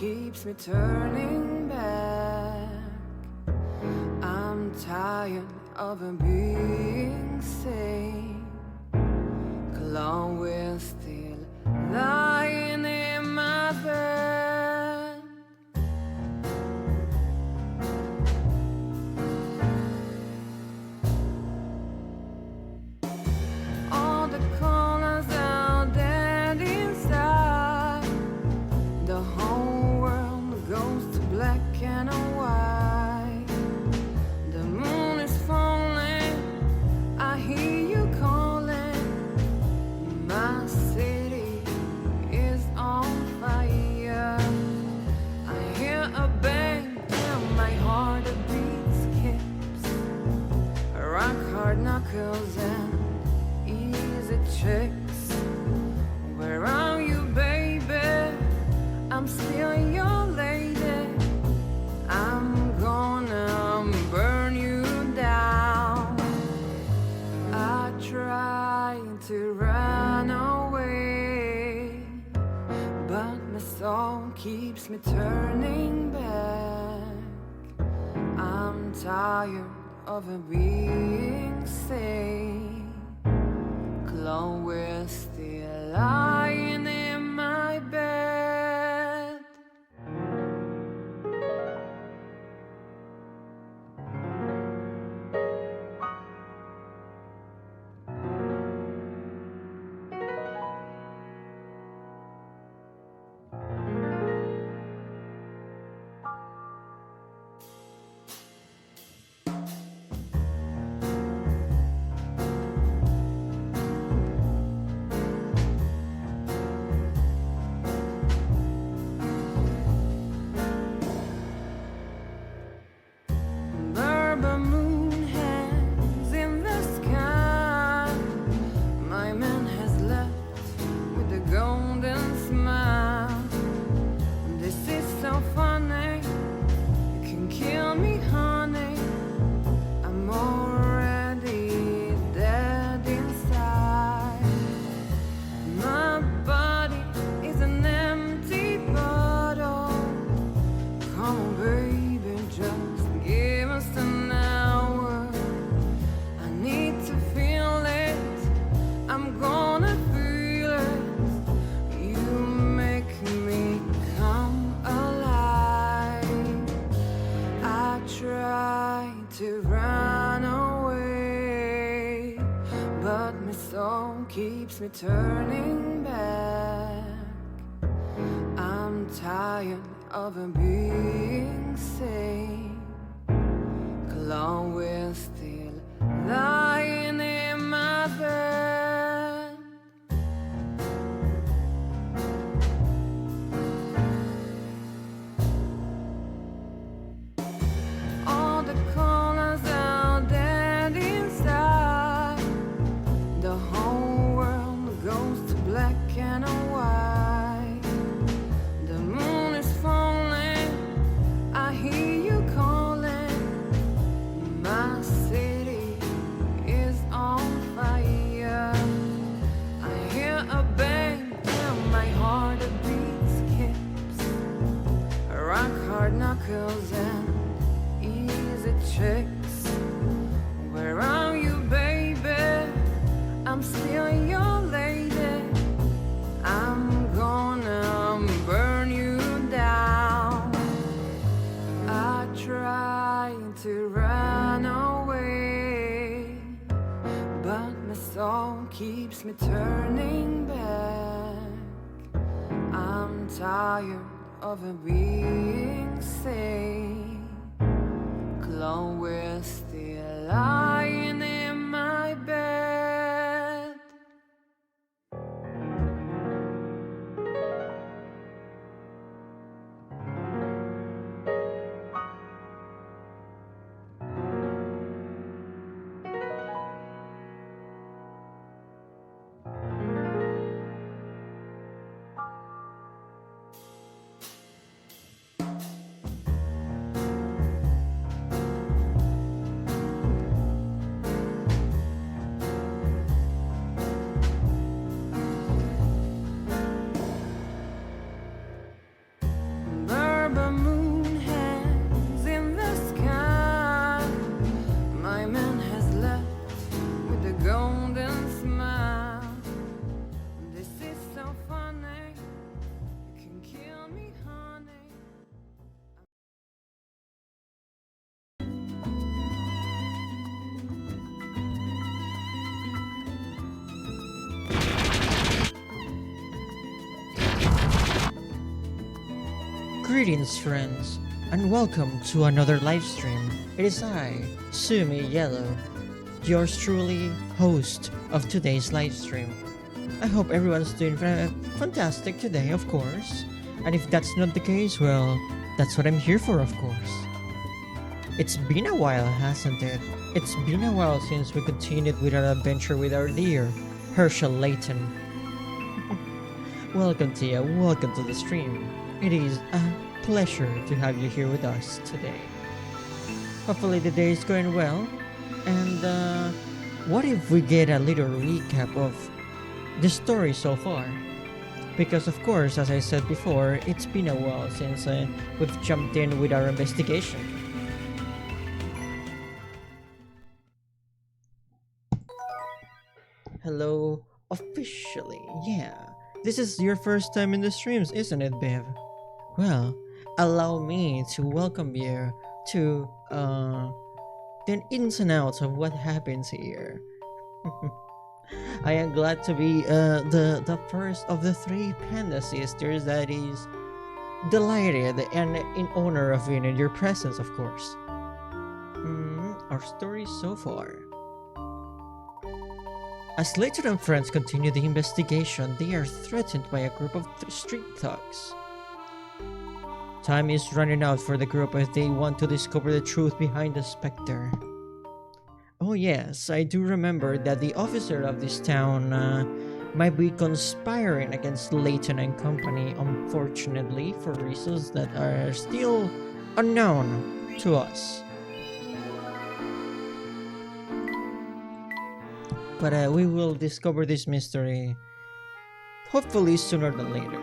keeps me turning back. I'm tired of being sane. Clone will still lying in my bed. All the colors are dead inside. The whole world goes to black and white. The moon is falling, I hear you calling. My city is on fire. I hear a bang and my heart beats skips. Rock hard knuckles and easy checks. Where are you, baby? I'm still your lady. I'm gonna burn you down. I try to run away, but my soul keeps me turning back. I'm tired of being sane. Clone will still lying in my bed. Bourbon moon hangs in the sky. My man has left with a golden smile. This is so funny, you can kill me, honey. I'm already dead inside. My body is an empty bottle. Come on, baby, just give us an hour. I need to feel it, I'm gonna feel it. You make me come alive. I try to run away, but my soul keeps me turning back. I'm tired of being sane. Clone will still lying in my bed. All the colors are dead inside. The whole world goes to black and white. The moon is falling, I hear you calling. My city is on fire. I hear a bang and my heart beats skips. Rock hard knuckles and easy checks. Where are you, baby? I'm still your lady. I'm gonna burn you down. I try to run away, but my soul keeps me turning back. I'm tired of being sane. Clone will still lying in my bed. Greetings, friends, and welcome to another live stream. It is I, Sumi Yellow, yours truly, host of today's live stream. I hope everyone's doing fantastic today, of course. And if that's not the case, well, that's what I'm here for, of course. It's been a while, hasn't it? It's been a while since we continued with our adventure with our dear Herschel LAYTON. Welcome to you, welcome to the stream. It is a pleasure to have you here with us today. Hopefully the day is going well, and what if we get a little recap of the story so far? Because of course, as I said before, it's been a while since we've jumped in with our investigation. Hello, officially, yeah. This is your first time in the streams, isn't it, Bev? Well, allow me to welcome you to the ins and outs of what happens here. I am glad to be the first of the three panda sisters that is delighted and in honor of being in your presence, of course. Our story so far. As LAYTON and friends continue the investigation, they are threatened by a group of street thugs. Time is running out for the group if they want to discover the truth behind the Spectre. Oh yes, I do remember that the officer of this town might be conspiring against LAYTON and company, unfortunately, for reasons that are still unknown to us. But we will discover this mystery, hopefully sooner than later.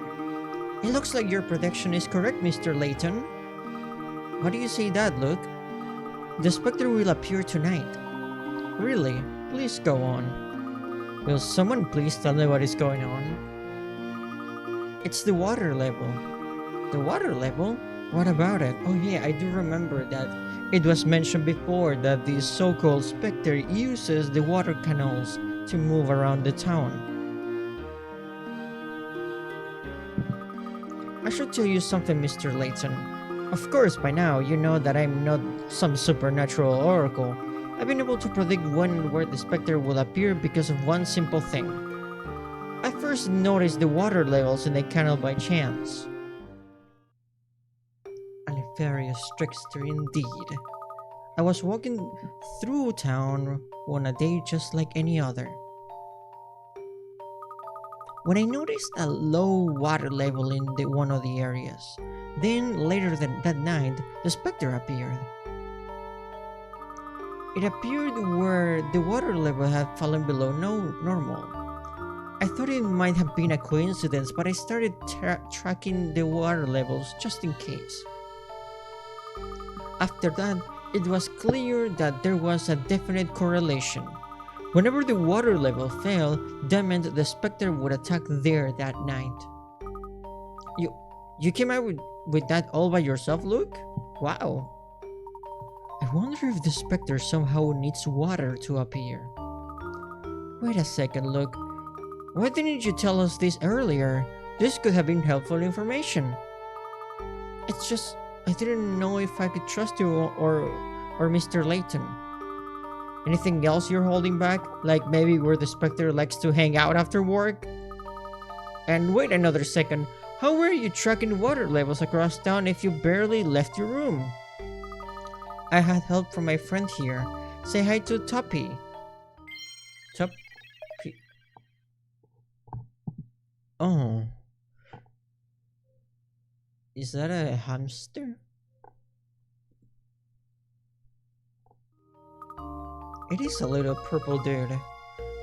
It looks like your prediction is correct, Mr. LAYTON. Why do you say that, Luke? The Spectre will appear tonight. Really? Please go on. Will someone please tell me what is going on? It's the water level. The water level? What about it? Oh yeah, I do remember that it was mentioned before that the so-called Spectre uses the water canals to move around the town. I should tell you something, Mr. LAYTON. Of course, by now, you know that I'm not some supernatural oracle. I've been able to predict when and where the Spectre will appear because of one simple thing. I first noticed the water levels in the canal by chance. A nefarious trickster indeed. I was walking through town on a day just like any other, when I noticed a low water level in one of the areas. Then later that night, the Spectre appeared. It appeared where the water level had fallen below normal. I thought it might have been a coincidence, but I started tracking the water levels just in case. After that, it was clear that there was a definite correlation. Whenever the water level fell, that meant the Spectre would attack there that night. You came out with that all by yourself, Luke? Wow. I wonder if the Spectre somehow needs water to appear. Wait a second, Luke. Why didn't you tell us this earlier? This could have been helpful information. It's just, I didn't know if I could trust you or Mr. LAYTON. Anything else you're holding back? Like maybe where the Spectre likes to hang out after work? And wait another second. How were you tracking water levels across town if you barely left your room? I had help from my friend here. Say hi to Tuppy. Tuppy? Oh. Is that a hamster? It is a little purple dude.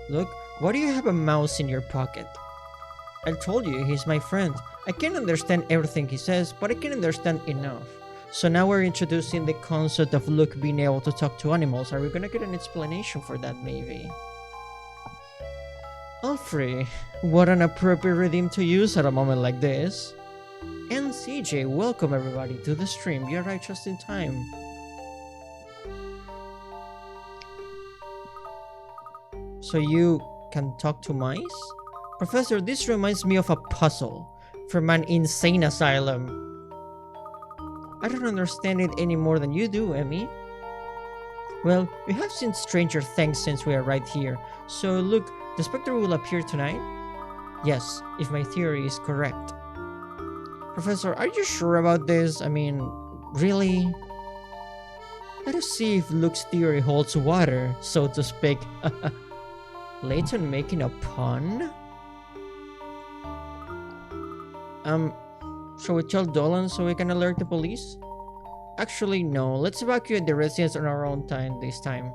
Look, why do you have a mouse in your pocket? I told you he's my friend. I can't understand everything he says, but I can understand enough. So now we're introducing the concept of Luke being able to talk to animals. Are we gonna get an explanation for that, maybe? Alfrey, what an appropriate redeem to use at a moment like this. And CJ, welcome everybody to the stream. You arrived just in time. So you can talk to mice? Professor, this reminds me of a puzzle from an insane asylum. I don't understand it any more than you do, Emmy. Well, we have seen stranger things since we arrived here. So look, the Spectre will appear tonight? Yes, if my theory is correct. Professor, are you sure about this? I mean, really? Let us see if Luke's theory holds water, so to speak. Layton making a pun? Shall we tell Dolan so we can alert the police? Actually, no. Let's evacuate the residents on our own time this time.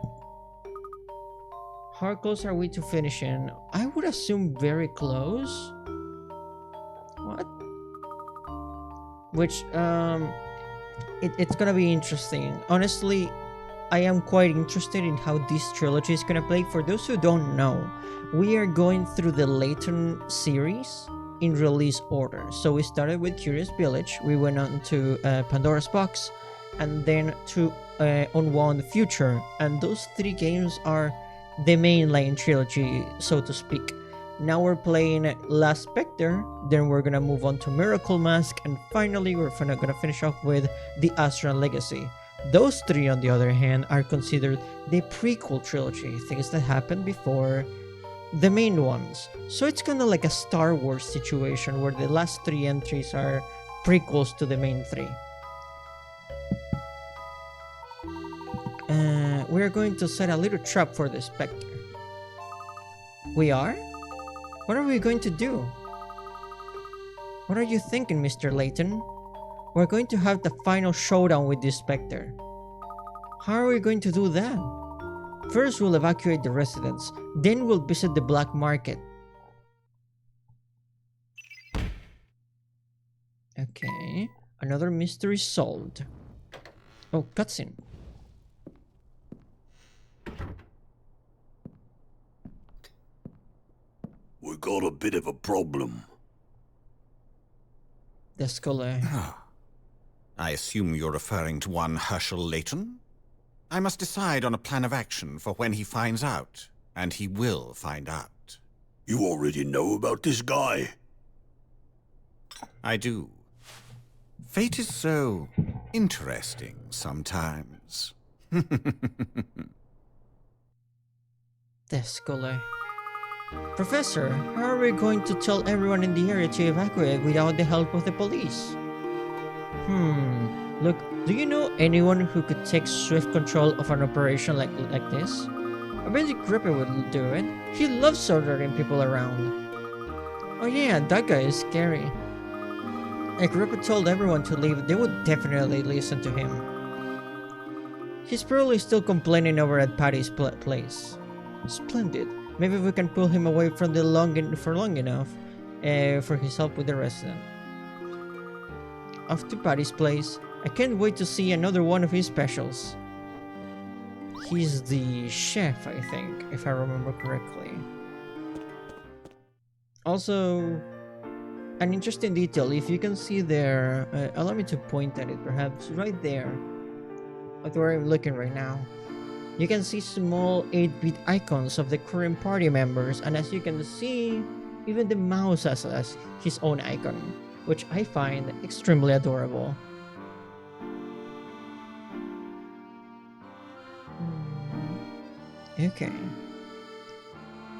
How close are we to finishing? I would assume very close. What? Which, it's gonna be interesting. Honestly, I am quite interested in how this trilogy is gonna play. For those who don't know, we are going through the Layton series in release order. So we started with Curious Village, we went on to Pandora's Box, and then to Unwound Future. And those three games are the mainline trilogy, so to speak. Now we're playing Last Spectre, then we're gonna move on to Miracle Mask, and finally we're gonna finish off with The Astral Legacy. Those three, on the other hand, are considered the prequel trilogy, things that happened before the main ones. So it's kind of like a Star Wars situation where the last three entries are prequels to the main three. We are going to set a little trap for the Spectre. We are? What are we going to do? What are you thinking, Mr. Layton? We're going to have the final showdown with this Spectre. How are we going to do that? First, we'll evacuate the residents. Then we'll visit the black market. Okay. Another mystery solved. Oh, cutscene. We got a bit of a problem. Descole. I assume you're referring to one Herschel Layton? I must decide on a plan of action for when he finds out, and he will find out. You already know about this guy? I do. Fate is so interesting sometimes. Descole. Professor, how are we going to tell everyone in the area to evacuate without the help of the police? Look, do you know anyone who could take swift control of an operation like this? I bet Gripper would do it. He loves ordering people around. Oh yeah, that guy is scary. If Gripper told everyone to leave, they would definitely listen to him. He's probably still complaining over at Patty's place. Splendid. Maybe we can pull him away from the for long enough for his help with the resident. Off to Patty's place. I can't wait to see another one of his specials. He's the chef, I think, if I remember correctly. Also, an interesting detail, if you can see there, allow me to point at it perhaps, right there, at where I'm looking right now. You can see small 8-bit icons of the current party members, and as you can see, even the mouse has his own icon, which I find extremely adorable. Okay,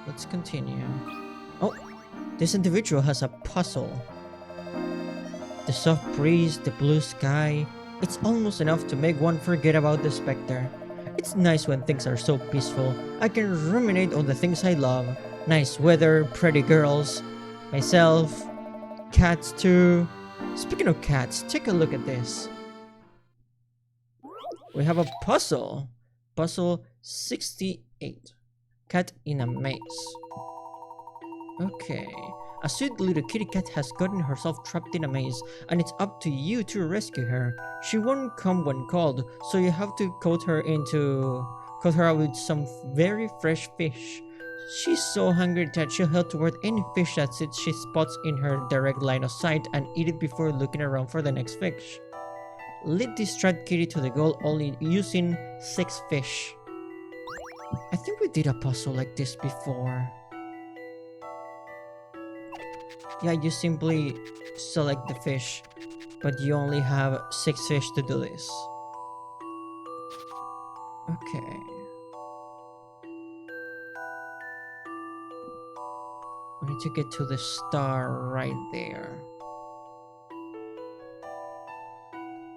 let's continue. Oh, this individual has a puzzle. The soft breeze, the blue sky, it's almost enough to make one forget about the Spectre. It's nice when things are so peaceful. I can ruminate on the things I love. Nice weather, pretty girls, myself, cats too. Speaking of cats, take a look at this. We have a puzzle. Puzzle 68. Cat in a maze. Okay. A sweet little kitty cat has gotten herself trapped in a maze, and it's up to you to rescue her. She won't come when called, so you have to coat her out with some very fresh fish. She's so hungry that she'll head toward any fish that she spots in her direct line of sight and eat it before looking around for the next fish. Lead this trapped kitty to the goal only using 6 fish. I think we did a puzzle like this before. Yeah, you simply select the fish. but you only have 6 fish to do this. Okay. We need to get to the star right there.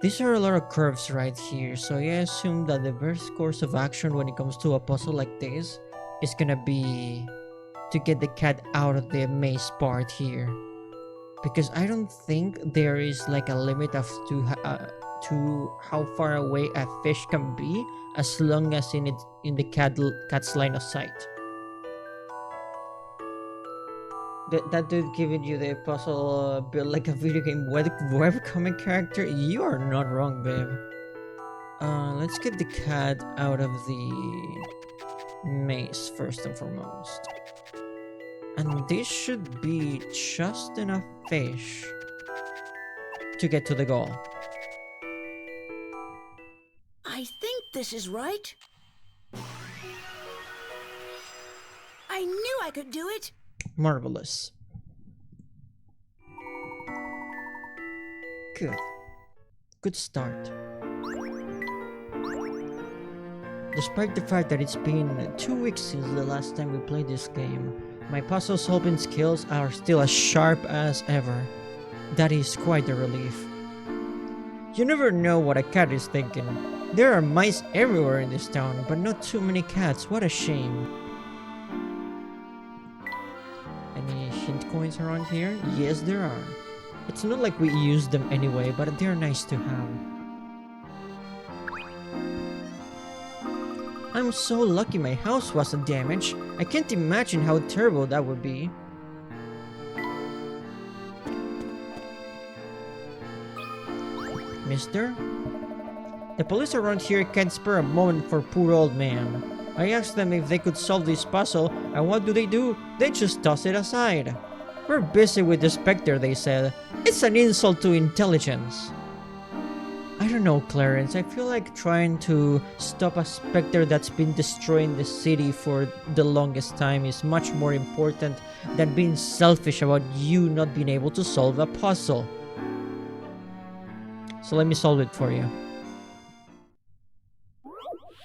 These are a lot of curves right here, so I assume that the best course of action when it comes to a puzzle like this is gonna be to get the cat out of the maze part here. Because I don't think there is like a limit of to how far away a fish can be, as long as in the cat's line of sight. That dude giving you the puzzle build like a video game webcomic character. You are not wrong, babe. Let's get the cat out of the maze first and foremost. And this should be just enough fish to get to the goal. I think this is right. I knew I could do it. Marvelous. Good start. Despite the fact that it's been 2 weeks since the last time we played this game, my puzzle solving skills are still as sharp as ever. That is quite a relief. You never know what a cat is thinking. There are mice everywhere in this town, but not too many cats. What a shame. Any hint coins around here? Yes, there are. It's not like we use them anyway, but they're nice to have. I'm so lucky my house wasn't damaged. I can't imagine how terrible that would be. Mister? The police around here can't spare a moment for poor old man. I asked them if they could solve this puzzle, and what do? They just toss it aside. We're busy with the Spectre, they said. It's an insult to intelligence. I don't know, Clarence. I feel like trying to stop a Spectre that's been destroying the city for the longest time is much more important than being selfish about you not being able to solve a puzzle. So let me solve it for you.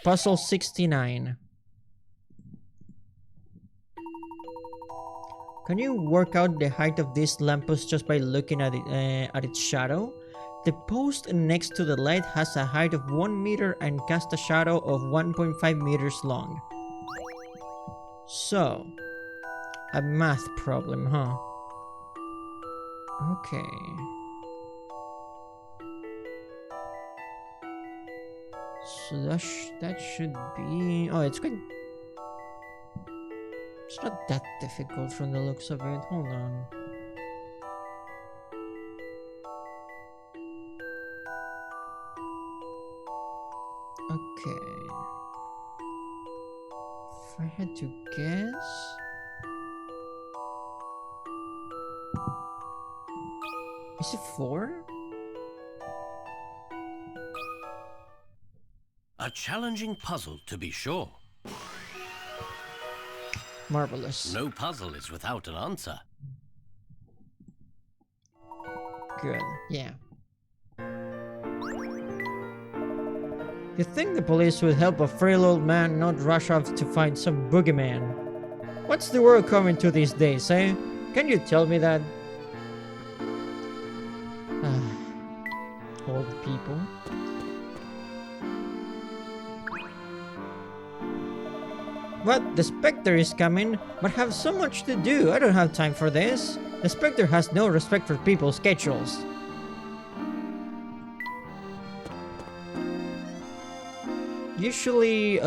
Puzzle 69. Can you work out the height of this lamppost just by looking at its shadow? The post next to the light has a height of 1 meter and casts a shadow of 1.5 meters long. So, a math problem, huh? Okay. So that should be... Oh, it's quite... It's not that difficult from the looks of it. Hold on. Okay. If I had to guess... Is it 4? A challenging puzzle, to be sure. Marvelous. No puzzle is without an answer. Good, yeah. You think the police would help a frail old man not rush off to find some boogeyman? What's the world coming to these days, eh? Can you tell me that? Old people. What? The Spectre is coming, but have so much to do. I don't have time for this. The Spectre has no respect for people's schedules. Usually,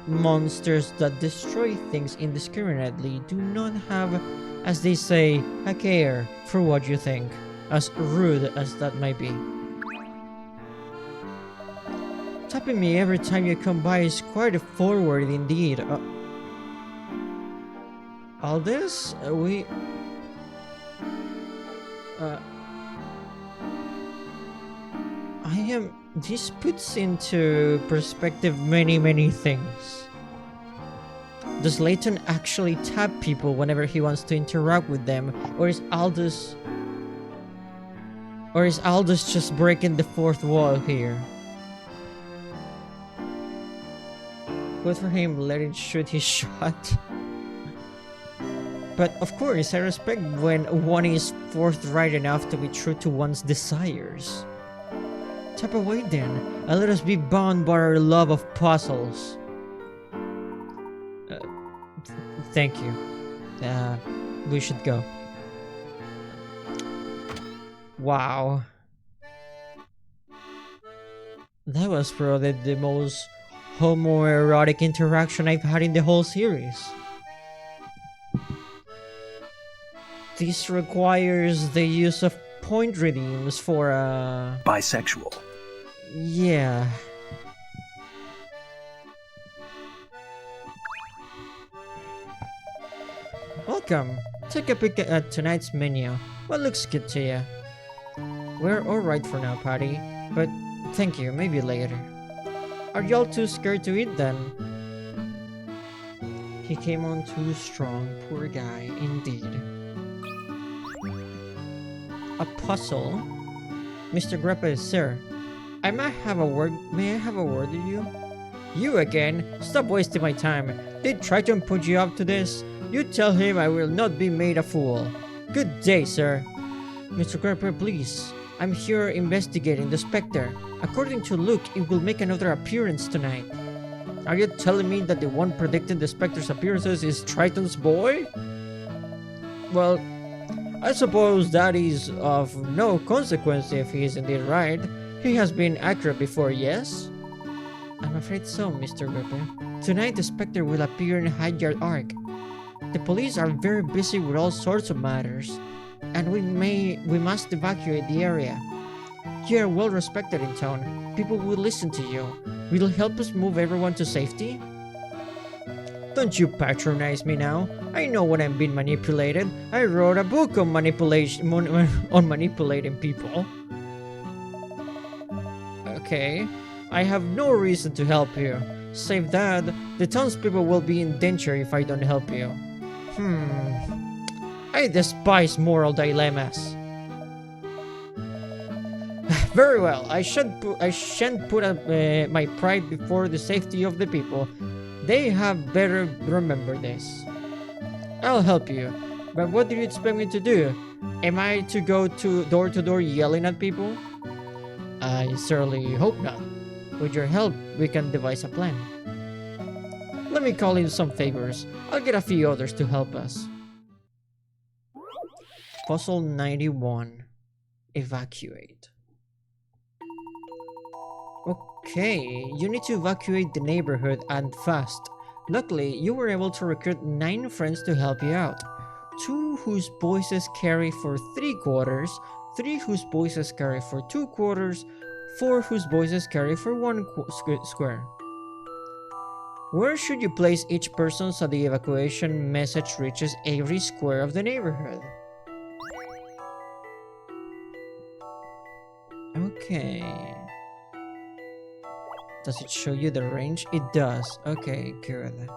monsters that destroy things indiscriminately do not have, as they say, a care for what you think, as rude as that might be. Tapping me every time you come by is quite a forward indeed. Aldous, this puts into perspective many things. Does Layton actually tap people whenever he wants to interact with them, or is Aldous... Or is Aldous just breaking the fourth wall here? Good for him, let it shoot his shot. But of course, I respect when one is forthright enough to be true to one's desires. Tap away then, and let us be bound by our love of puzzles. Thank you. We should go. Wow. That was probably the most homoerotic interaction I've had in the whole series. This requires the use of point redeems for Bisexual. Yeah. Welcome. Take a peek at tonight's menu. What looks good to you? We're alright for now, Patty. But thank you, maybe later. Are y'all too scared to eat then? He came on too strong, poor guy, indeed. A puzzle? Mr. Grappa, sir. May I have a word with you? You again? Stop wasting my time. Did Triton put you up to this? You tell him I will not be made a fool. Good day, sir. Mr. Grappa, please. I'm here investigating the Spectre. According to Luke, it will make another appearance tonight. Are you telling me that the one predicting the Spectre's appearances is Triton's boy? Well, I suppose that is of no consequence if he is indeed right. He has been accurate before, yes? I'm afraid so, Mr. Ripper. Tonight the Spectre will appear in Hyde Arc. The police are very busy with all sorts of matters, and we must evacuate the area. You are well respected in town. People will listen to you. Will you help us move everyone to safety? Don't you patronize me now. I know when I'm being manipulated. I wrote a book on manipulating people. Okay, I have no reason to help you. Save that, the townspeople will be in danger if I don't help you. I despise moral dilemmas. Very well, I shan't put my pride before the safety of the people. They have better remember this. I'll help you, but what do you expect me to do? Am I to go door to door yelling at people? I certainly hope not. With your help, we can devise a plan. Let me call in some favors. I'll get a few others to help us. Puzzle 91. Evacuate. Okay, you need to evacuate the neighborhood and fast. Luckily, you were able to recruit 9 friends to help you out. 2 whose voices carry for 3/4, 3 whose voices carry for 2/4, 4 whose voices carry for 1 square. Where should you place each person so the evacuation message reaches every square of the neighborhood? Okay. Does it show you the range? It does. Okay, good.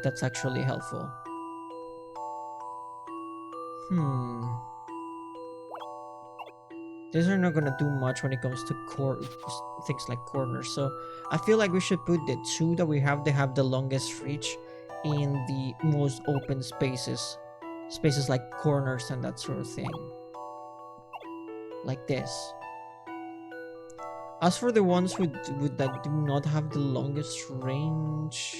That's actually helpful. These are not gonna do much when it comes to things like corners, so I feel like we should put the 2 that we have, they have the longest reach, in the most open spaces. Spaces like corners and that sort of thing. Like this. As for the ones that do not have the longest range...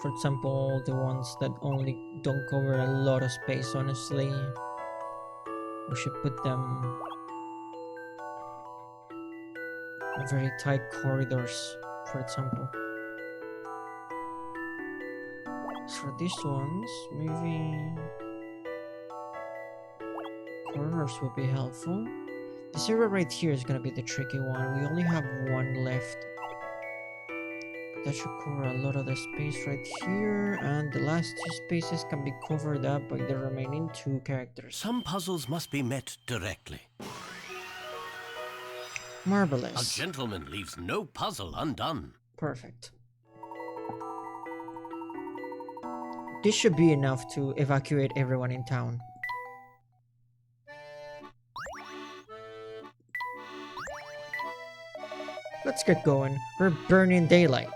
For example, the ones that only don't cover a lot of space, honestly. We should put them in very tight corridors, for example. As for these ones, maybe corners would be helpful. This area right here is gonna be the tricky one. We only have 1 left. That should cover a lot of the space right here, and the last 2 spaces can be covered up by the remaining 2 characters. Some puzzles must be met directly. Marvelous. A gentleman leaves no puzzle undone. Perfect. This should be enough to evacuate everyone in town. Let's get going. We're burning daylight.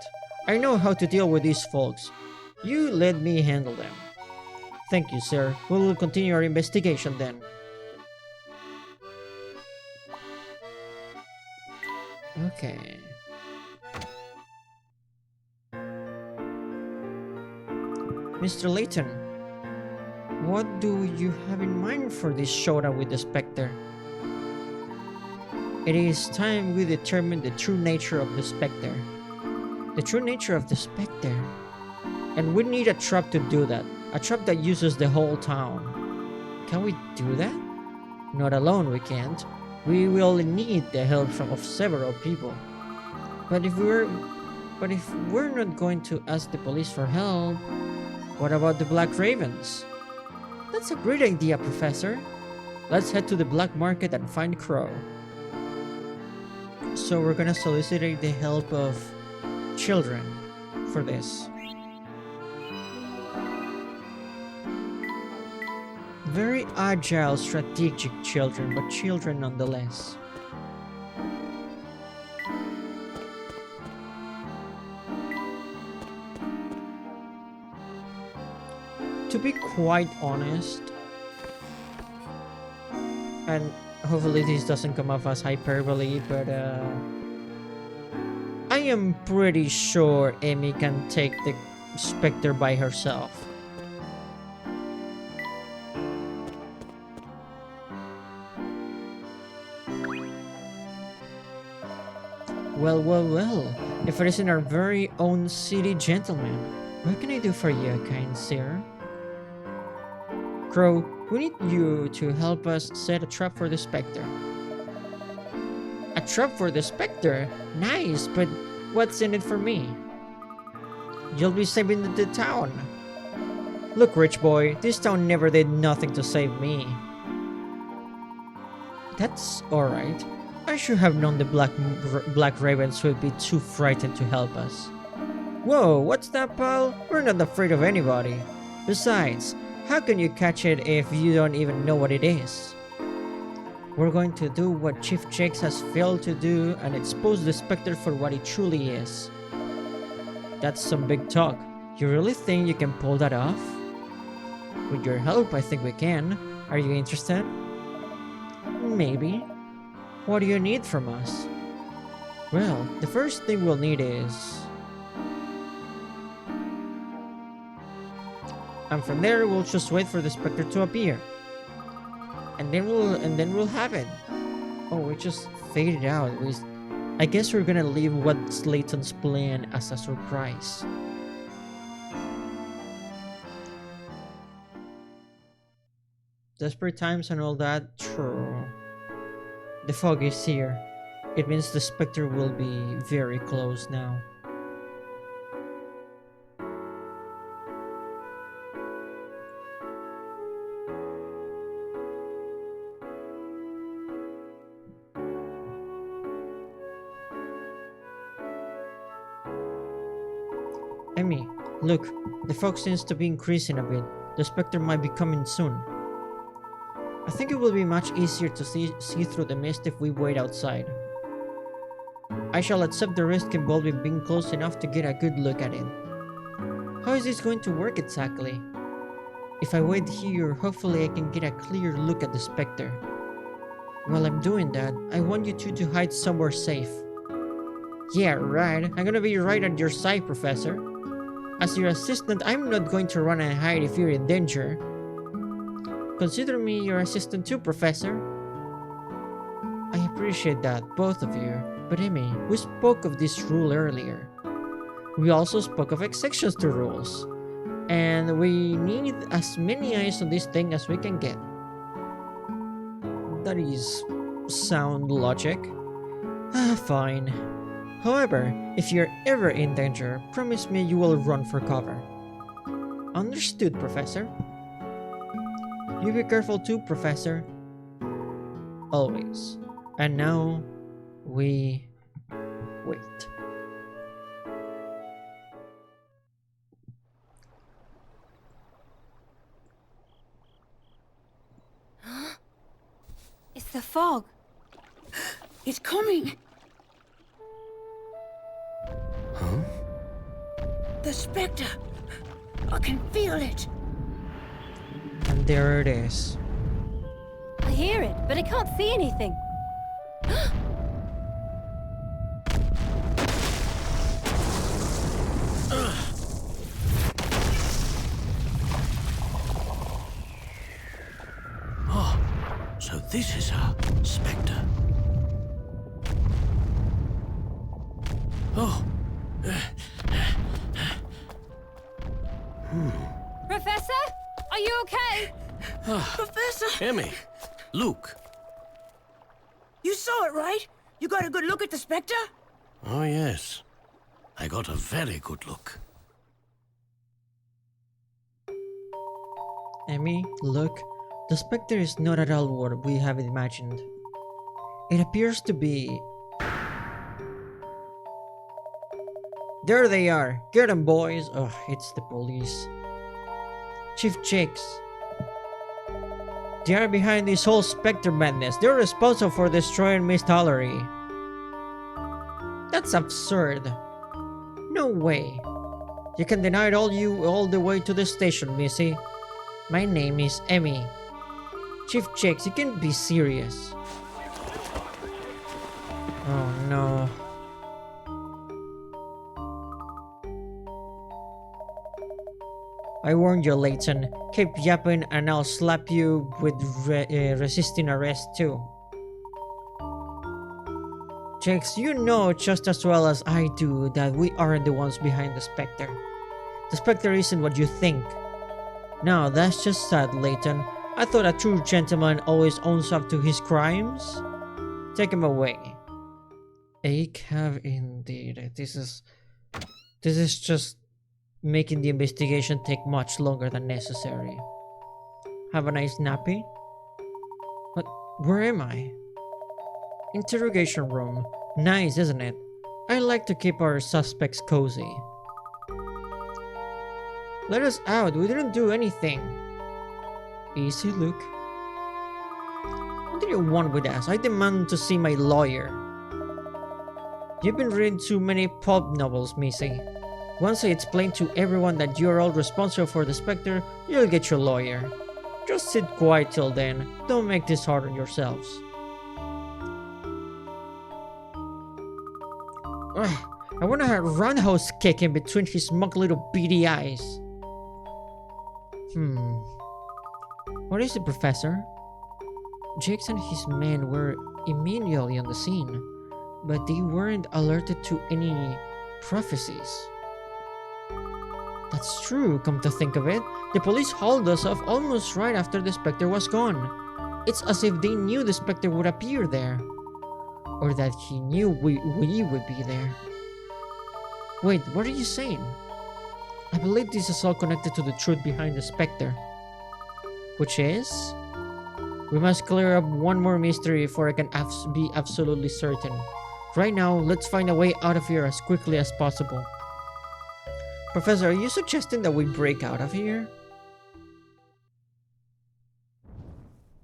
I know how to deal with these folks. You let me handle them. Thank you, sir. We will continue our investigation then. Okay. Mr. Layton, what do you have in mind for this showdown with the Spectre? It is time we determine the true nature of the Spectre. The true nature of the Spectre. And we need a trap to do that. A trap that uses the whole town. Can we do that? Not alone we can't. We will need the help of several people. But if we're not going to ask the police for help, what about the Black Ravens? That's a great idea, Professor. Let's head to the black market and find Crow. So we're gonna solicit the help of children for this. Very agile, strategic children, but children nonetheless. To be quite honest, and hopefully this doesn't come off as hyperbole, but I am pretty sure Amy can take the Spectre by herself. Well, if it isn't our very own city gentleman, what can I do for you, kind sir? Crow, we need you to help us set a trap for the Spectre. A trap for the Spectre? Nice, but what's in it for me? You'll be saving the town. Look, rich boy, this town never did nothing to save me. That's alright. I should have known the Black Ravens would be too frightened to help us. Whoa, what's that, pal? We're not afraid of anybody. Besides, how can you catch it if you don't even know what it is? We're going to do what Chief Jakes has failed to do and expose the Spectre for what it truly is. That's some big talk. You really think you can pull that off? With your help, I think we can. Are you interested? Maybe. What do you need from us? Well, the first thing we'll need is... And from there, we'll just wait for the Spectre to appear. And then we'll have it. Oh, it just faded out. I guess we're gonna leave what's Layton's plan as a surprise. Desperate times and all that, true. The fog is here. It means the Spectre will be very close now. Emmy, look, the fog seems to be increasing a bit. The Spectre might be coming soon. I think it will be much easier to see through the mist if we wait outside. I shall accept the risk involved in being close enough to get a good look at it. How is this going to work exactly? If I wait here, hopefully I can get a clear look at the Spectre. While I'm doing that, I want you two to hide somewhere safe. Yeah, right. I'm gonna be right at your side, Professor. As your assistant, I'm not going to run and hide if you're in danger. Consider me your assistant too, Professor. I appreciate that, both of you. But Amy, we spoke of this rule earlier. We also spoke of exceptions to rules. And we need as many eyes on this thing as we can get. That is sound logic. Fine. However, if you're ever in danger, promise me you will run for cover. Understood, Professor. You be careful too, Professor. Always. And now, we wait. It's the fog. It's coming. Huh? The Spectre. I can feel it. And there it is. I hear it, but I can't see anything. Oh, so this is her, Spectre. Oh. Professor? Are you okay? Professor, Emmy, Luke. you saw it, right? You got a good look at the Spectre? Oh, yes. I got a very good look. Emmy, look. The Spectre is not at all what we have imagined. It appears to be... There they are! Get them, boys! Ugh, it's the police. Chief Jakes. They are behind this whole Spectre madness. They're responsible for destroying Miss Tollery. That's absurd. No way. You can deny it all the way to the station, Missy. My name is Emmy. Chief Jakes, you can't be serious. Oh no. I warned you, Layton. Keep yapping and I'll slap you with resisting arrest too. Jakes, you know just as well as I do that we aren't the ones behind the Spectre. The Spectre isn't what you think. No, that's just sad, Layton. I thought a true gentleman always owns up to his crimes. Take him away. A cab indeed. This is just making the investigation take much longer than necessary. Have a nice nappy? But where am I? Interrogation room. Nice, isn't it? I like to keep our suspects cozy. Let us out. We didn't do anything. Easy, Luke. What do you want with us? I demand to see my lawyer. You've been reading too many pulp novels, Missy. Once I explain to everyone that you're all responsible for the Spectre, you'll get your lawyer. Just sit quiet till then. Don't make this hard on yourselves. Ugh, I want a roundhouse kick in between his smug little beady eyes. What is it, Professor? Jakes and his men were immediately on the scene, but they weren't alerted to any prophecies. That's true, come to think of it. The police hauled us off almost right after the Spectre was gone. It's as if they knew the Spectre would appear there. Or that he knew we would be there. Wait, what are you saying? I believe this is all connected to the truth behind the Spectre. Which is? We must clear up one more mystery before I can be absolutely certain. Right now, let's find a way out of here as quickly as possible. Professor, are you suggesting that we break out of here?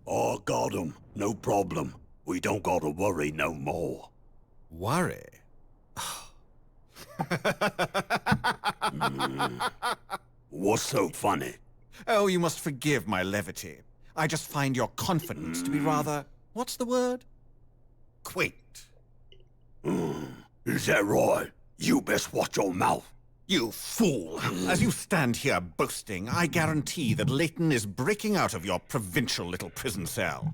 I got 'em. No problem. We don't gotta worry no more. Worry? What's so funny? Oh, you must forgive my levity. I just find your confidence to be rather... what's the word? Quaint. Is that right? You best watch your mouth. You fool! As you stand here boasting, I guarantee that Layton is breaking out of your provincial little prison cell.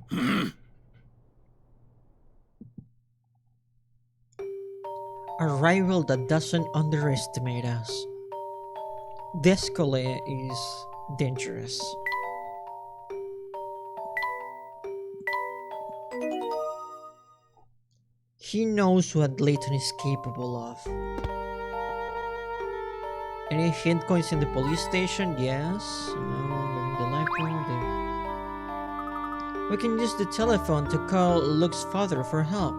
A rival that doesn't underestimate us. Descole is dangerous. He knows what Layton is capable of. Any hint coins in the police station? Yes. No, maybe the library. We can use the telephone to call Luke's father for help.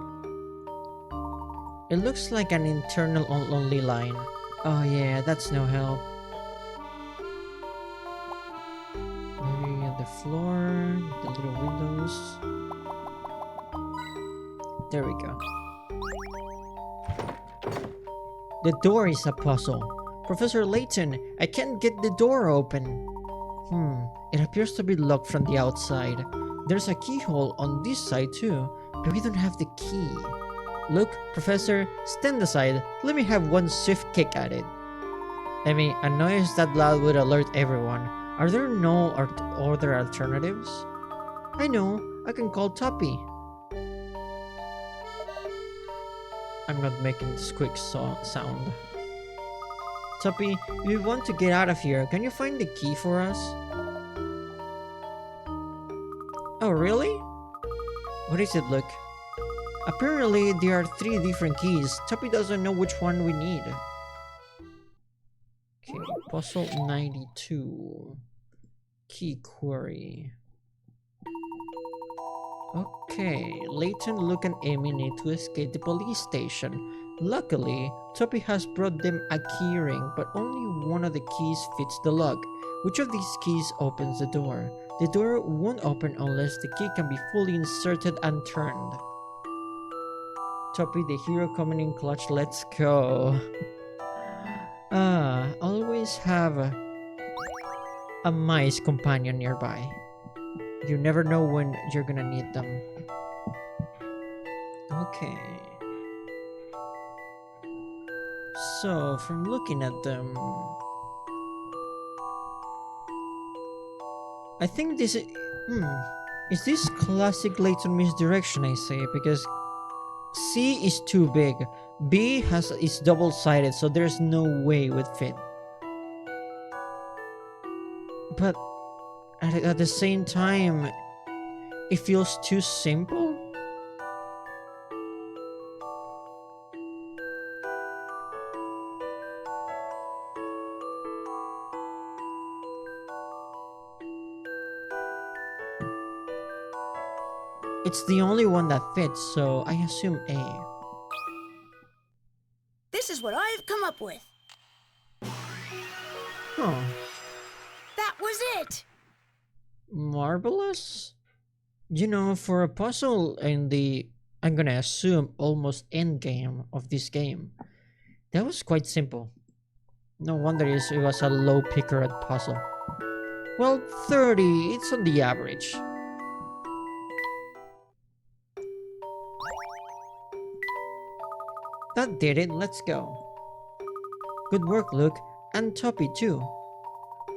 It looks like an internal only line. Oh yeah, that's no help. Maybe on the floor, the little windows. There we go. The door is a puzzle. Professor Layton, I can't get the door open. It appears to be locked from the outside. There's a keyhole on this side too, but we don't have the key. Look, Professor, stand aside. Let me have one swift kick at it. I mean, a noise that loud would alert everyone. Are there no other alternatives? I know, I can call Tuppy. I'm not making this quick sound. Tuppy, if you want to get out of here, can you find the key for us? Oh, really? What is it, look? Apparently, there are 3 different keys. Tuppy doesn't know which one we need. Okay, puzzle 92. Key query. Okay, Layton, Luke, and Amy need to escape the police station. Luckily, Tuppy has brought them a key ring, but only one of the keys fits the lock. Which of these keys opens the door? The door won't open unless the key can be fully inserted and turned. Tuppy, the hero coming in clutch, let's go. Always have a mice companion nearby. You never know when you're gonna need them. Okay. So, from looking at them, I think this is this classic Layton misdirection, I say, because C is too big. B is double-sided, so there's no way it would fit. But at the same time, it feels too simple. It's the only one that fits, so I assume A. This is what I've come up with. Huh. That was it! Marvelous? You know, for a puzzle in the, I'm gonna assume, almost end game of this game, that was quite simple. No wonder it was a low picker at puzzle. Well, 30, it's on the average. That did it, let's go. Good work, Luke, and Tuppy too.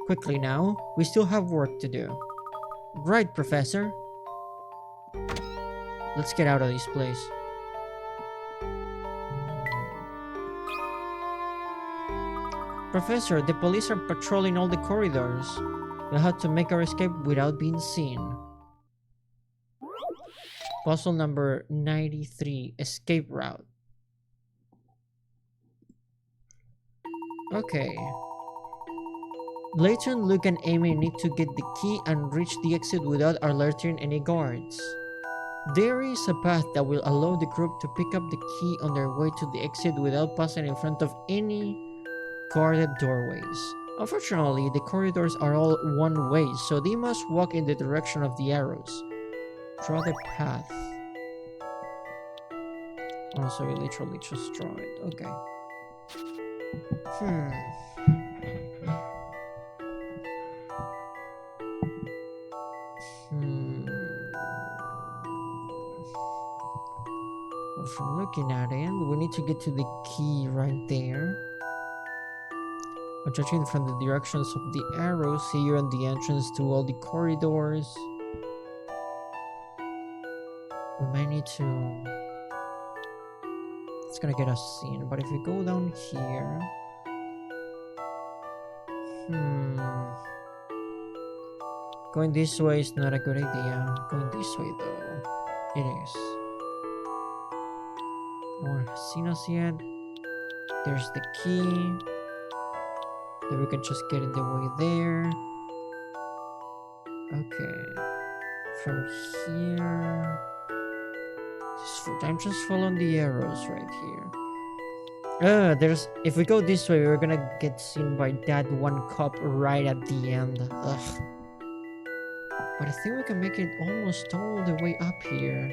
Quickly now, we still have work to do. Right, Professor. Let's get out of this place. Professor, the police are patrolling all the corridors. We'll have to make our escape without being seen. Puzzle number 93, Escape Route. Okay. Layton, Luke, and Amy need to get the key and reach the exit without alerting any guards. There is a path that will allow the group to pick up the key on their way to the exit without passing in front of any guarded doorways. Unfortunately, the corridors are all one way, so they must walk in the direction of the arrows. Draw the path. Oh, so we literally just draw it. Okay. Well, from looking at it, we need to get to the key right there. Judging from the directions of the arrows here and the entrance to all the corridors, we might need to... It's gonna get us seen, but if we go down here... Going this way is not a good idea. Going this way though, it is. No one has seen us yet. There's the key. Then we can just get in the way there. Okay. From here... I'm just following the arrows right here. If we go this way, we're gonna get seen by that one cop right at the end. Ugh. But I think we can make it almost all the way up here.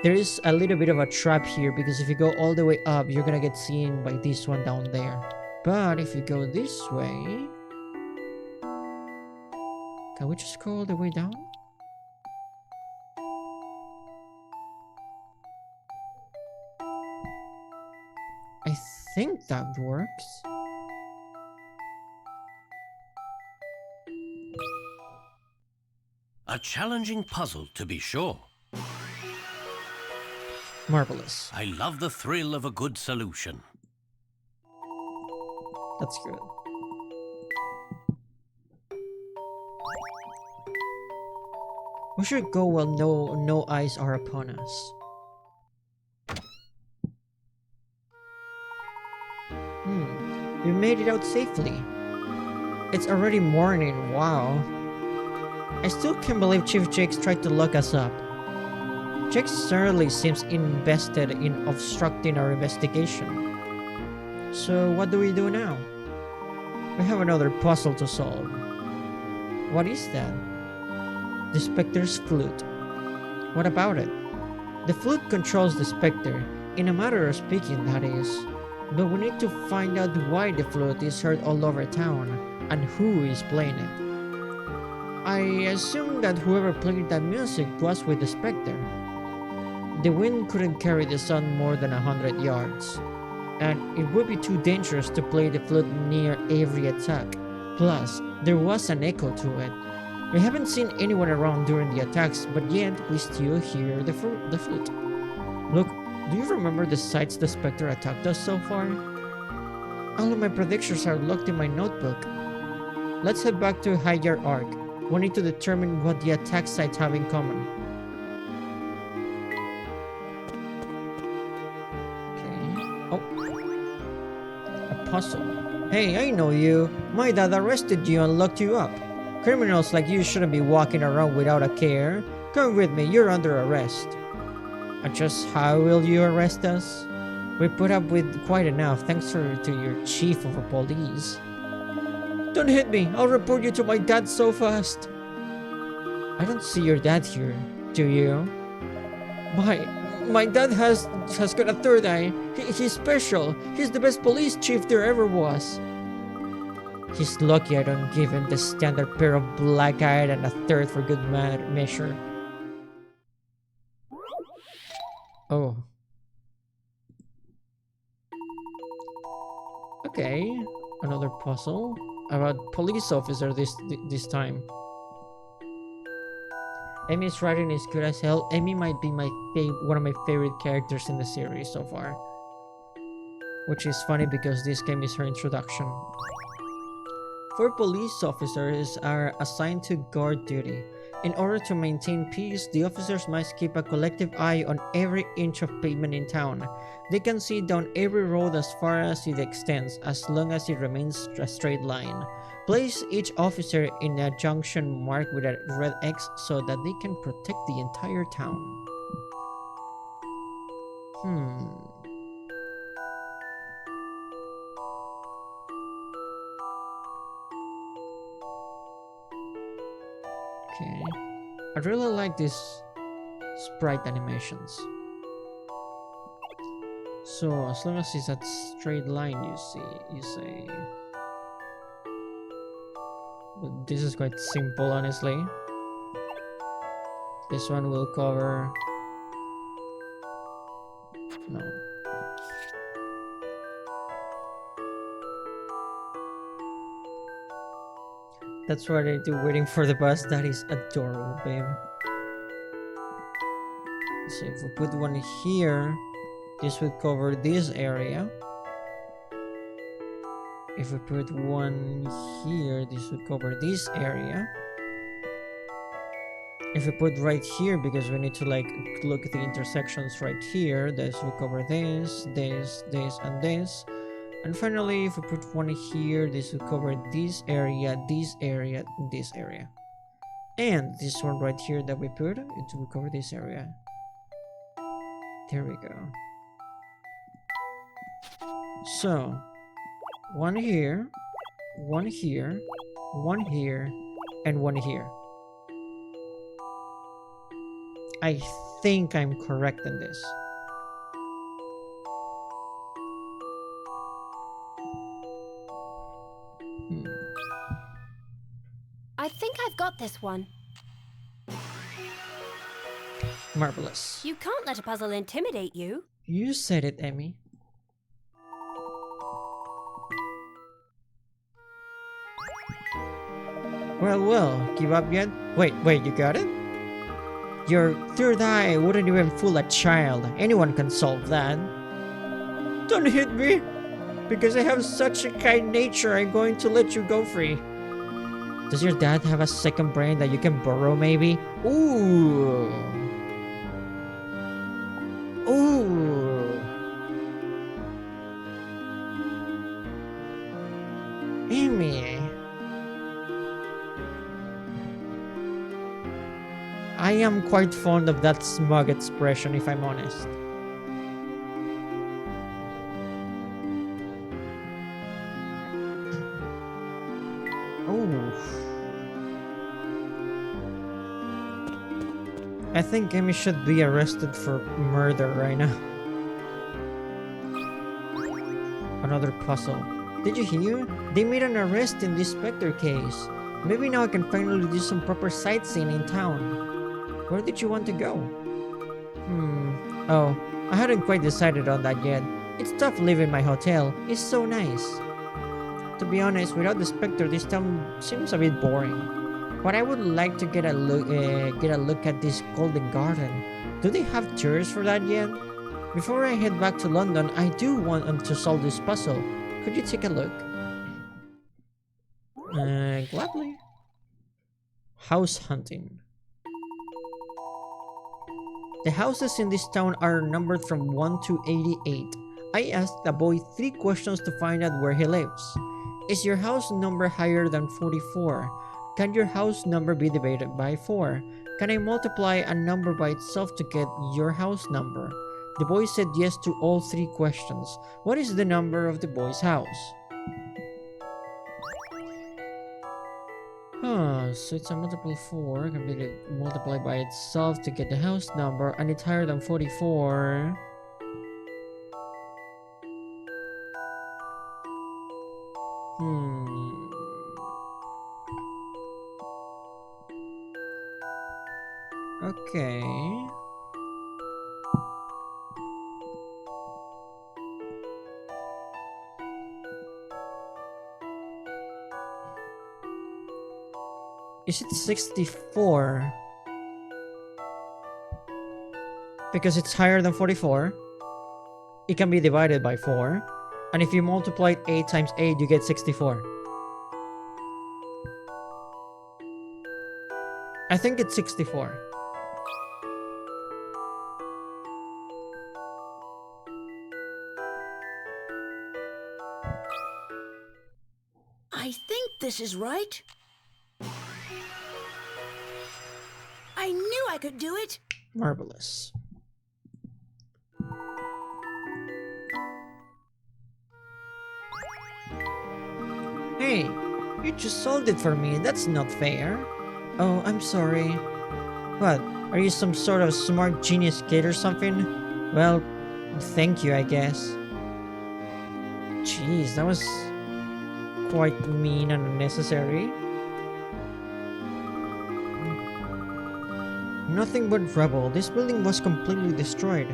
There is a little bit of a trap here because if you go all the way up, you're gonna get seen by this one down there. But if you go this way... Can we just go all the way down? I think that works. A challenging puzzle, to be sure. Marvelous. I love the thrill of a good solution. That's good. We should go while no eyes are upon us. We made it out safely. It's already morning, wow. I still can't believe Chief Jakes tried to lock us up. Jakes certainly seems invested in obstructing our investigation. So what do we do now? We have another puzzle to solve. What is that? The Spectre's flute. What about it? The flute controls the Spectre, in a matter of speaking, that is. But we need to find out why the flute is heard all over town, and who is playing it. I assume that whoever played that music was with the Spectre. The wind couldn't carry the sound more than 100 yards, and it would be too dangerous to play the flute near every attack. Plus, there was an echo to it. We haven't seen anyone around during the attacks, but yet we still hear the flute. Look, do you remember the sites the Spectre attacked us so far? All of my predictions are locked in my notebook. Let's head back to Hygar Arc. We need to determine what the attack sites have in common. Okay. Oh. A puzzle. Hey, I know you. My dad arrested you and locked you up. Criminals like you shouldn't be walking around without a care. Come with me, you're under arrest. And just how will you arrest us? We put up with quite enough thanks to your chief of police. Don't hit me, I'll report you to my dad so fast. I don't see your dad here, do you? My dad has got a third eye. He's special. He's the best police chief there ever was. He's lucky I don't give him the standard pair of black-eyed and a third for good measure. Oh. Okay, another puzzle about police officer this time. Amy's writing is good as hell. Amy might be one of my favorite characters in the series so far. Which is funny because this game is her introduction. 4 police officers are assigned to guard duty. In order to maintain peace, the officers must keep a collective eye on every inch of pavement in town. They can see down every road as far as it extends, as long as it remains a straight line. Place each officer in a junction marked with a red X so that they can protect the entire town. Okay. I really like these sprite animations. So as long as it's a straight line, you say. But this is quite simple, honestly. This one will cover. No. That's what I do waiting for the bus. That is adorable, babe. So if we put one here, this would cover this area. If we put one here, this would cover this area. If we put right here, because we need to like look at the intersections right here, this will cover this, this, this, and this. And finally, if we put one here, this will cover this area, this area, this area. And this one right here that we put, it will cover this area. There we go. So, one here, one here, one here, and one here. I think I'm correct in this. I think I've got this one. Marvelous. You can't let a puzzle intimidate you. You said it, Emmy. Well, give up yet? Wait, you got it? Your third eye wouldn't even fool a child. Anyone can solve that. Don't hit me! Because I have such a kind nature, I'm going to let you go free. Does your dad have a second brain that you can borrow, maybe? Ooh! Amy. I am quite fond of that smug expression, if I'm honest. Oh. I think Amy should be arrested for murder right now. Another puzzle. Did you hear? They made an arrest in this Spectre case. Maybe now I can finally do some proper sightseeing in town. Where did you want to go? Oh, I hadn't quite decided on that yet. It's tough leaving my hotel. It's so nice. To be honest, without the Spectre, this town seems a bit boring. But I would like to get a look at this Golden Garden. Do they have tours for that yet? Before I head back to London, I do want to solve this puzzle. Could you take a look? Gladly. House hunting. The houses in this town are numbered from 1 to 88. I asked the boy 3 questions to find out where he lives. Is your house number higher than 44? Can your house number be divided by 4? Can I multiply a number by itself to get your house number? The boy said yes to all 3 questions. What is the number of the boy's house? So it's a multiple 4, can be multiplied by itself to get the house number, and it's higher than 44. Okay. Is it 64? Because it's higher than 44. It can be divided by 4. And if you multiply 8 times 8, you get 64. I think it's 64. I think this is right. I knew I could do it. Marvelous. Hey, you just solved it for me. That's not fair. Oh, I'm sorry. What? Are you some sort of smart genius kid or something? Well, thank you, I guess. Jeez, that was quite mean and unnecessary. Nothing but rubble. This building was completely destroyed.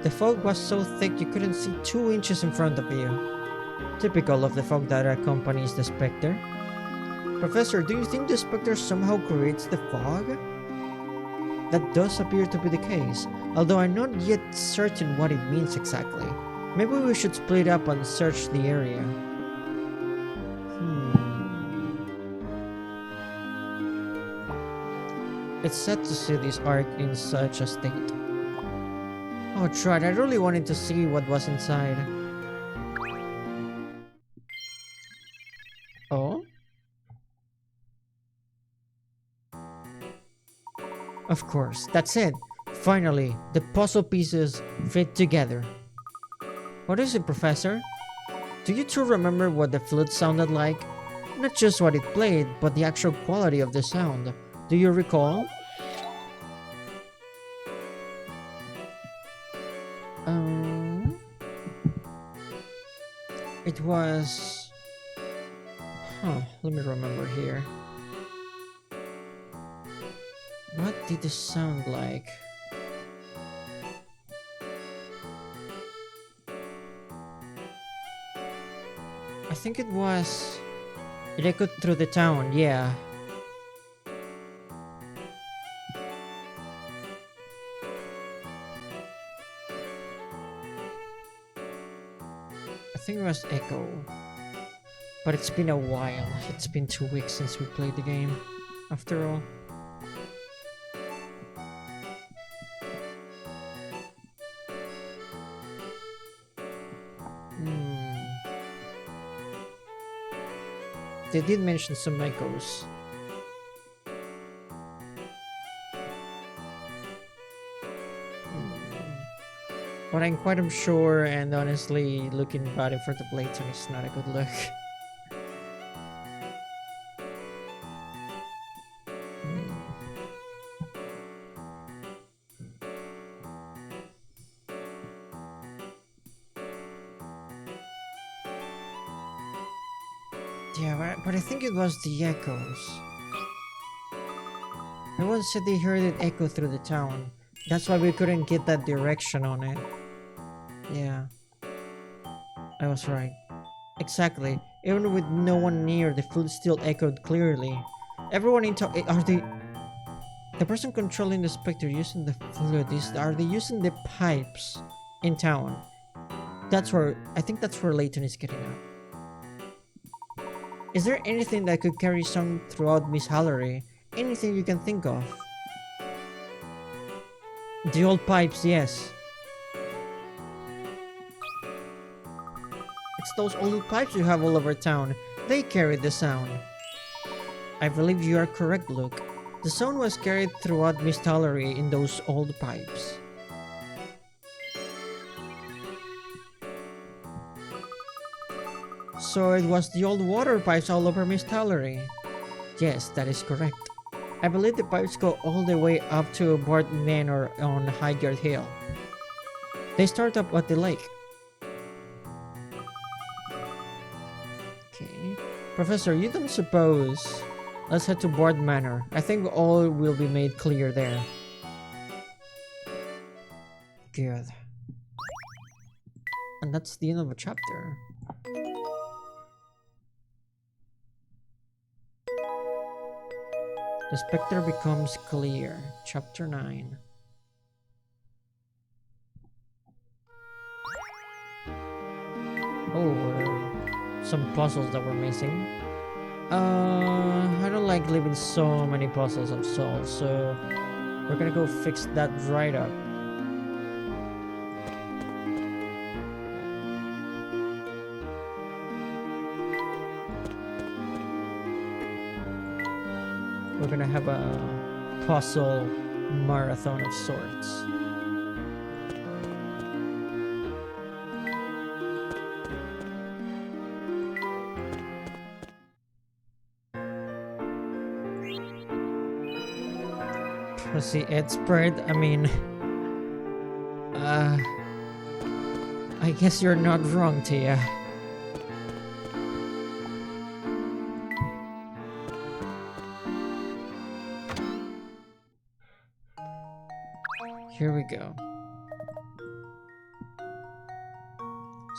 The fog was so thick you couldn't see 2 inches in front of you. Typical of the fog that accompanies the Spectre. Professor, do you think the Spectre somehow creates the fog? That does appear to be the case, although I'm not yet certain what it means exactly. Maybe we should split up and search the area. It's sad to see this ark in such a state. Oh, tried. I really wanted to see what was inside. Oh? Of course, that's it. Finally, the puzzle pieces fit together. What is it, Professor? Do you two remember what the flute sounded like? Not just what it played, but the actual quality of the sound. Do you recall? It was... Huh, let me remember here. What did this sound like? I think it was... It echoed through the town, yeah. I think it was Echo. But it's been a while. It's been 2 weeks since we played the game. After all. They did mention some echoes. But I'm quite unsure, and honestly, looking bad in front of Layton is not a good look. Yeah, but I think it was the echoes. Everyone said they heard it echo through the town. That's why we couldn't get that direction on it. Yeah. I was right. Exactly. Even with no one near, the flute still echoed clearly. Everyone in town... Are they... The person controlling the Spectre using the flute, are they using the pipes in town? That's where... I think that's where Layton is getting at. Is there anything that could carry sound throughout Miss Hallery? Anything you can think of? The old pipes, yes. It's those old pipes you have all over town. They carry the sound. I believe you are correct, Luke. The sound was carried throughout Miss Hallery in those old pipes. So it was the old water pipes all over Miss Hallery. Yes, that is correct. I believe the pipes go all the way up to Bart Manor on Highgard Hill. They start up at the lake. Okay. Professor, you don't suppose... Let's head to Bard Manor. I think all will be made clear there. Good. And that's the end of the chapter. The Spectre becomes clear. Chapter 9. Oh, some puzzles that we're missing. I don't like leaving so many puzzles unsolved, so we're gonna go fix that right up. We're gonna have a puzzle marathon of sorts. Pussy Ed spread, I mean... I guess you're not wrong, Tia. Here we go.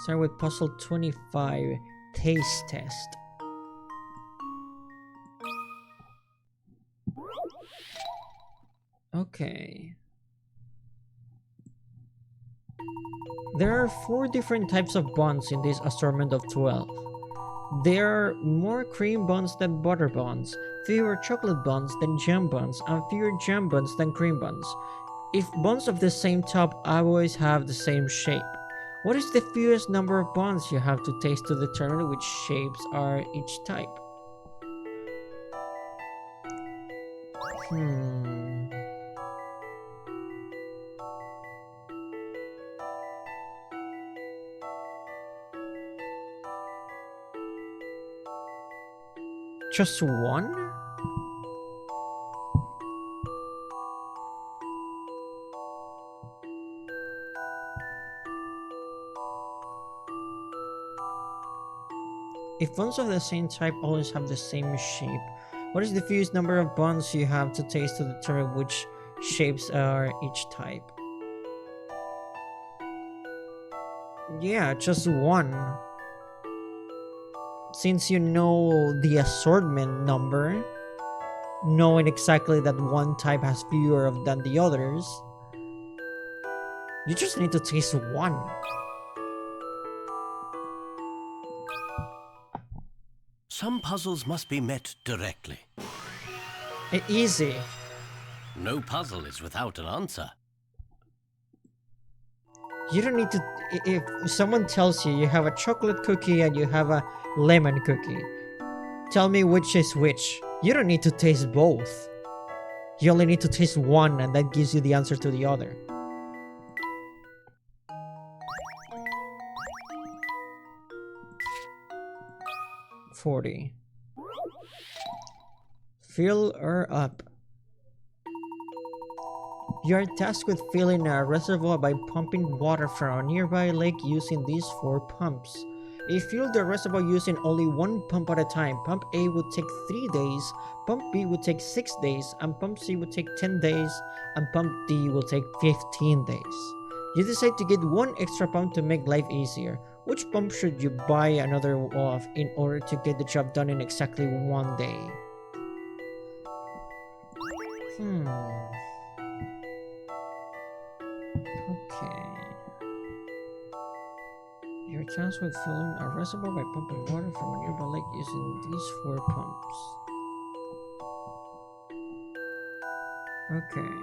Start with puzzle 25, taste test. Okay. There are 4 different types of buns in this assortment of 12. There are more cream buns than butter buns, fewer chocolate buns than jam buns, and fewer jam buns than cream buns. If buns of the same type always have the same shape, what is the fewest number of buns you have to taste to determine which shapes are each type? Just one? If bonds of the same type always have the same shape, what is the fewest number of bonds you have to taste to determine which shapes are each type? Yeah, just one. Since you know the assortment number, knowing exactly that one type has fewer than the others, you just need to taste one. Some puzzles must be met directly. Easy. No puzzle is without an answer. You don't need to. If someone tells you you have a chocolate cookie and you have a lemon cookie, tell me which is which. You don't need to taste both. You only need to taste one, and that gives you the answer to the other. $40. Fill her up. You are tasked with filling a reservoir by pumping water from a nearby lake using these 4 pumps. If you fill the reservoir using only one pump at a time, Pump A would take 3 days, Pump B would take 6 days, and Pump C would take 10 days, and Pump D will take 15 days. You decide to get one extra pump to make life easier. Which pump should you buy another of in order to get the job done in exactly 1 day? Okay. Your chance with filling a reservoir by pumping water from a nearby lake using these 4 pumps. Okay.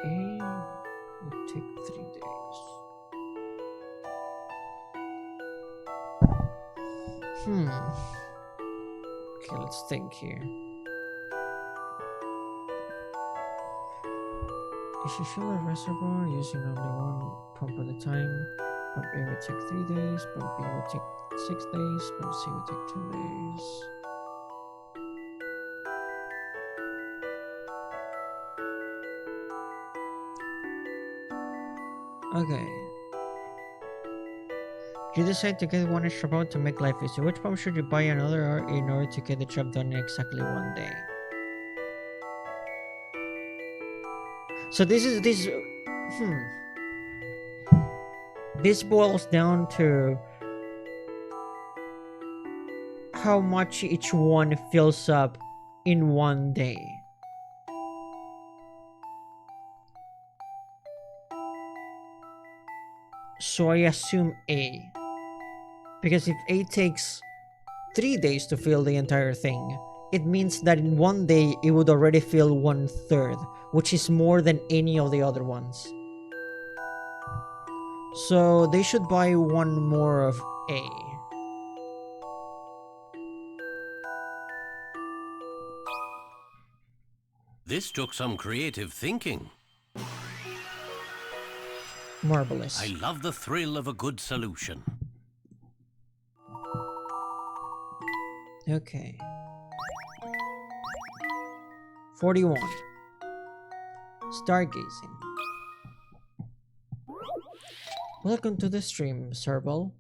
A would take 3 days. Okay, let's think here. If you fill a reservoir using only one pump at a time, Pump A would take 3 days, Pump B would take 6 days, Pump C would take 10 days. Okay. You decide to get one extra pump to make life easier. Which pump should you buy another in order to get the job done in exactly 1 day? So this boils down to how much each one fills up in 1 day. So I assume A. Because if A takes 3 days to fill the entire thing, it means that in 1 day it would already fill 1/3, which is more than any of the other ones. So they should buy one more of A. This took some creative thinking. Marvelous. I love the thrill of a good solution. Okay. 41. Stargazing. Welcome to the stream, Serval.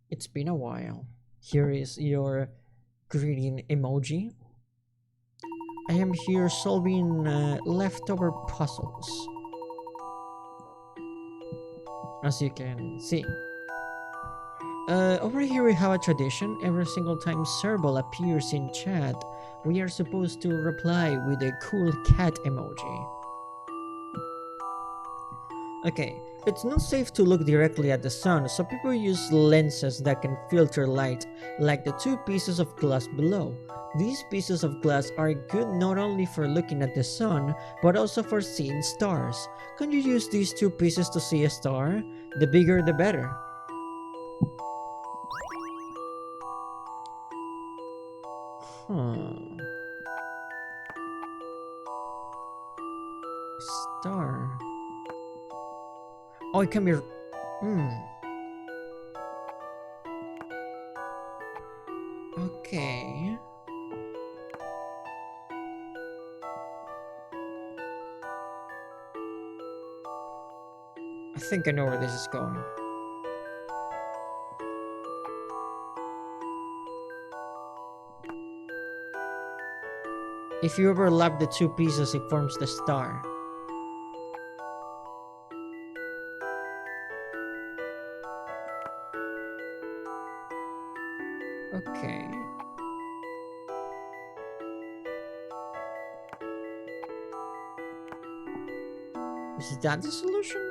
It's been a while. Here is your greeting emoji. I am here solving leftover puzzles. As you can see. Over here we have a tradition. Every single time Serval appears in chat, we are supposed to reply with a cool cat emoji. Okay, it's not safe to look directly at the sun, so people use lenses that can filter light, like the 2 pieces of glass below. These pieces of glass are good not only for looking at the sun, but also for seeing stars. Can you use these 2 pieces to see a star? The bigger the better. Star. Oh, it can be... Okay. I think I know where this is going. If you overlap the two pieces, it forms the star. Okay. Is that the solution?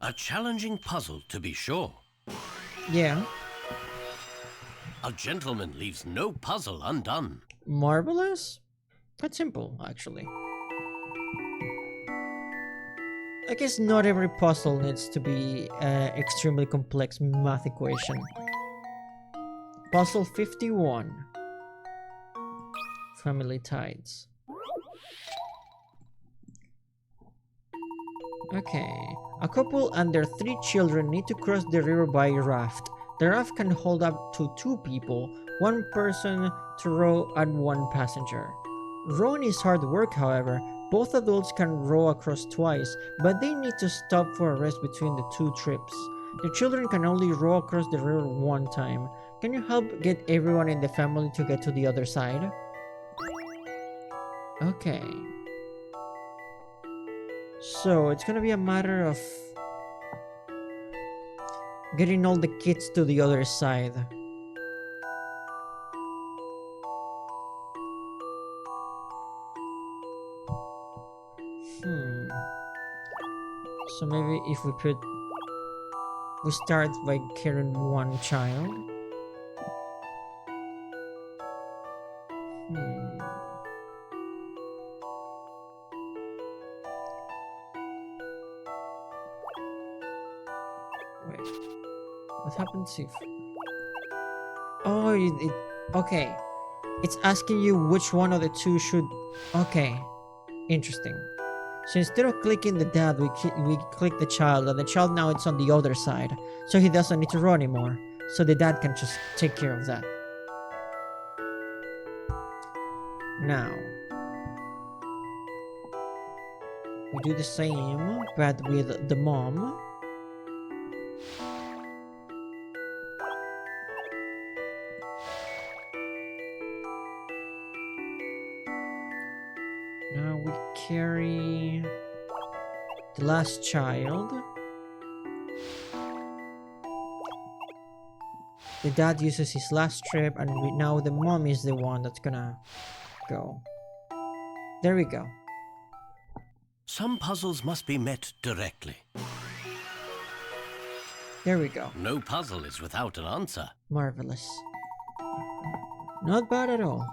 A challenging puzzle, to be sure. Yeah. A gentleman leaves no puzzle undone. Marvelous? Quite simple, actually. I guess not every puzzle needs to be an extremely complex math equation. Puzzle 51. Family ties. Okay. A couple and their 3 children need to cross the river by raft. The raft can hold up to 2 people, 1 person to row and 1 passenger. Rowing is hard work, however. Both adults can row across twice, but they need to stop for a rest between the 2 trips. The children can only row across the river 1 time. Can you help get everyone in the family to get to the other side? Okay. So it's gonna be a matter of getting all the kids to the other side. So maybe if we start by carrying 1 child. Wait, what happens if... Oh, okay. It's asking you which one of the 2 should... Okay, interesting. So instead of clicking the dad, we click the child, and the child now it's on the other side. So he doesn't need to row anymore. So the dad can just take care of that. Now, we do the same, but with the mom. Now we carry the last child. The dad uses his last trip, and now the mom is the one that's gonna go. There we go. Some puzzles must be met directly. There we go. No puzzle is without an answer. Marvelous. Not bad at all.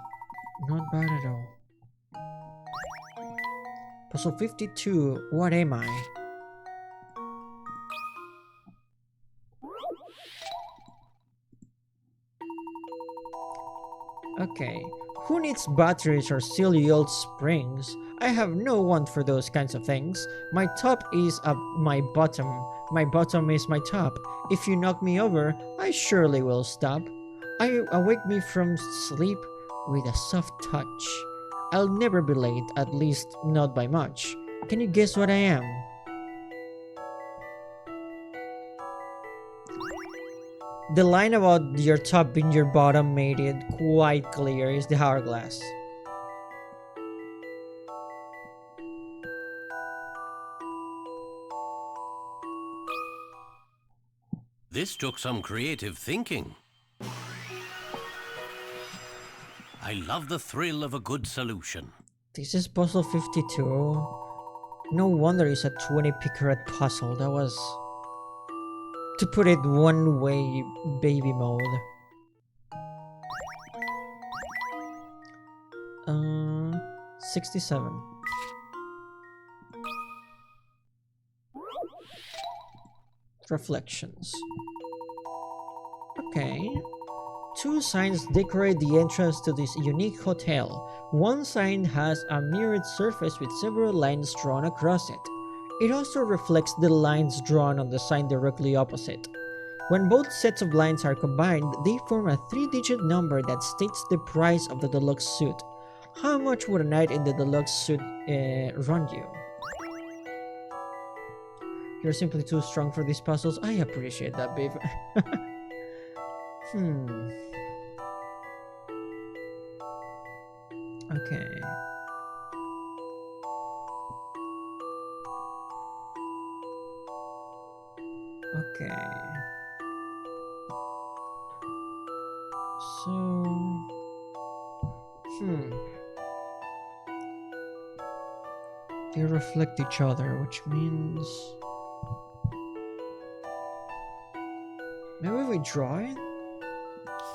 Not bad at all. Puzzle 52. What am I? Okay. Who needs batteries or silly old springs? I have no want for those kinds of things. My top is my bottom. My bottom is my top. If you knock me over, I surely will stop. Awake me from sleep with a soft touch. I'll never be late, at least not by much. Can you guess what I am? The line about your top being your bottom made it quite clear. Is the hourglass. This took some creative thinking. I love the thrill of a good solution. This is puzzle 52. No wonder it's a 20 picarat puzzle. That was, to put it one way, baby mode. 67. Reflections. Okay. 2 signs decorate the entrance to this unique hotel. One sign has a mirrored surface with several lines drawn across it. It also reflects the lines drawn on the sign directly opposite. When both sets of lines are combined, they form a 3-digit number that states the price of the deluxe suite. How much would a night in the deluxe suit run you? You're simply too strong for these puzzles. I appreciate that, babe. Okay. Okay. So... They reflect each other, which means... Maybe we draw it?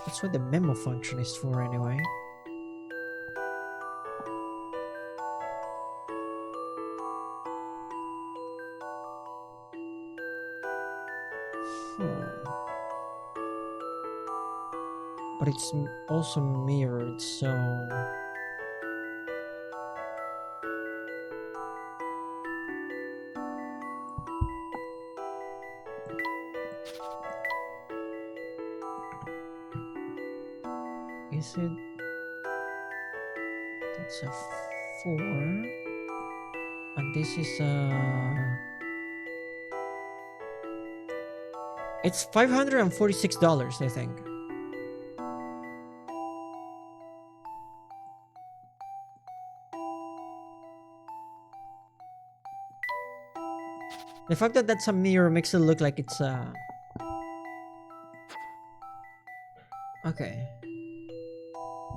That's what the memo function is for anyway. But it's also mirrored, so... Is it... That's a 4. And this is a... It's $546, I think. The fact that that's a mirror makes it look like it's a... Okay.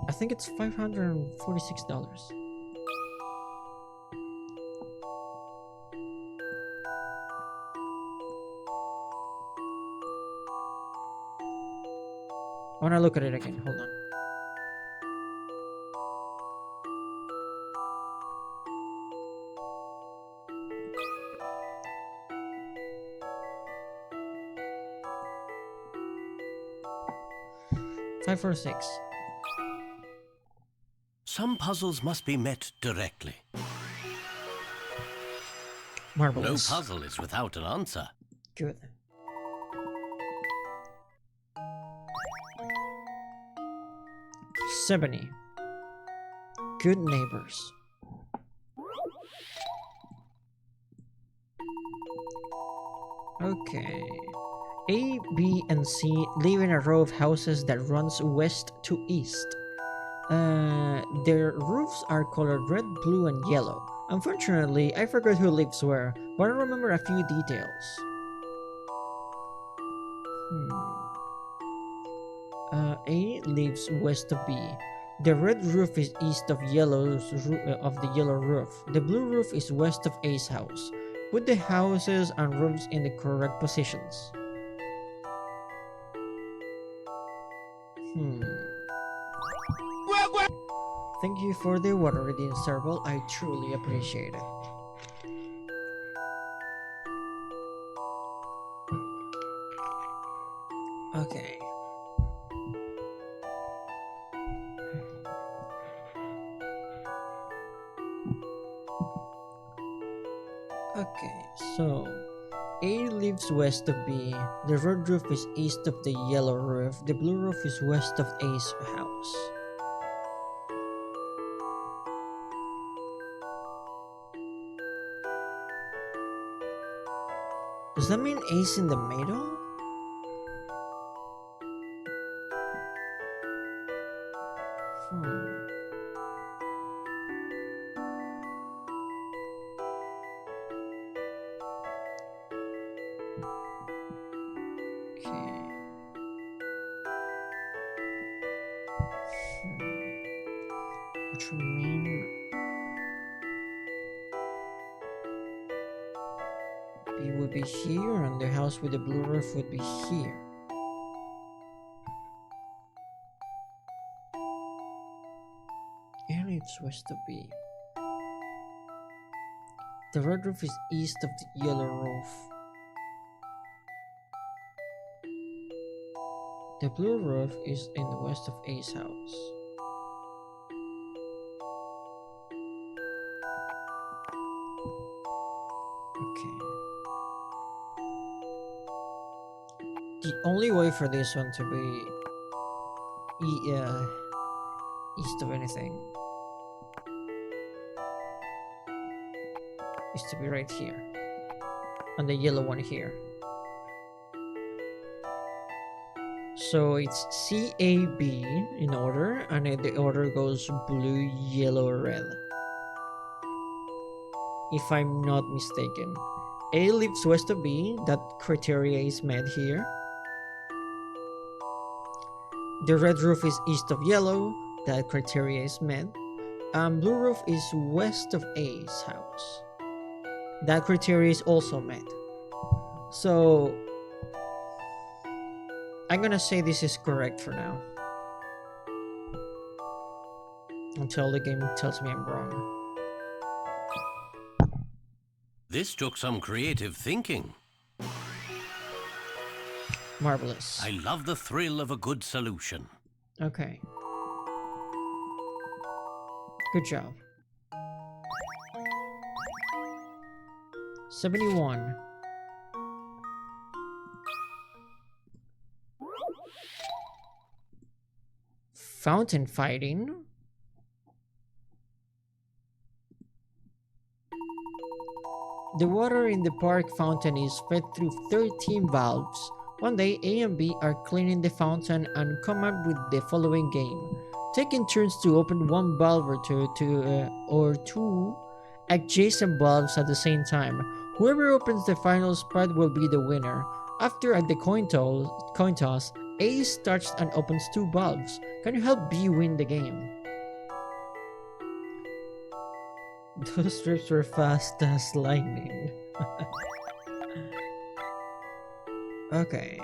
I think it's $546. I wanna look at it again, hold on. $546. Some puzzles must be met directly. Marvelous. No puzzle is without an answer. Good. $70. Good neighbors. Okay. A, B, and C live in a row of houses that runs west to east. Their roofs are colored red, blue, and yellow. Unfortunately, I forgot who lives where, but I remember a few details. A lives west of B. The red roof is east of the yellow roof. The blue roof is west of A's house. Put the houses and roofs in the correct positions. Thank you for the water reading, Serval. I truly appreciate it. Okay. Okay, so A lives west of B. The red roof is east of the yellow roof. The blue roof is west of A's house. Does that mean A's in the middle? Which would mean B would be here and the house with the blue roof would be here. And it's west of B. The red roof is east of the yellow roof. The blue roof is in the west of A's house. Okay. The only way for this one to be east of anything is to be right here. And the yellow one here. So it's C-A-B in order, and the order goes blue, yellow, red. If I'm not mistaken. A lives west of B, that criteria is met here. The red roof is east of yellow, that criteria is met. And blue roof is west of A's house. That criteria is also met. So I'm gonna say this is correct for now. Until the game tells me I'm wrong. This took some creative thinking. Marvelous. I love the thrill of a good solution. Okay. Good job. 71. Fountain fighting. The water in the park fountain is fed through 13 valves. One day, A and B are cleaning the fountain and come up with the following game. Taking turns to open one valve or two adjacent valves at the same time. Whoever opens the final spot will be the winner. After at the coin toss, A starts and opens two valves. Can you help B win the game? Those strips were fast as lightning. Okay.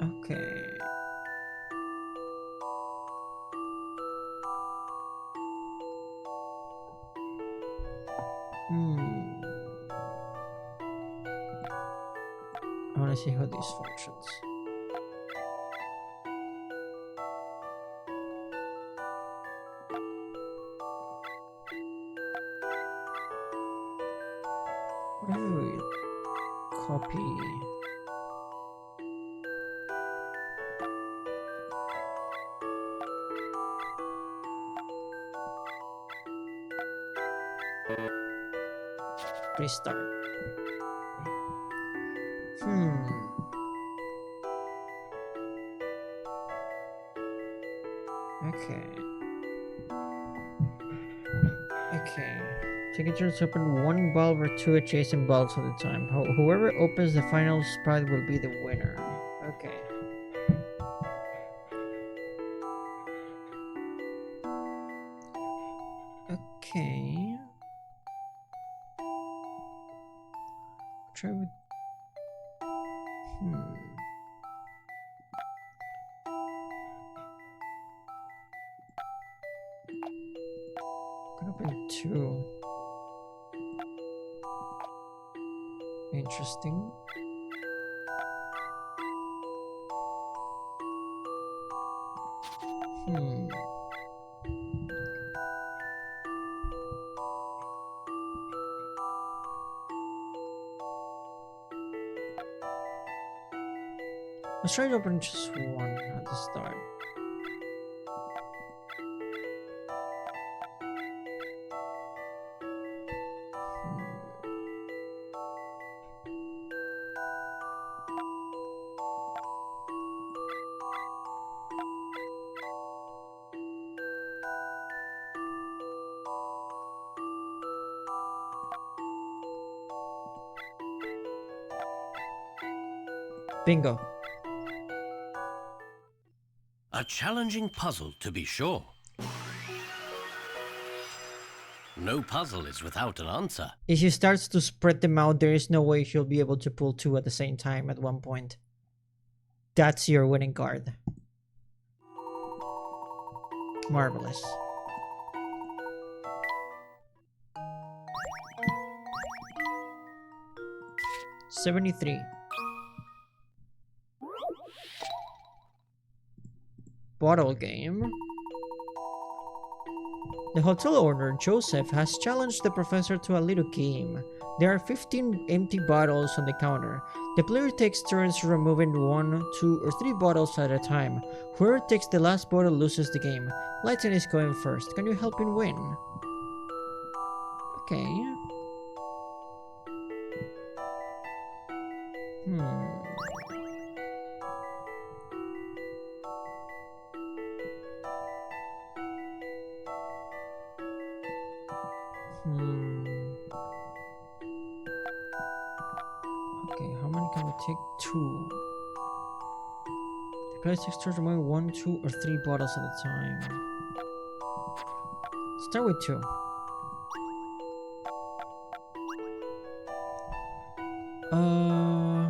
Okay. I want to see how this functions. What if we copy? Restart. Okay. Take a turn to open one valve or two adjacent valves at a time. Whoever opens the final spot will be the winner. Okay. Okay. Try with. Can open two. Interesting. Let's try to open just one at the start. Bingo. A challenging puzzle, to be sure. No puzzle is without an answer. If he starts to spread them out, there is no way he'll be able to pull two at the same time at one point. That's your winning card. Marvelous. $73. Bottle game. The hotel owner, Joseph, has challenged the professor to a little game. There are 15 empty bottles on the counter. The player takes turns removing 1, 2, or 3 bottles at a time. Whoever takes the last bottle loses the game. Layton is going first. Can you help him win? Okay. Okay, how many can we take? 2. The player takes turns removing 1, 2, or 3 bottles at a time. Start with 2. Uh,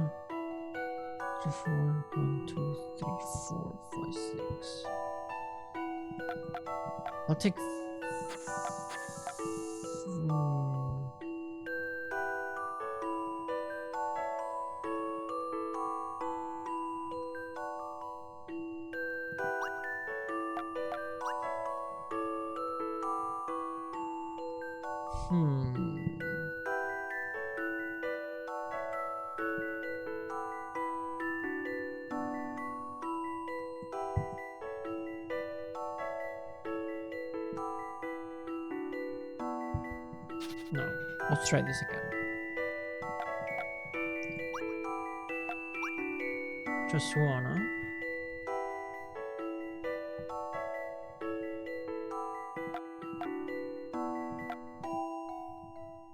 3, 4, 1, 2, 3, 4, 5, 6. I'll take. No, let's try this again. Just one, huh?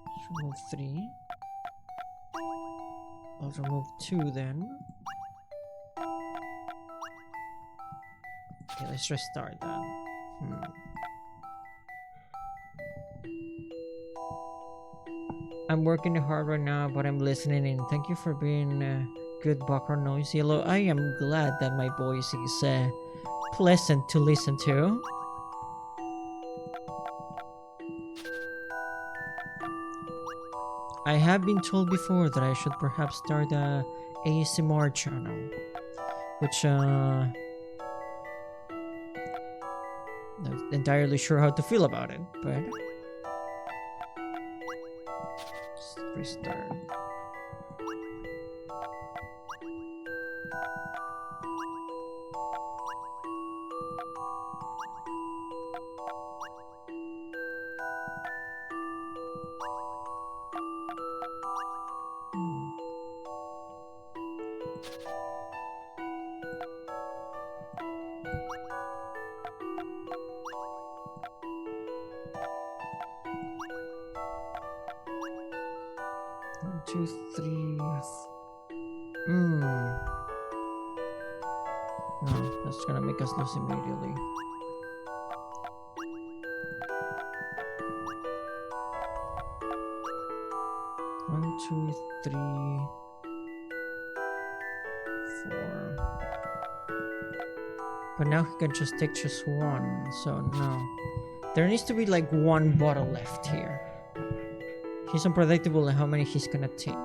Let's remove 3. I'll remove 2 then. Okay, let's restart that. I'm working hard right now, but I'm listening in. Thank you for being good background noise. Yellow, I am glad that my voice is pleasant to listen to. I have been told before that I should perhaps start a ASMR channel, which not entirely sure how to feel about it, but let's restart. One, two, three. No, that's gonna make us lose immediately. One, two, three, 4. But now he can just take just 1, so no. There needs to be like 1 bottle left here. He's unpredictable in how many he's gonna take.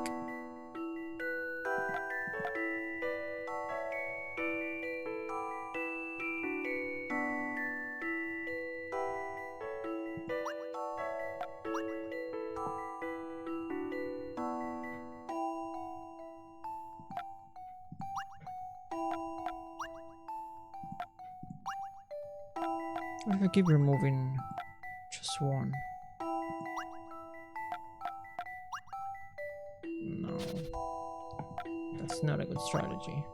What if I keep removing just 1? No. That's not a good strategy.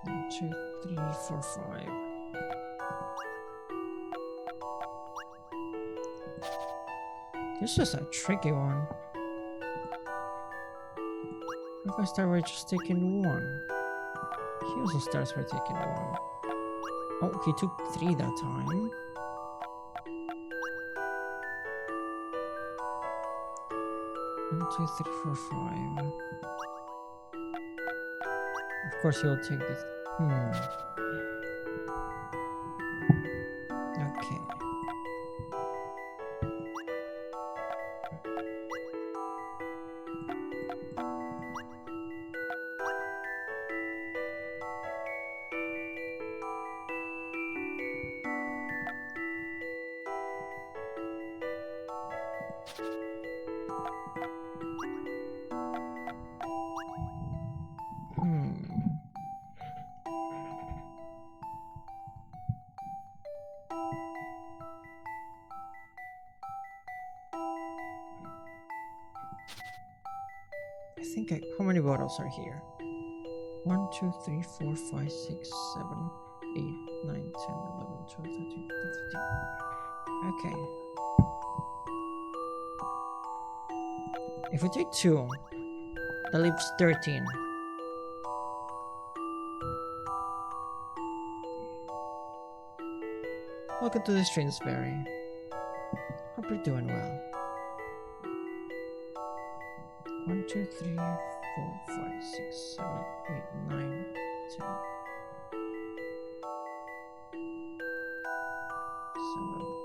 One, two, 3, 4, 5. This is a tricky one. If I start by just taking one. He also starts by taking one. Oh, he took 3 that time. One, two, three, four, 5. Of course he'll take this. Okay. How many bottles are here? 1, 2, 3, 4, 5, 6, 7, 8, 9, 10, 11, 12, 13, 14, 15. Okay. If we take 2, that leaves 13. Welcome to the Strainsberry. Hope you're doing well. 1, 2, 3, 4, 5, 6, 7, 8, 9, 10. 7,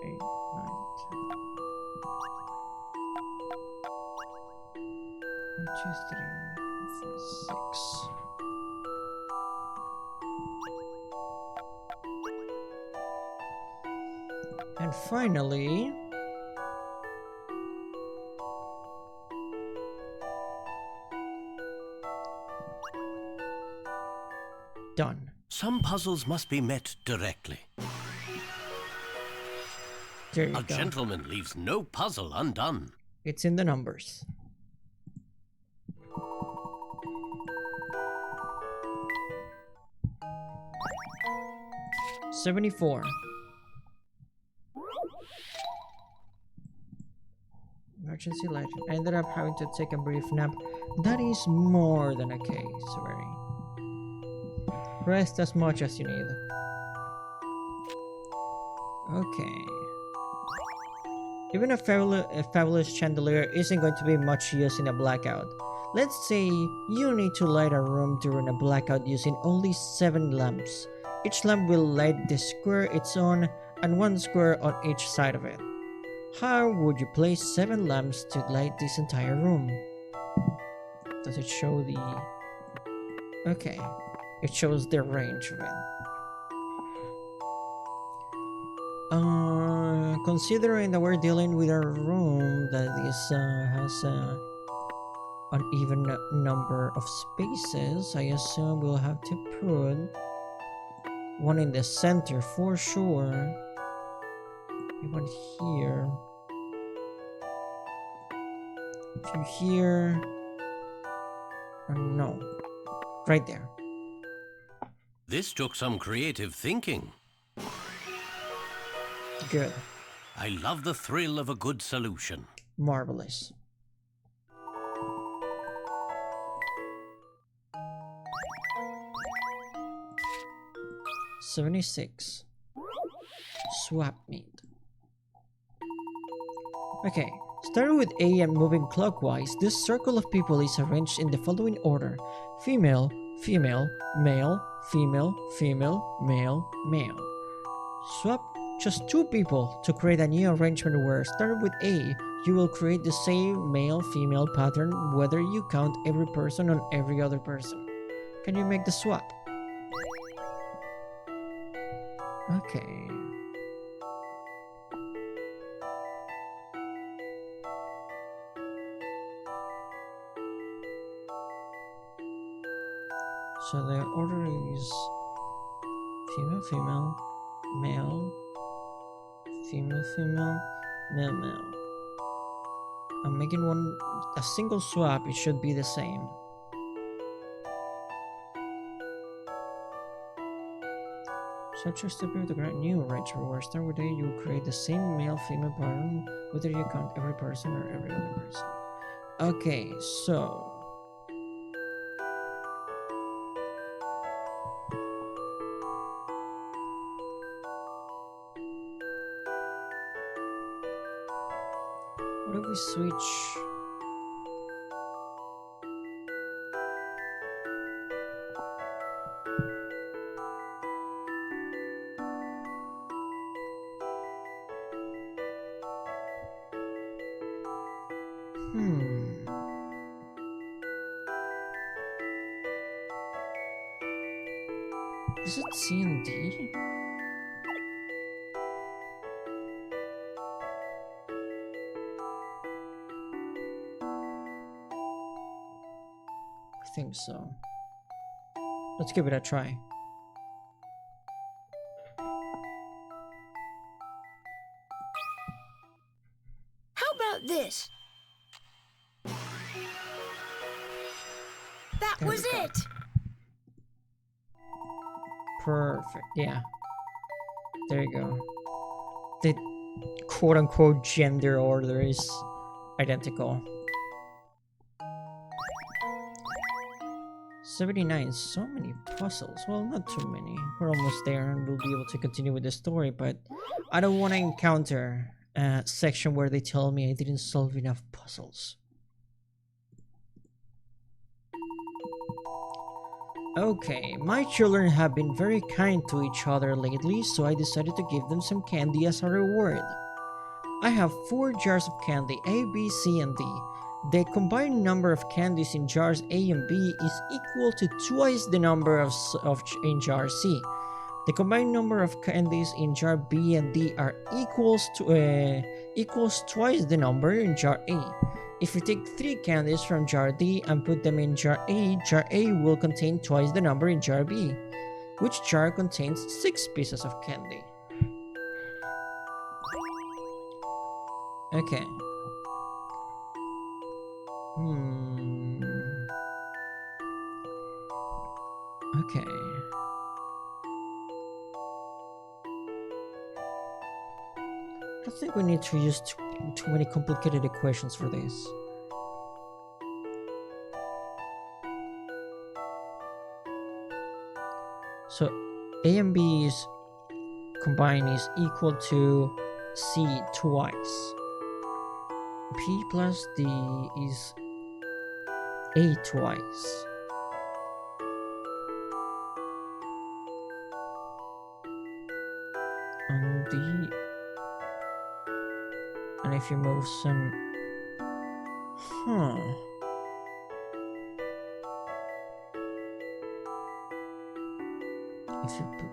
8, 9, 10. 1, 2, 3, 4, 6. And finally, done. Some puzzles must be met directly. There you A go. gentleman leaves no puzzle undone. It's in the numbers. $74. Emergency light. I ended up having to take a brief nap. That is more than okay, Swery. Rest as much as you need. Okay. Even a fabulous chandelier isn't going to be much use in a blackout. Let's say you need to light a room during a blackout using only 7 lamps. Each lamp will light the square it's on and 1 square on each side of it. How would you place 7 lamps to light this entire room? Does it show the... Okay, it shows the range of it. Considering that we're dealing with a room that is has an even number of spaces, I assume we'll have to put one in the center for sure. One here. A few here. No. Right there. This took some creative thinking. Good. I love the thrill of a good solution. Marvelous. $76. Swap meet. Okay, starting with A and moving clockwise, this circle of people is arranged in the following order: female, female, male, female, female, male, male. Swap just 2 people to create a new arrangement where, starting with A, you will create the same male-female pattern whether you count every person on every other person. Can you make the swap? Okay. So the order is female, female, male, female, female, male, male. I'm making a single swap, it should be the same. Subjects to be to grant new rights or rewards. Start with A, you will create the same male-female pattern, whether you count every person or every other person. Okay, so... what if we switch... Is it C and D? I think so. Let's give it a try. How about this? That There was we go. it! Perfect, yeah. There you go. The quote-unquote gender order is identical. 79, so many puzzles. Well, not too many. We're almost there and we'll be able to continue with the story, but I don't want to encounter a section where they tell me I didn't solve enough puzzles. Okay, my children have been very kind to each other lately, so I decided to give them some candy as a reward. I have 4 jars of candy, A, B, C, and D. The combined number of candies in jars A and B is equal to twice the number in jar C. The combined number of candies in jar B and D are equals twice the number in jar A. If you take 3 candies from jar D and put them in jar A will contain twice the number in jar B. Which jar contains 6 pieces of candy? Okay. Okay. I don't think we need to use too many complicated equations for this. So A and B is combined is equal to C twice. P plus D is A twice. And D, and if you move some, if you put,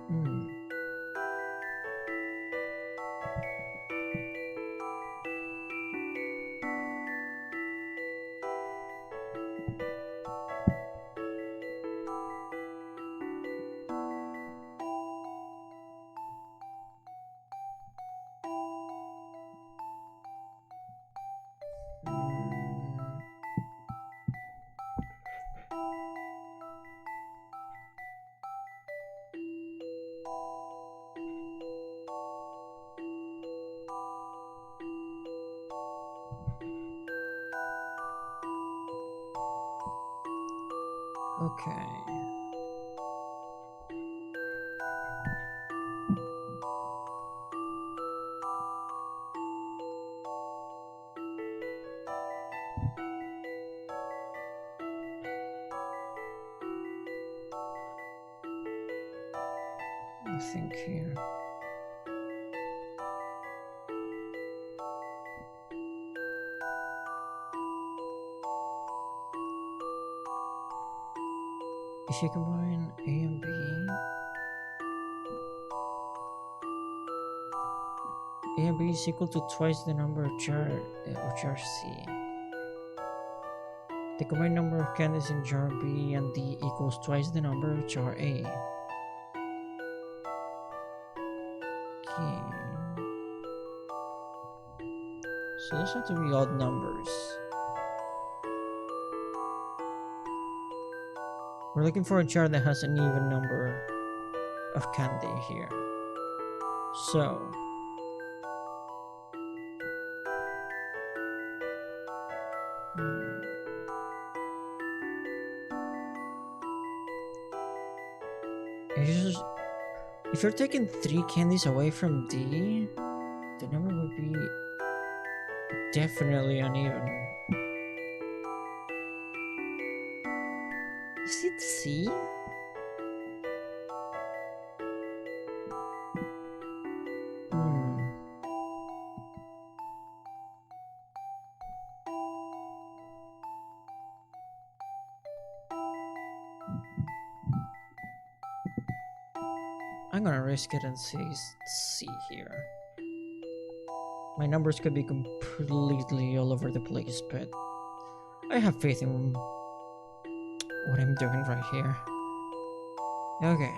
okay. I think here. If you combine A and B, A and B is equal to twice the number of jar C. The combined number of candies in jar B and D equals twice the number of jar A. Okay. So those have to be odd numbers. We're looking for a jar that has an even number of candy here. So if you're taking 3 candies away from D, the number would be definitely uneven. Is it C? I'm gonna risk it and say C here. My numbers could be completely all over the place, but I have faith in what I'm doing right here. Okay.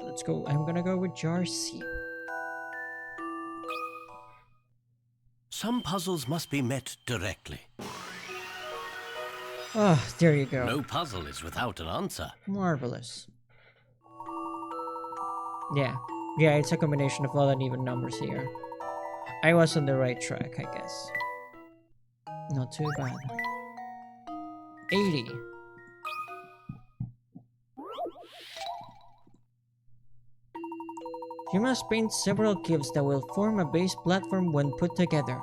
Let's go. I'm gonna go with jar C. Some puzzles must be met directly. Ah, there you go. No puzzle is without an answer. Marvelous. Yeah, it's a combination of odd and even numbers here. I was on the right track, I guess. Not too bad. 80. You must paint several cubes that will form a base platform when put together.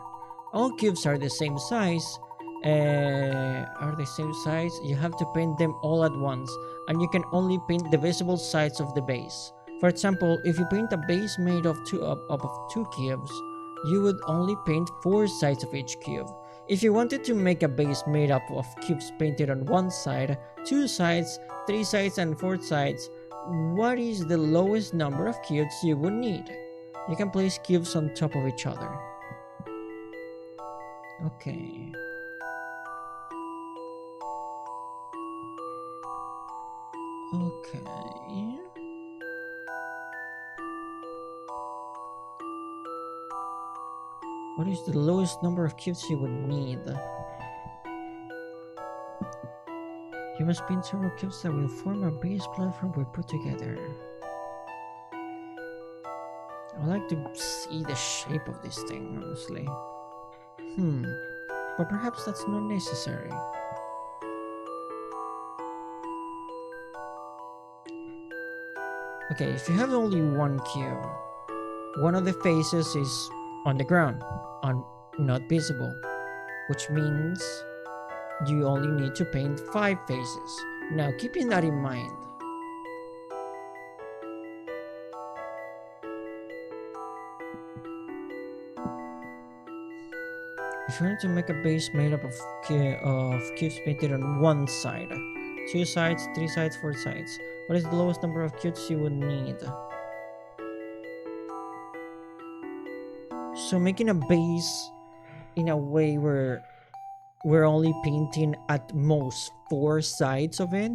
All cubes are the same size. You have to paint them all at once, and you can only paint the visible sides of the base. For example, if you paint a base made of two cubes, you would only paint 4 sides of each cube. If you wanted to make a base made up of cubes painted on 1 side, 2 sides, 3 sides, and 4 sides, what is the lowest number of cubes you would need? You can place cubes on top of each other. Okay. Okay. What is the lowest number of cubes you would need? You must paint several cubes that will form a base platform we put together. I would like to see the shape of this thing, honestly. But perhaps that's not necessary. Okay, if you have only 1 cube, one of the faces is on the ground, not visible, which means you only need to paint 5 faces. Now, keeping that in mind, if you want to make a base made up of cubes painted on 1 side, 2 sides, 3 sides, 4 sides, what is the lowest number of cubes you would need? So making a base in a way where we're only painting at most 4 sides of it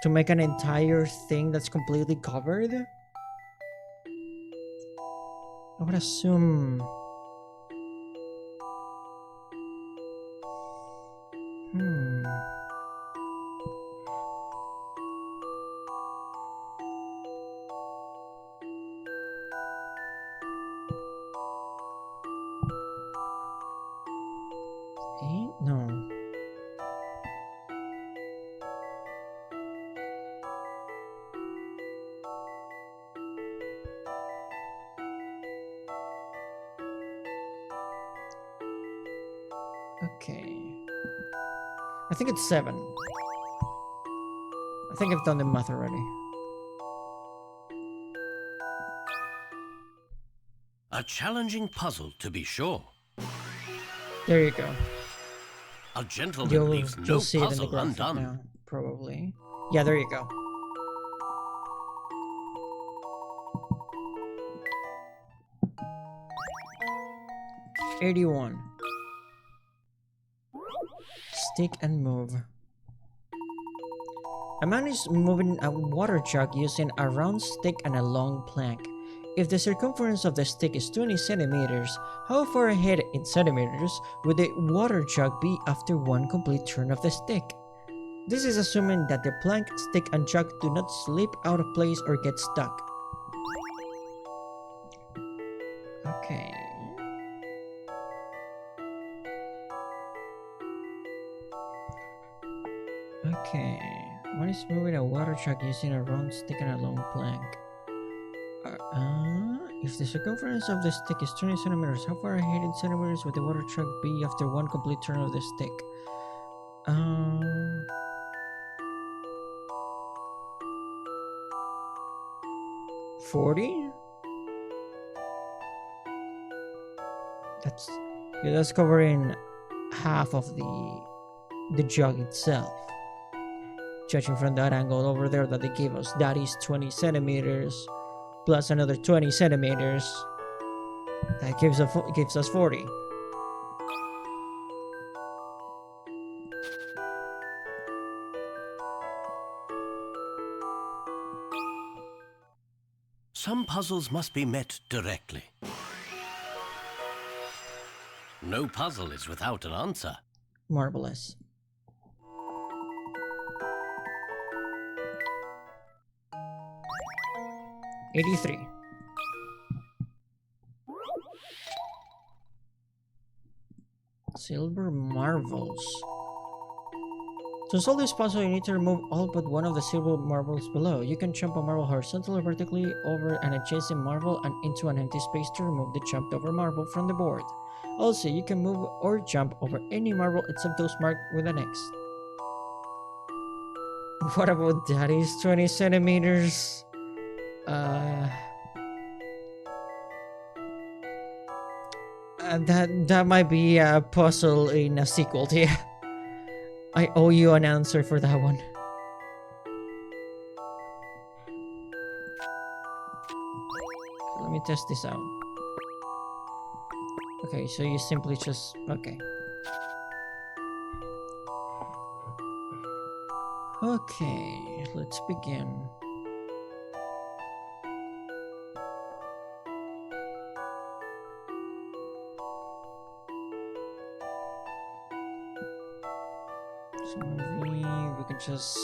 to make an entire thing that's completely covered? I would assume... No. Okay. I think it's 7. I think I've done the math already. A challenging puzzle, to be sure. There you go. A gentleman leaves no see it in the puzzle graphic undone. now, probably. Yeah, there you go. $81. Stick and move. A man is moving a water jug using a round stick and a long plank. If the circumference of the stick is 20 centimeters, how far ahead in centimeters would the water jug be after one complete turn of the stick? This is assuming that the plank, stick, and jug do not slip out of place or get stuck. Okay. Okay. One is moving a water jug using a round stick and a long plank. If the circumference of the stick is 20 centimeters, how far ahead in centimeters would the water jug be after one complete turn of the stick? 40? That's covering half of the jug itself. Judging from that angle over there that they gave us, that is 20 centimeters plus another 20 centimeters. That gives us 40. Some puzzles must be met directly. No puzzle is without an answer. Marvelous. $83. Silver marbles. To solve this puzzle, you need to remove all but one of the silver marbles below. You can jump a marble horizontally or vertically over an adjacent marble and into an empty space to remove the jumped over marble from the board. Also, you can move or jump over any marble except those marked with an X. What about that is 20 centimeters? That might be a puzzle in a sequel, yeah. I owe you an answer for that one. Let me test this out. Okay, so you simply just... okay. Okay, let's begin. So maybe we can just...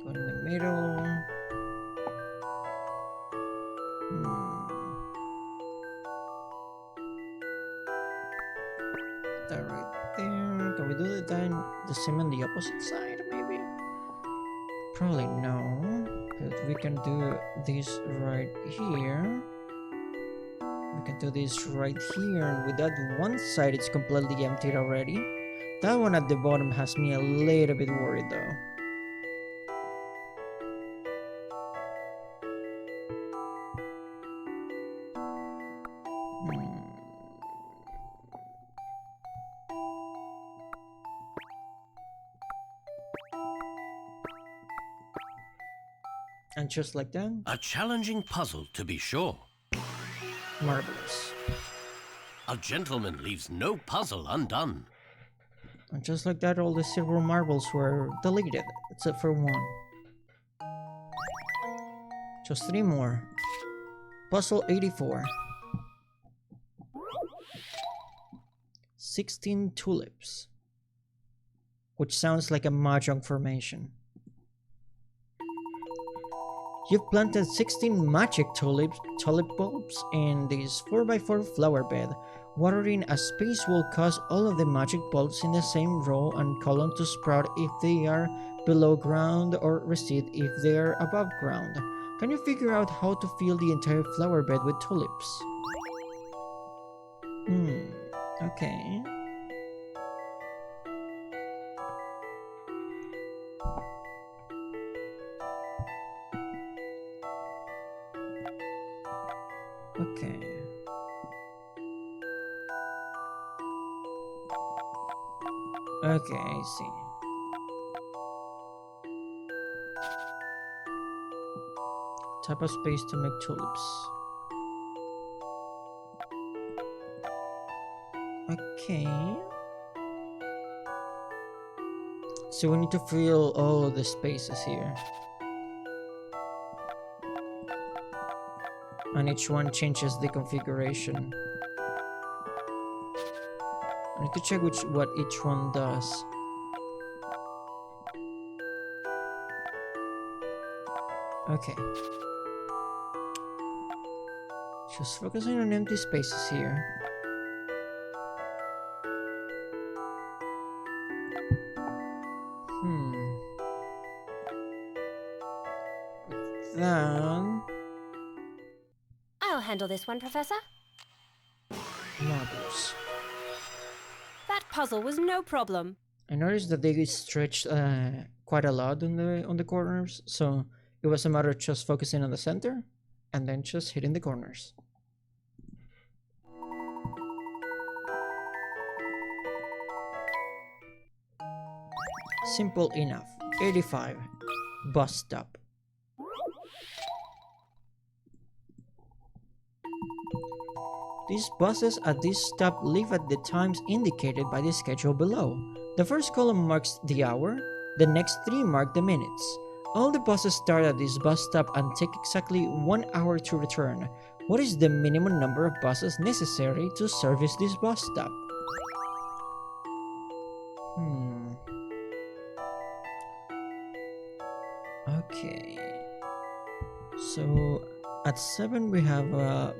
go in the middle. That right there. Can we do the same on the opposite side, maybe? Probably no. But we can do this right here. We can do this right here, and with that one side it's completely emptied already. That one at the bottom has me a little bit worried though. And just like that, A challenging puzzle, to be sure. marvelous. A gentleman leaves no puzzle undone. And just like that, all the silver marbles were deleted, except for one. Just 3 more. Puzzle 84. 16 tulips. Which sounds like a mahjong formation. You've planted 16 magic tulip bulbs in this 4x4 flower bed. Watering a space will cause all of the magic bulbs in the same row and column to sprout if they are below ground or recede if they are above ground. Can you figure out how to fill the entire flower bed with tulips? Okay. Okay. Okay, I see. Type of space to make tulips. Okay. So we need to fill all the spaces here. and each one changes the configuration. I need to check what each one does. Okay. Just focusing on empty spaces here. Then I'll handle this one, Professor. models. That puzzle was no problem. I noticed that they stretched quite a lot on the corners, so it was a matter of just focusing on the center and then just hitting the corners. Simple enough. 85. Bus stop. These buses at this stop leave at the times indicated by the schedule below. The first column marks the hour, the next three mark the minutes. All the buses start at this bus stop and take exactly 1 hour to return. What is the minimum number of buses necessary to service this bus stop? Okay. So at 7 we have a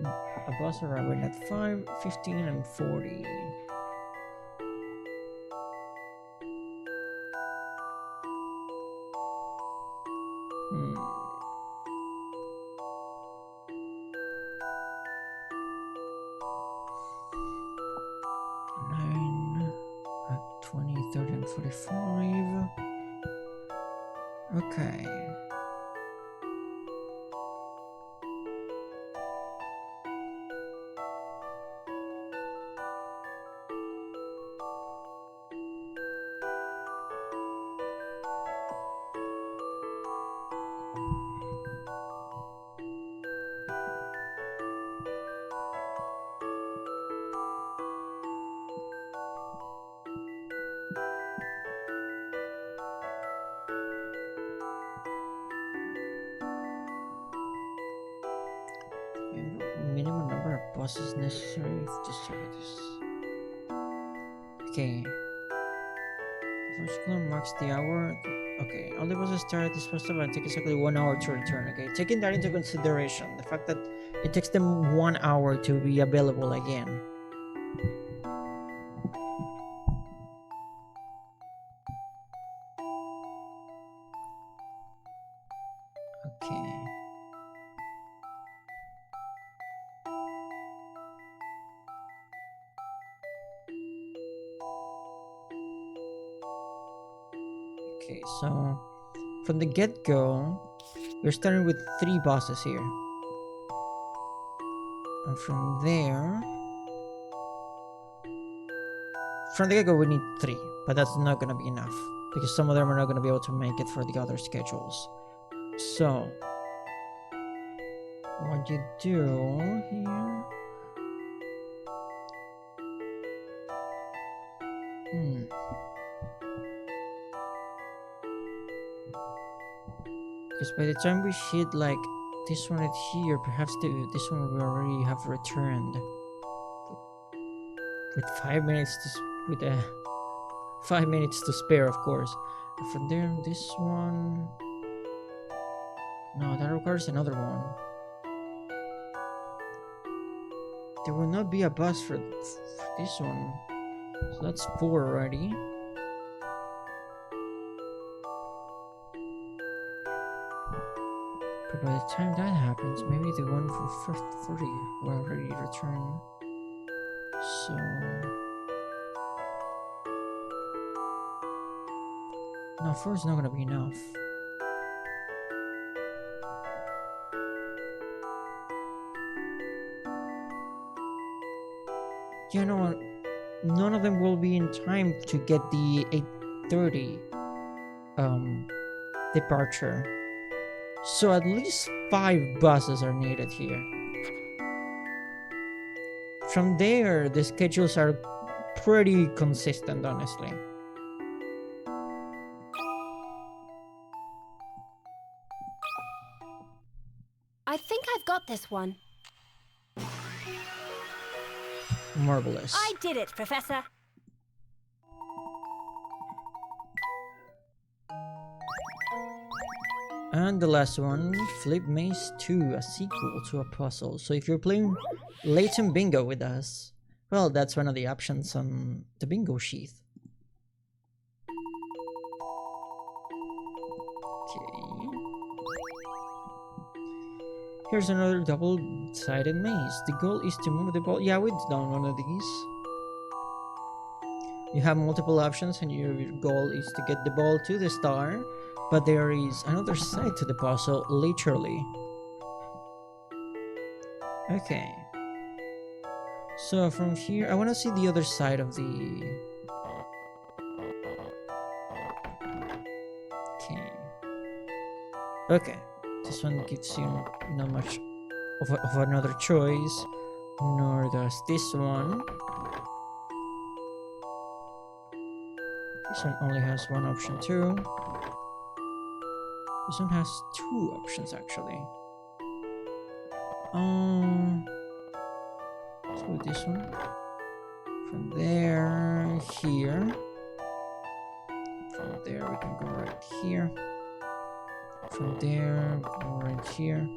bus arriving at 5, 15 and 40. At 20, 30 and 45. Okay. Minimum number of buses necessary to service. Okay. First column marks the hour. Okay, all the buses start at this bus stop and take exactly 1 hour to return. Okay, taking that into consideration, the fact that it takes them 1 hour to be available again. Okay. Okay, so from the get-go, we're starting with 3 buses here. And from there... From the get-go we need 3, but that's not gonna be enough, because some of them are not gonna be able to make it for the other schedules. So... what you do here... Because by the time we hit like this one at here, perhaps this one we already have returned. With 5 minutes to 5 minutes to spare, of course. And from there, this one. No, that requires another one. There will not be a bus for this one, so that's 4 already. But by the time that happens, maybe the one for 40 will already return. So... no, 4 is not gonna be enough. You know, none of them will be in time to get the 8:30 departure. So at least 5 buses are needed here. From there, the schedules are pretty consistent, honestly. I think I've got this one. Marvelous. I did it, Professor. And the last one, Flip Maze 2, a sequel to a puzzle. So if you're playing Layton Bingo with us, well, that's one of the options on the bingo sheet. Okay. Here's another double-sided maze. The goal is to move the ball. Yeah, we've done one of these. You have multiple options and your goal is to get the ball to the star. But there is another side to the puzzle, literally. Okay. So from here, I want to see the other side of the... Okay. Okay. This one gives you not much of another choice, nor does this one. This one only has one option too. This one has two options actually. Let's go with this one. From there, here. From there, we can go right here. From there, go right here.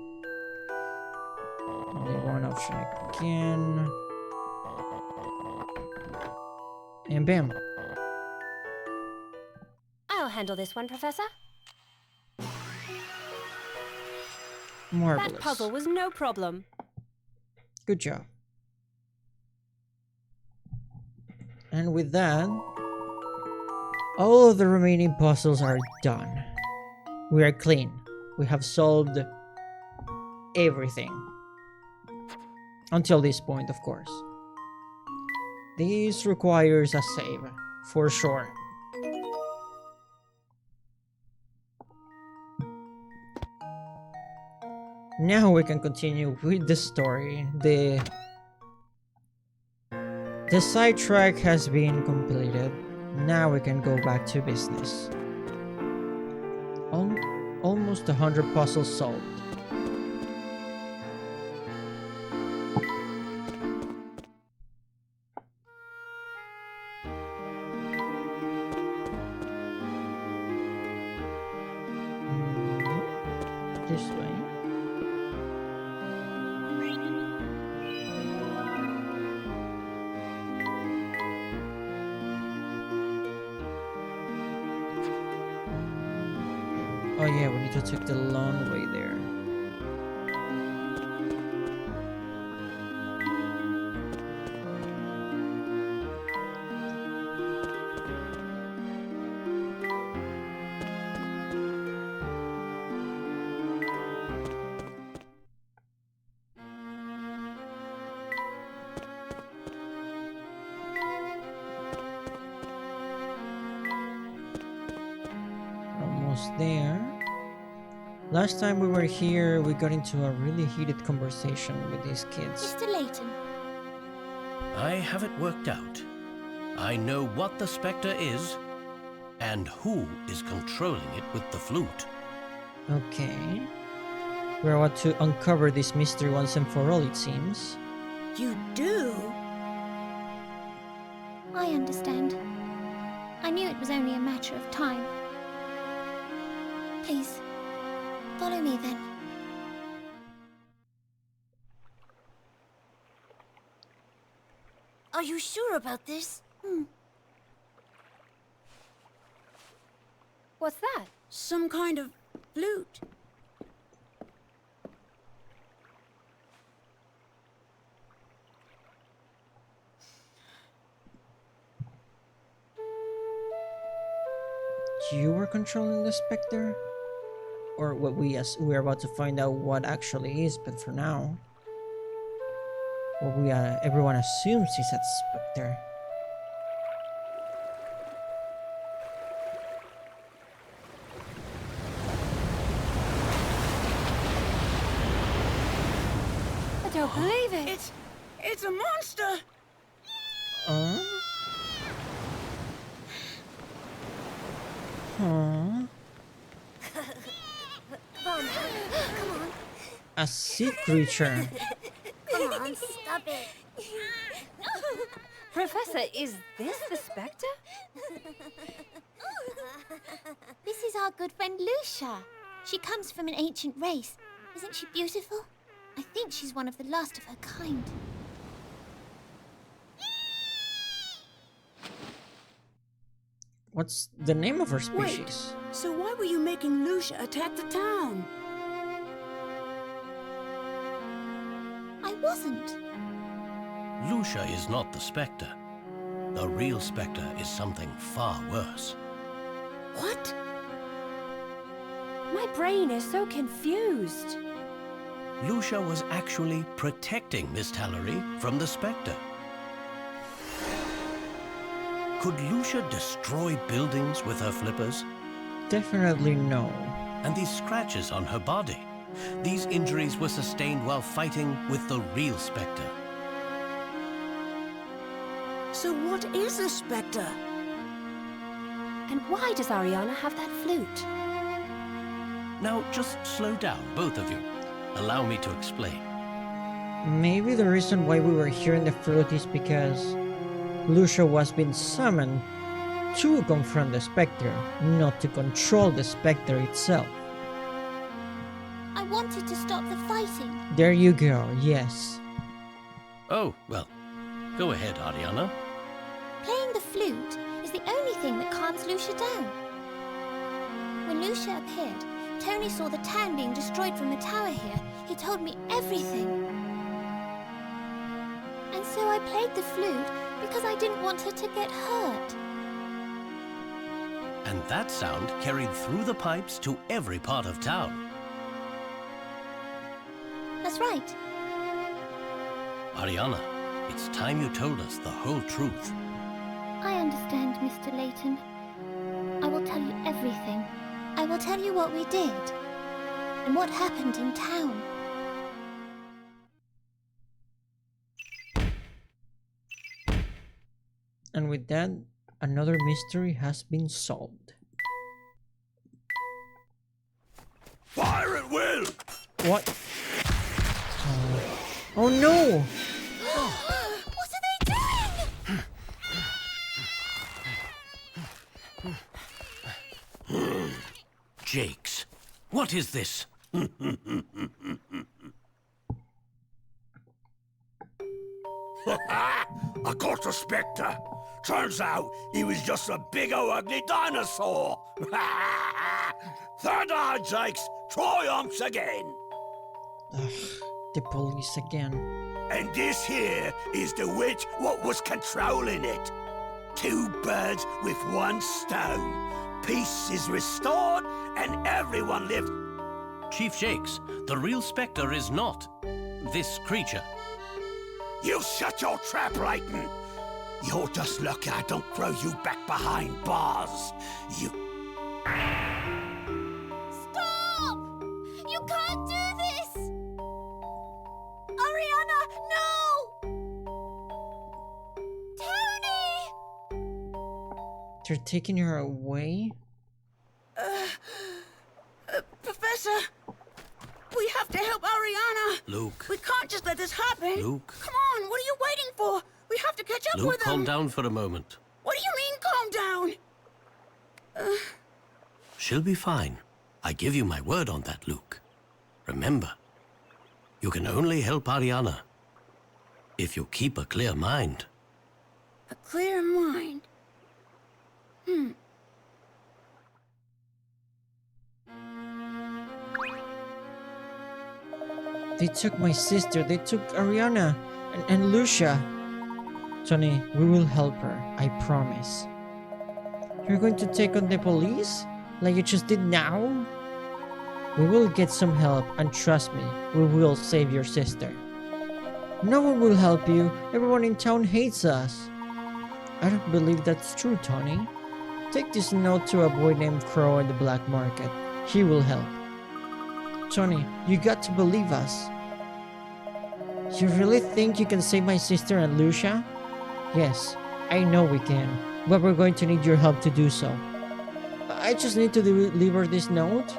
Only one option again. And bam. I'll handle this one, Professor. Marvelous. That puzzle was no problem. Good job. And with that, all of the remaining puzzles are done. We are clean. We have solved everything. Until this point, of course. This requires a save, for sure. Now we can continue with the story. The sidetrack has been completed. Now we can go back to business. Almost 100 puzzles solved. This way. Oh yeah, we need to take the long way there. Almost there. Last time we were here, we got into a really heated conversation with these kids. Mr. Layton. I have it worked out. I know what the Spectre is, and who is controlling it with the flute. Okay. We're about to uncover this mystery once and for all, it seems. You do? I understand. I knew it was only a matter of time. Please, follow me then. Are you sure about this? What's that? Some kind of flute. You were controlling the Spectre? Or what we're about to find out what actually is, but for now, what everyone assumes is that Spectre. I don't believe it. It's a monster. Huh? Huh? A sea creature. Come on, stop it. Professor, is this the Spectre? This is our good friend Lucia. She comes from an ancient race. Isn't she beautiful? I think she's one of the last of her kind. What's the name of her Wait, species? so why were you making Lucia attack the town? I wasn't. Lucia is not the Spectre. The real Spectre is something far worse. What? My brain is so confused. Lucia was actually protecting Miss Tallery from the Spectre. Could Lucia destroy buildings with her flippers? Definitely no. And these scratches on her body? These injuries were sustained while fighting with the real Spectre. So what is a Spectre? And why does Ariana have that flute? Now, just slow down, both of you. Allow me to explain. Maybe the reason why we were here in the flute is because Lucia was being summoned to confront the Spectre, not to control the Spectre itself. I wanted to stop the fighting. There you go, yes. Oh, well, go ahead, Ariana. Playing the flute is the only thing that calms Lucia down. When Lucia appeared, Tony saw the town being destroyed from the tower here. He told me everything. And so I played the flute because I didn't want her to get hurt. And that sound carried through the pipes to every part of town. That's right. Ariana, it's time you told us the whole truth. I understand, Mr. Layton. I will tell you everything. I will tell you what we did and what happened in town. And with that, another mystery has been solved. Fire at will! What? Oh no! What are they doing? Jakes, what is this? I caught the Spectre. Turns out he was just a big old ugly dinosaur. Third eye, Jakes. Triumphs again. Ugh, the police again. And this here is the witch what was controlling it. Two birds with one stone. Peace is restored and everyone lives. Chief Jakes, the real Spectre is not this creature. You shut your trap, Layton. You're just lucky I don't throw you back behind bars. You... Stop! You can't do this! Ariana, no! Tony! They're taking her away? Professor, we have to help Ariana. Luke, We can't just let this happen. Luke. Come on, what are you waiting for? We have to catch up Luke, with them. calm down for a moment. What do you mean, calm down? She'll be fine. I give you my word on that, Luke. Remember, you can only help Ariana if you keep a clear mind. A clear mind. They took my sister, they took Ariana and Lucia. Tony, we will help her, I promise. You're going to take on the police? Like you just did now? We will get some help, and trust me, we will save your sister. No one will help you. Everyone in town hates us. I don't believe that's true, Tony. Take this note to a boy named Crow in the black market. He will help. Tony, you got to believe us. You really think you can save my sister and Lucia? Yes, I know we can, but we're going to need your help to do so. I just need to deliver this note?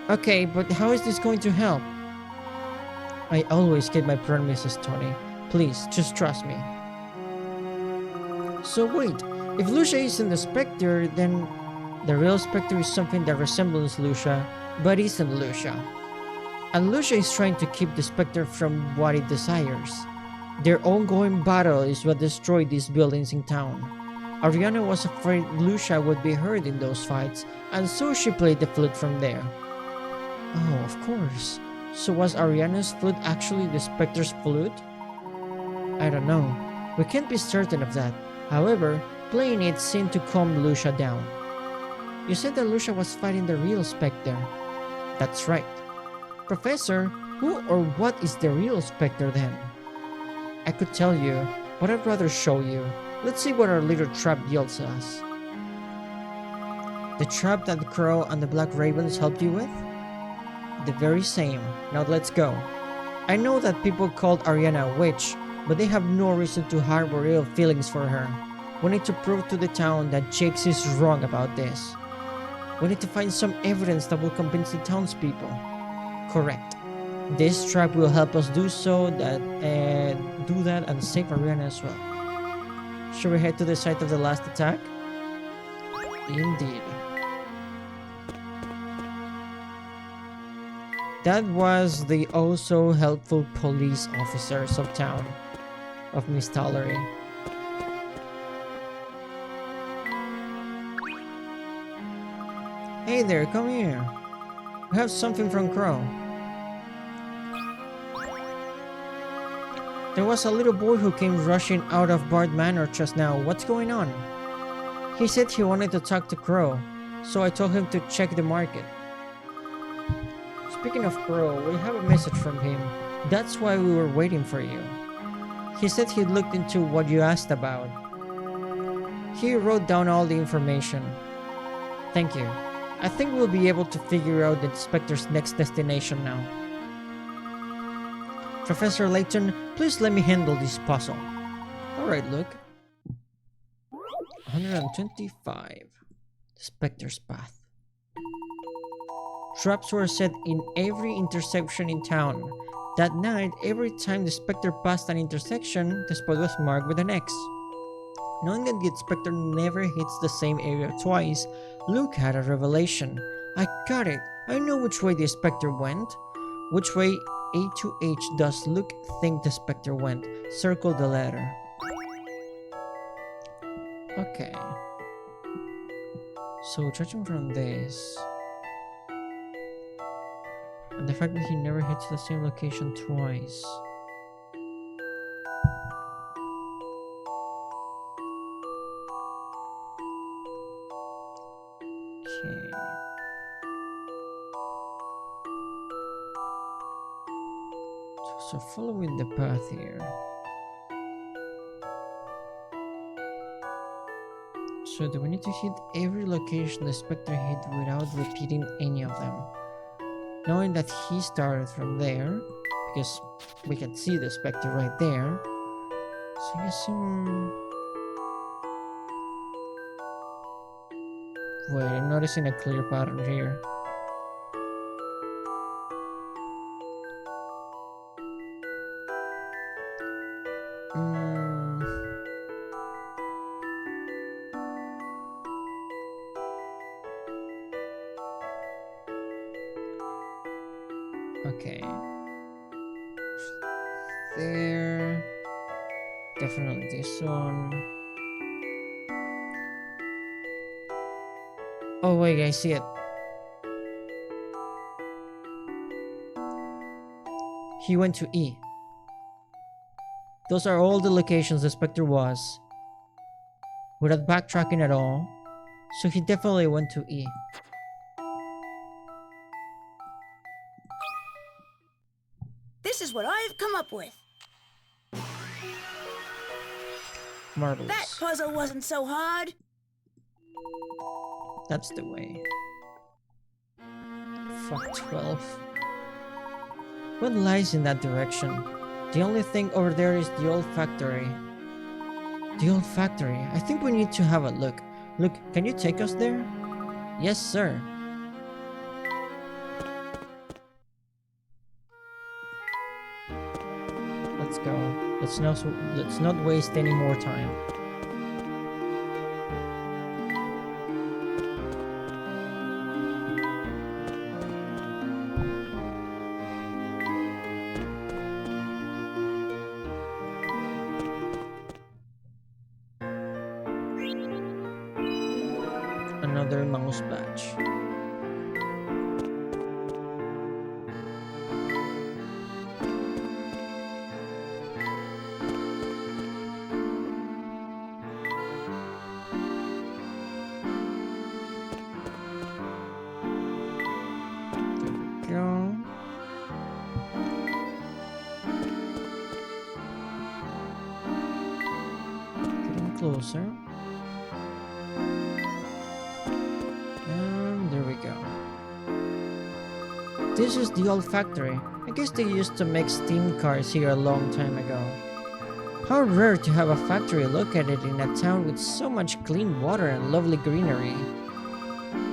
Okay, but how is this going to help? I always keep my promises, Tony. Please, just trust me. So wait, if Lucia isn't the Spectre, then the real Spectre is something that resembles Lucia, but isn't Lucia. And Lucia is trying to keep the Spectre from what it desires. Their ongoing battle is what destroyed these buildings in town. Ariana was afraid Lucia would be hurt in those fights, and so she played the flute from there. Oh, of course. So was Ariana's flute actually the Spectre's flute? I don't know. We can't be certain of that. However, playing it seemed to calm Lucia down. You said that Lucia was fighting the real Spectre. That's right. Professor, who or what is the real Spectre then? I could tell you, but I'd rather show you. Let's see what our little trap yields us. The trap that the Crow and the Black Ravens helped you with? The very same. Now let's go. I know that people called Ariana a witch, but they have no reason to harbor ill feelings for her. We need to prove to the town that Jakes is wrong about this. We need to find some evidence that will convince the townspeople. Correct. This trap will help us do that and save Ariana as well. Should we head to the site of the last attack? Indeed. That was the also helpful police officers of town of Miss Tollery. Hey there, come here. We have something from Crow. There was a little boy who came rushing out of Bard Manor just now. What's going on? He said he wanted to talk to Crow, so I told him to check the market. Speaking of Crow, we have a message from him. That's why we were waiting for you. He said he looked into what you asked about. He wrote down all the information. Thank you. I think we'll be able to figure out the Spectre's next destination now. Professor Layton, please let me handle this puzzle. Alright, Luke. 125. The Spectre's Path. Traps were set in every intersection in town. That night, every time the Spectre passed an intersection, the spot was marked with an X. Knowing that the Spectre never hits the same area twice, Luke had a revelation. I got it! I know which way the Spectre went. Which way A to H does Luke think the Spectre went? Circle the letter. Okay. So judging from this, and the fact that he never hits the same location twice. Okay. So following the path here. So do we need to hit every location the Spectre hit without repeating any of them? Knowing that he started from there, because we can see the Spectre right there. So I assume... Wait, I'm noticing a clear pattern here. Okay. There. Definitely this one. Oh wait, I see it. He went to E. Those are all the locations the Spectre was. Without backtracking at all. So he definitely went to E. This is what I've come up with. Marbles. That puzzle wasn't so hard. That's the way. Fuck 12. What lies in that direction? The only thing over there is the old factory. The old factory. I think we need to have a look. Look, can you take us there? Yes, sir. Let's go. Let's not waste any more time. Another mouse badge. Go. Getting closer. And there we go. This is the old factory. I guess they used to make steam cars here a long time ago. How rare to have a factory located in a town with so much clean water and lovely greenery.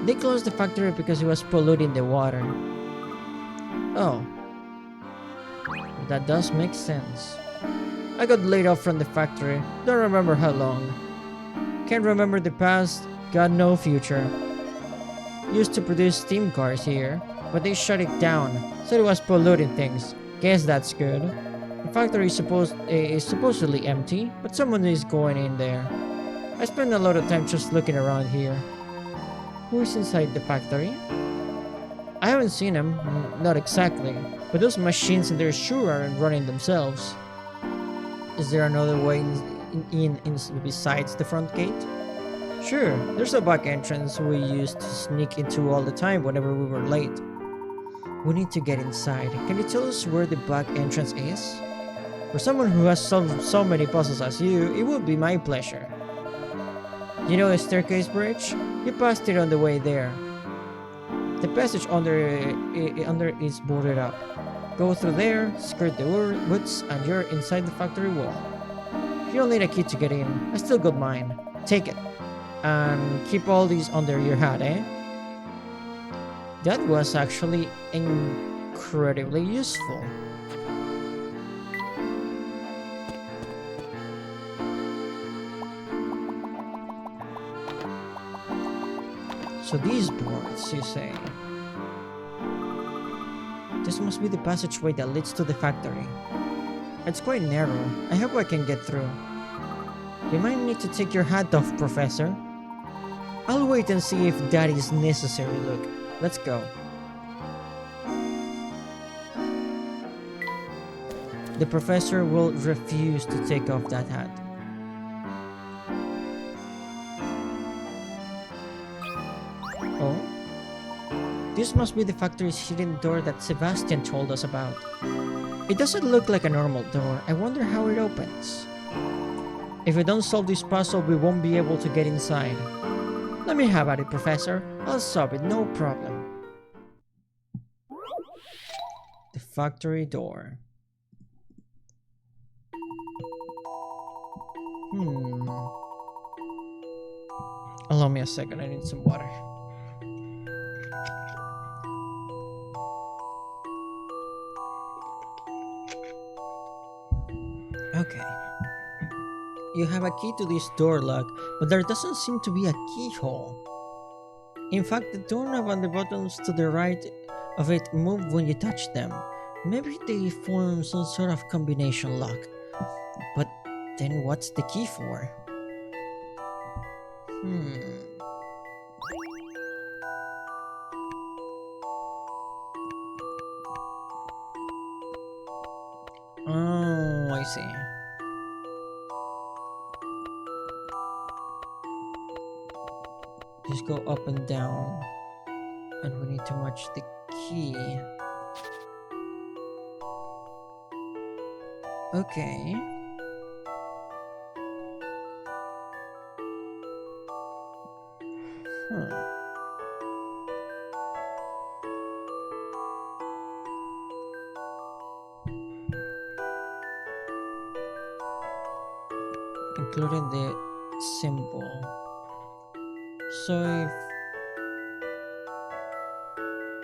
They closed the factory because it was polluting the water. Oh. That does make sense. I got laid off from the factory. Don't remember how long. Can't remember the past, got no future. Used to produce steam cars here, but they shut it down. Said it was polluting things. Guess that's good. The factory is supposedly empty, but someone is going in there. I spend a lot of time just looking around here. Who is inside the factory? I haven't seen him, not exactly, but those machines in there sure aren't running themselves. Is there another way in besides the front gate? Sure, there's a back entrance we used to sneak into all the time whenever we were late. We need to get inside. Can you tell us where the back entrance is? For someone who has solved so many puzzles as you, it would be my pleasure. You know a staircase bridge? You passed it on the way there. The passage under is boarded up. Go through there, skirt the woods, and you're inside the factory wall. You'll need a key to get in. I still got mine. Take it. And keep all these under your hat, eh? That was actually incredibly useful. So these boards, you say? This must be the passageway that leads to the factory. It's quite narrow. I hope I can get through. You might need to take your hat off, Professor. I'll wait and see if that is necessary. Look, let's go. The professor will refuse to take off that hat. Oh? This must be the factory's hidden door that Sebastian told us about. It doesn't look like a normal door. I wonder how it opens. If we don't solve this puzzle, we won't be able to get inside. Let me have at it, Professor. I'll solve it, no problem. The factory door. Allow me a second, I need some water. Okay. You have a key to this door lock, but there doesn't seem to be a keyhole. In fact, the doorknob and the buttons to the right of it move when you touch them. Maybe they form some sort of combination lock. But then what's the key for? Oh, I see. Just go up and down, and we need to match the key. Okay. Including the symbol. So if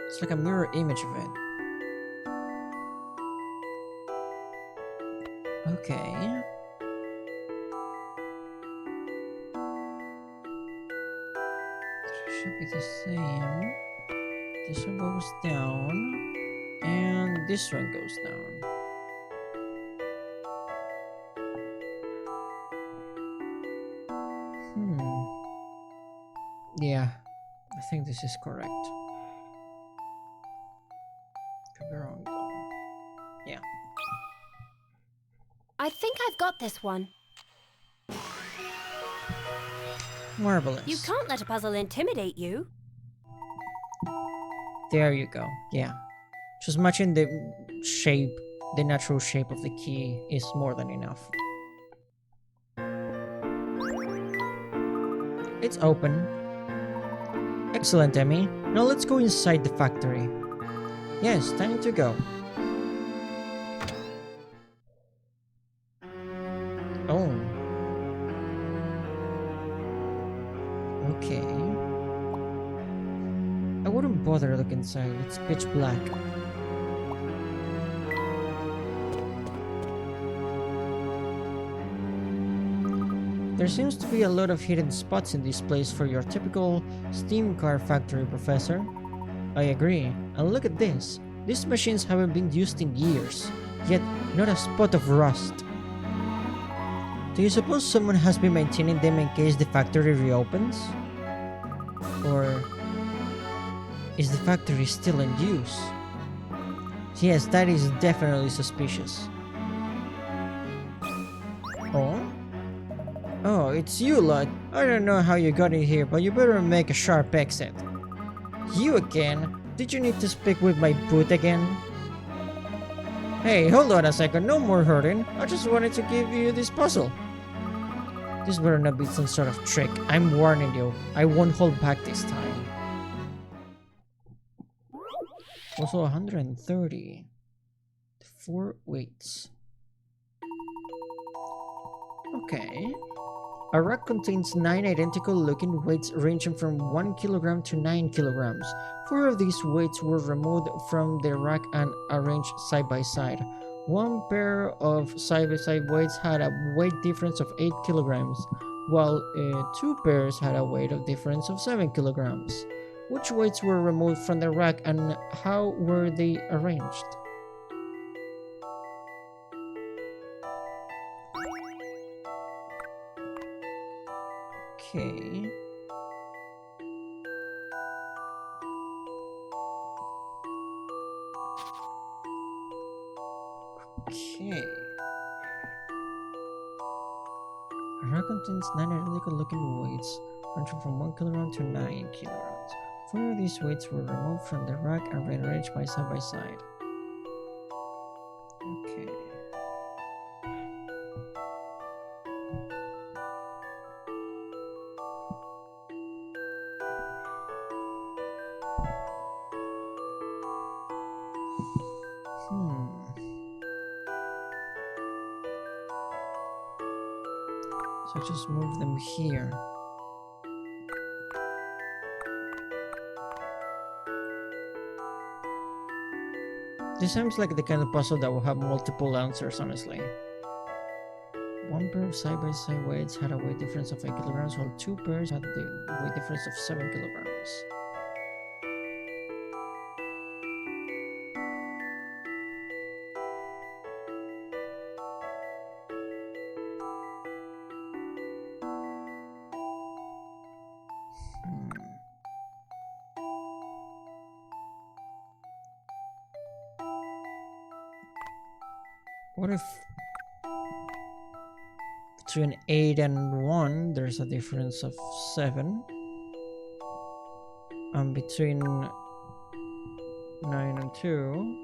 it's like a mirror image of it. Okay. Should be the same. This one goes down, and this one goes down. Yeah, I think this is correct. Could be wrong though. Yeah. I think I've got this one. Marvelous. You can't let a puzzle intimidate you. There you go. Yeah. Just matching the shape, the natural shape of the key is more than enough. It's open. Excellent, Emmy. Now let's go inside the factory. Yes, time to go. Oh. Okay. I wouldn't bother looking inside. It's pitch black. There seems to be a lot of hidden spots in this place for your typical steam car factory, Professor. I agree. And look at this. These machines haven't been used in years, yet not a spot of rust. Do you suppose someone has been maintaining them in case the factory reopens? Or is the factory still in use? Yes, that is definitely suspicious. Oh? Oh, it's you lot. I don't know how you got in here, but you better make a sharp exit. You again? Did you need to speak with my boot again? Hey, hold on a second, no more hurting. I just wanted to give you this puzzle. This better not be some sort of trick. I'm warning you. I won't hold back this time. Also 130. 4 weights. Okay. A rack contains 9 identical looking weights ranging from 1 kilogram to 9 kilograms. 4 of these weights were removed from the rack and arranged side by side. One pair of side-by-side weights had a weight difference of 8 kilograms, while 2 pairs had a weight of difference of 7 kilograms. Which weights were removed from the rack and how were they arranged? Okay. Okay. A rack contains 9 identical looking weights, ranging from 1 kilogram to 9 kilograms. 4 of these weights were removed from the rack and rearranged by side. Okay. So I just move them here. This seems like the kind of puzzle that will have multiple answers, honestly. 1 pair of side-by-side weights had a weight difference of 8 kilograms, while 2 pairs had the weight difference of 7 kilograms. What if between 8 and 1 there's a difference of 7, and between 9 and 2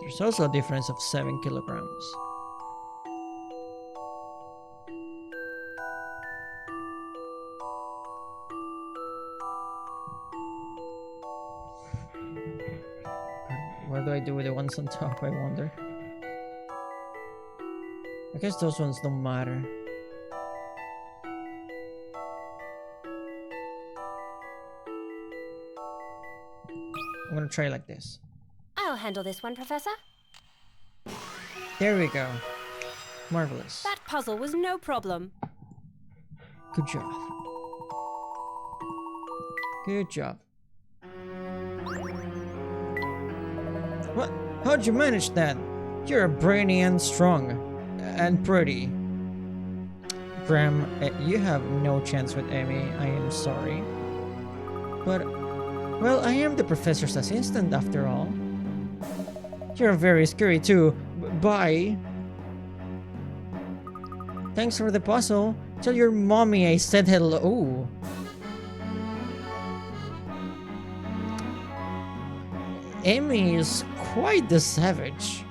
there's also a difference of 7 kilograms. What do I do with the ones on top, I wonder? I guess those ones don't matter. I'm gonna try like this. I'll handle this one, Professor. There we go. Marvelous. That puzzle was no problem. Good job. Good job. What? How'd you manage that? You're brainy and strong. And pretty. Graham, you have no chance with Amy. I am sorry. But, well, I am the professor's assistant after all. You're very scary too. Bye. Thanks for the puzzle. Tell your mommy I said hello. Ooh. Amy is quite the savage.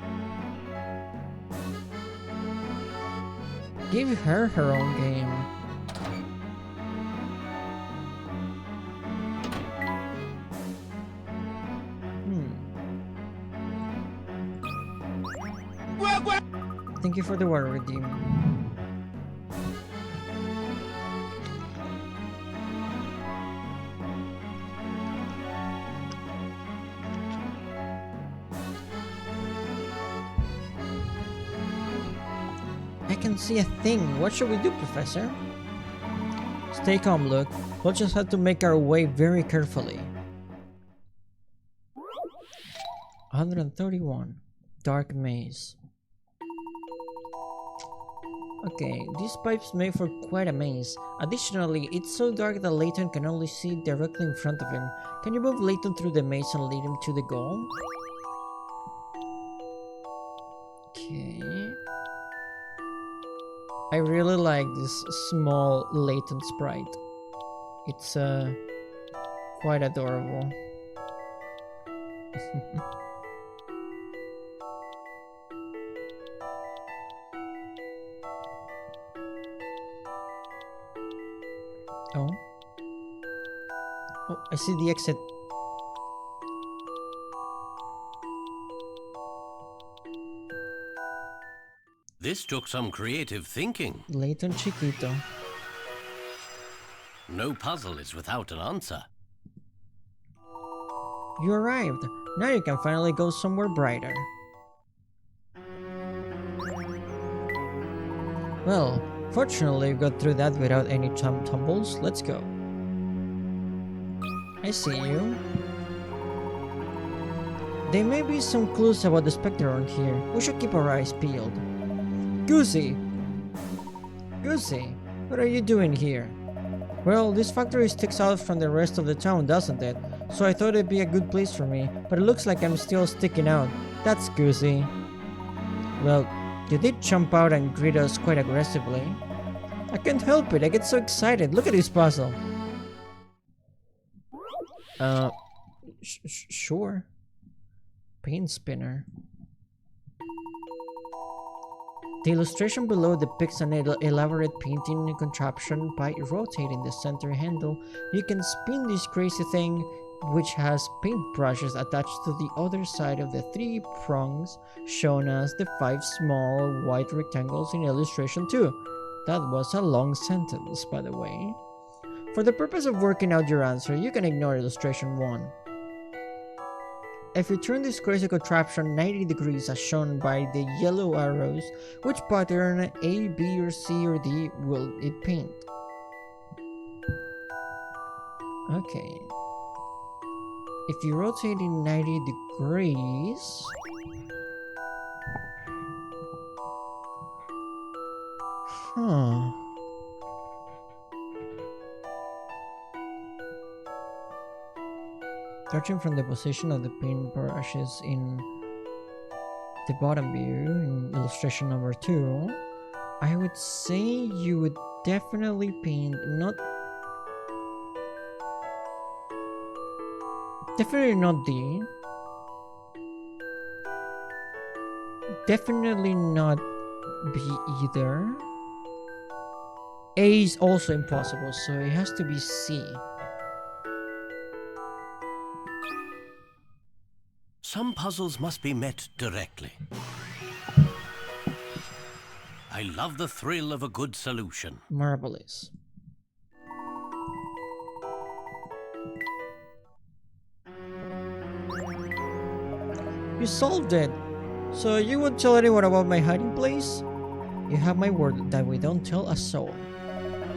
Give her her own game. Thank you for the water redeem. I can see a thing. What should we do, Professor? Stay calm, Luke. We'll just have to make our way very carefully. 131. Dark maze. Okay, these pipes make for quite a maze. Additionally, it's so dark that Layton can only see directly in front of him. Can you move Layton through the maze and lead him to the goal? Okay. I really like this small Layton sprite. It's quite adorable. Oh. Oh, I see the exit. This took some creative thinking. Layton Chiquito. No puzzle is without an answer. You arrived. Now you can finally go somewhere brighter. Well, fortunately we got through that without any tumbles. Let's go. I see you. There may be some clues about the Spectre around here. We should keep our eyes peeled. Goosey! Goosey, what are you doing here? Well, this factory sticks out from the rest of the town, doesn't it? So I thought it'd be a good place for me, but it looks like I'm still sticking out. That's Goosey. Well, you did jump out and greet us quite aggressively. I can't help it, I get so excited. Look at this puzzle. Sure. Paint spinner. The illustration below depicts an elaborate painting contraption. By rotating the center handle, you can spin this crazy thing, which has paintbrushes attached to the other side of the 3 prongs, shown as the 5 small white rectangles in illustration 2. That was a long sentence, by the way. For the purpose of working out your answer, you can ignore illustration 1. If you turn this crazy contraption 90 degrees as shown by the yellow arrows, which pattern A, B, or C, or D will it paint? Okay. If you rotate it 90 degrees... Huh... Judging from the position of the paintbrushes in the bottom view, in illustration number 2, I would say you would definitely paint definitely not D. Definitely not B either. A is also impossible, so it has to be C. Some puzzles must be met directly. I love the thrill of a good solution. Marvelous. You solved it! So you won't tell anyone about my hiding place? You have my word that we don't tell a soul.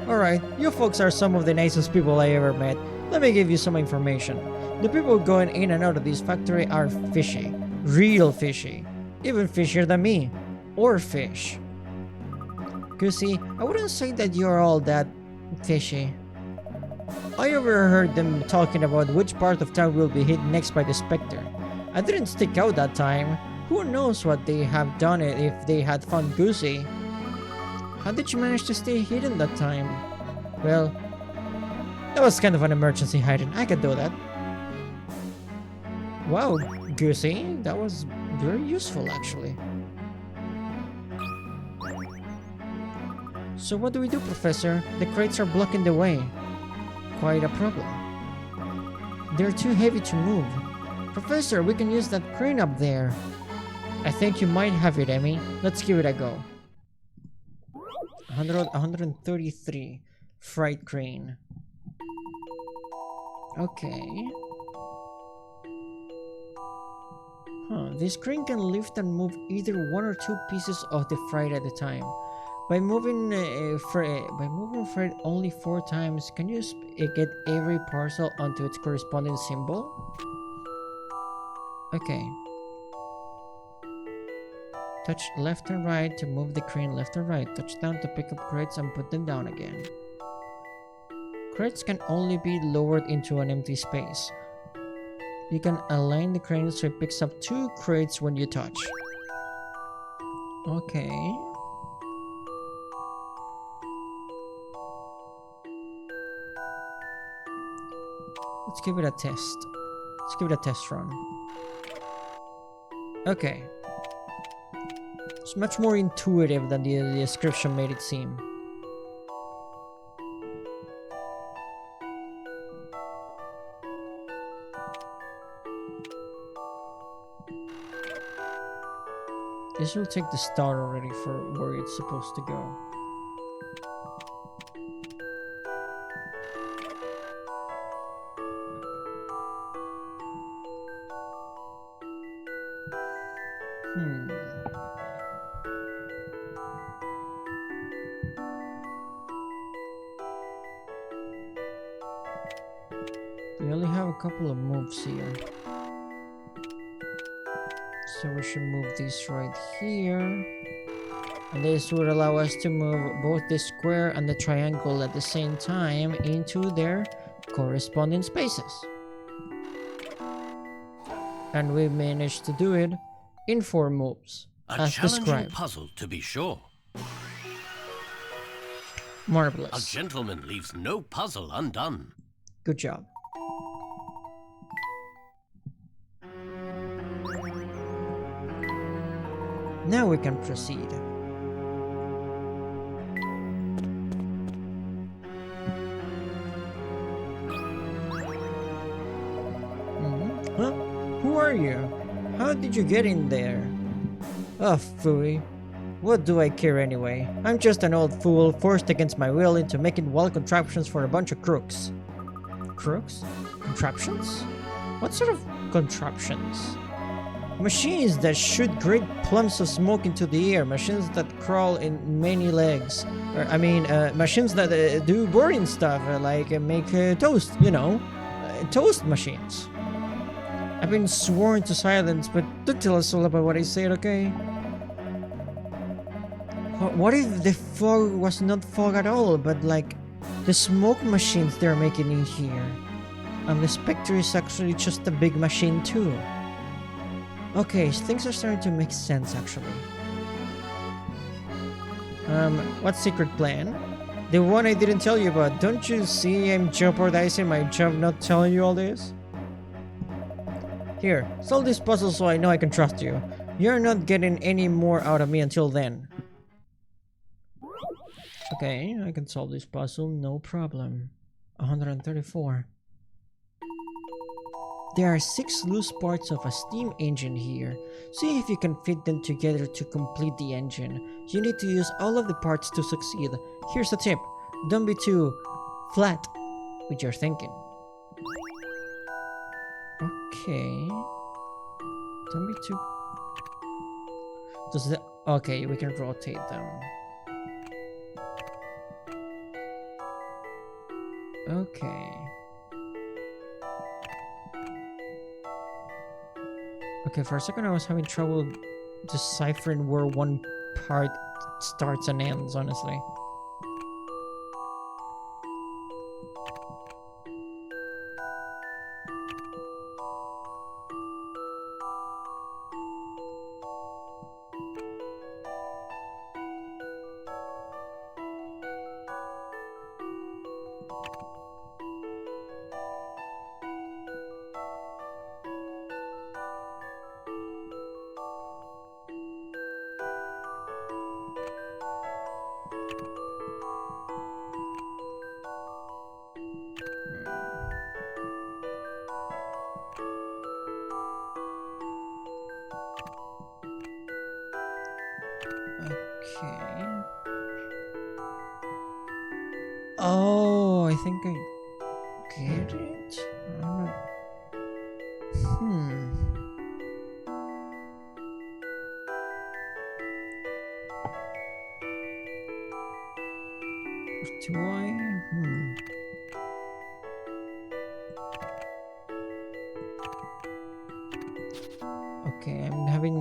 Alright, you folks are some of the nicest people I ever met. Let me give you some information. The people going in and out of this factory are fishy. Real fishy. Even fishier than me. Or fish. Goosey, I wouldn't say that you're all that fishy. I overheard them talking about which part of town will be hit next by the Spectre. I didn't stick out that time. Who knows what they have done if they had found Goosey? How did you manage to stay hidden that time? Well, that was kind of an emergency hiding. I can do that. Wow, Goosey, that was very useful actually. So what do we do, Professor? The crates are blocking the way. Quite a problem. They're too heavy to move. Professor, we can use that crane up there. I think you might have it, Emmy. Let's give it a go. 133. Freight crane. Okay. This crane can lift and move either one or two pieces of the freight at a time. By moving freight only 4 times, can you get every parcel onto its corresponding symbol? Okay. Touch left and right to move the crane left and right. Touch down to pick up crates and put them down again. Crates can only be lowered into an empty space. You can align the crane so it picks up 2 crates when you touch. Okay. Let's give it a test. Let's give it a test run. Okay. It's much more intuitive than the description made it seem. This will take the star already for where it's supposed to go. We only have a couple of moves here. So we should move this right here. And this would allow us to move both the square and the triangle at the same time into their corresponding spaces. And we managed to do it in 4 moves, as challenging described. puzzle, to be sure. Marvelous. A gentleman leaves no puzzle undone. Good job. Now we can proceed. Huh? Who are you? How did you get in there? Oh, phooey. What do I care anyway? I'm just an old fool forced against my will into making wall contraptions for a bunch of crooks. Crooks? Contraptions? What sort of contraptions? Machines that shoot great plumes of smoke into the air. Machines that crawl in many legs. Machines that do boring stuff, like make toast, you know. Toast machines. I've been sworn to silence, but don't tell us all about what I said, okay? What if the fog was not fog at all, but like the smoke machines they're making in here? And the Spectre is actually just a big machine too. Okay, things are starting to make sense actually. What secret plan? The one I didn't tell you about. Don't you see I'm jeopardizing my job not telling you all this? Here, solve this puzzle so I know I can trust you. You're not getting any more out of me until then. Okay, I can solve this puzzle, no problem. 134. There are 6 loose parts of a steam engine here. See if you can fit them together to complete the engine. You need to use all of the parts to succeed. Here's a tip. Don't be too flat with your thinking. Okay. Don't be too Does the... Okay, we can rotate them. Okay. Okay, for a second I was having trouble deciphering where one part starts and ends, honestly. Okay. Oh, I think I get it. I don't know. Do I? Okay, I'm having...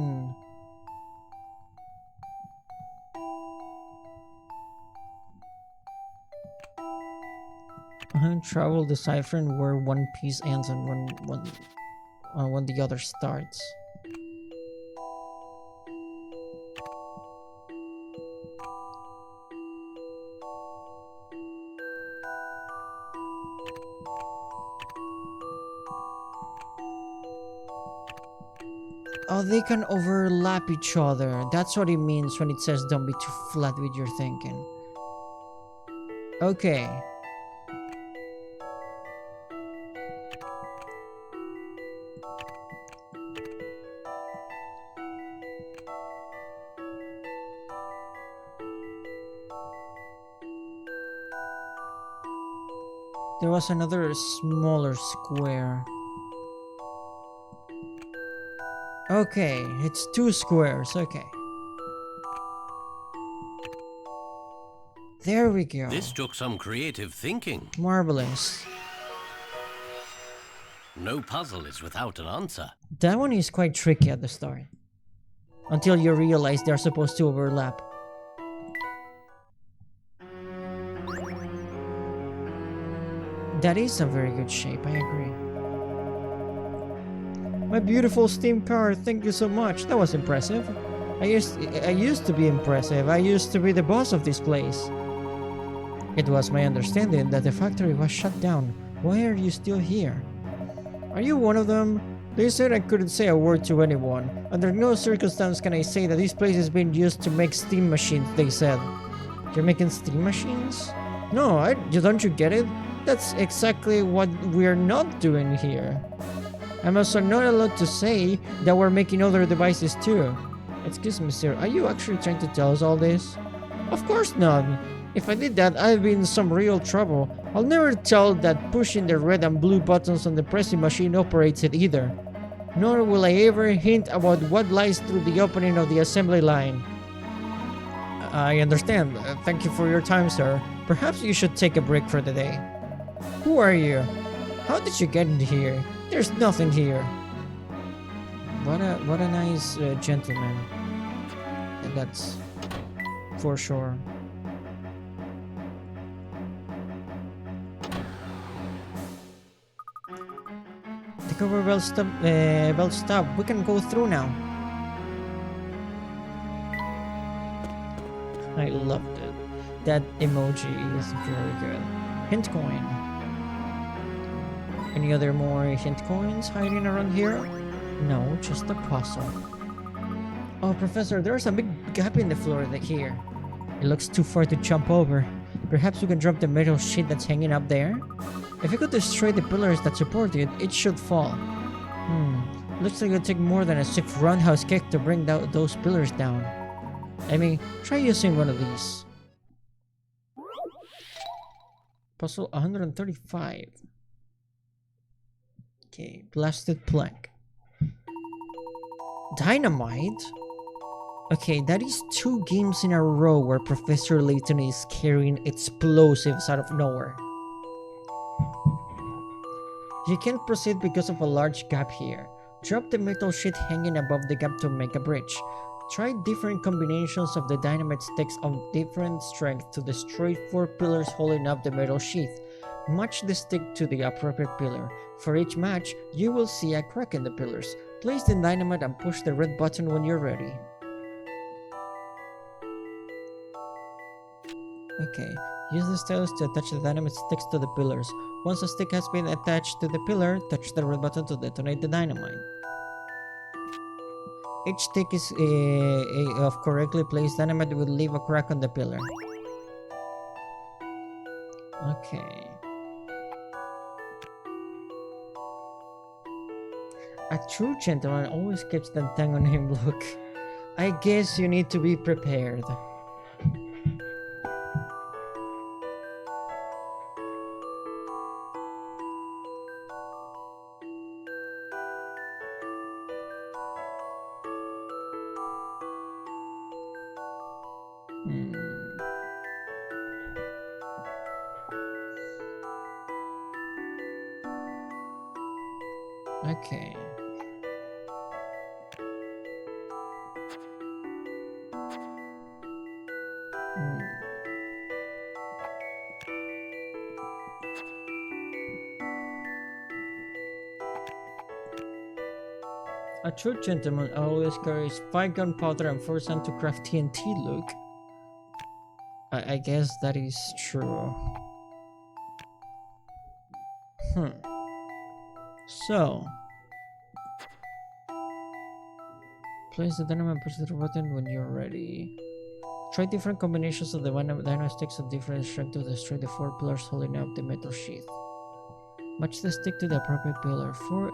trouble deciphering where one piece ends and when the other starts. Oh, they can overlap each other. That's what it means when it says don't be too flat with your thinking. Okay. There was another smaller square. Okay, it's 2 squares, okay. There we go. This took some creative thinking. Marvelous. No puzzle is without an answer. That one is quite tricky at the start. Until you realize they're supposed to overlap. That is a very good shape, I agree. My beautiful steam car, thank you so much. That was impressive. I used to be impressive. I used to be the boss of this place. It was my understanding that the factory was shut down. Why are you still here? Are you one of them? They said I couldn't say a word to anyone. Under no circumstance can I say that this place is being used to make steam machines, they said. You're making steam machines? No, don't you get it? That's exactly what we're not doing here. I'm also not allowed to say that we're making other devices too. Excuse me, sir, are you actually trying to tell us all this? Of course not. If I did that, I'd be in some real trouble. I'll never tell that pushing the red and blue buttons on the pressing machine operates it either. Nor will I ever hint about what lies through the opening of the assembly line. I understand. Thank you for your time, sir. Perhaps you should take a break for the day. Who are you? How did you get in here? There's nothing here. What a nice gentleman. That's for sure. The cover belt stop. We can go through now. I loved it. That emoji is very good. Hint coin. Any other more hint coins hiding around here? No, just a puzzle. Oh, Professor, there's a big gap in the floor here. It looks too far to jump over. Perhaps we can drop the metal sheet that's hanging up there? If you could destroy the pillars that support it, it should fall. Looks like it'll take more than a sick roundhouse kick to bring those pillars down. I mean, try using one of these. Puzzle 135. Okay, blasted plank. Dynamite? Okay, that is 2 games in a row where Professor Layton is carrying explosives out of nowhere. You can't proceed because of a large gap here. Drop the metal sheet hanging above the gap to make a bridge. Try different combinations of the dynamite sticks of different strength to destroy 4 pillars holding up the metal sheath. Match the stick to the appropriate pillar. For each match, you will see a crack in the pillars. Place the dynamite and push the red button when you're ready. Okay, use the stylus to attach the dynamite sticks to the pillars. Once a stick has been attached to the pillar, touch the red button to detonate the dynamite. Each stick is of correctly placed dynamite will leave a crack on the pillar. Okay. A true gentleman always keeps the tongue on him. Look, I guess you need to be prepared. Okay. A true gentleman always carries 5 gunpowder and 4 sand to craft TNT, Luke. I guess that is true. So, place the dynamite and push the button when you're ready. Try different combinations of the dynamite sticks of different strength to destroy the 4 pillars holding up the metal sheath. Match the stick to the appropriate pillar. For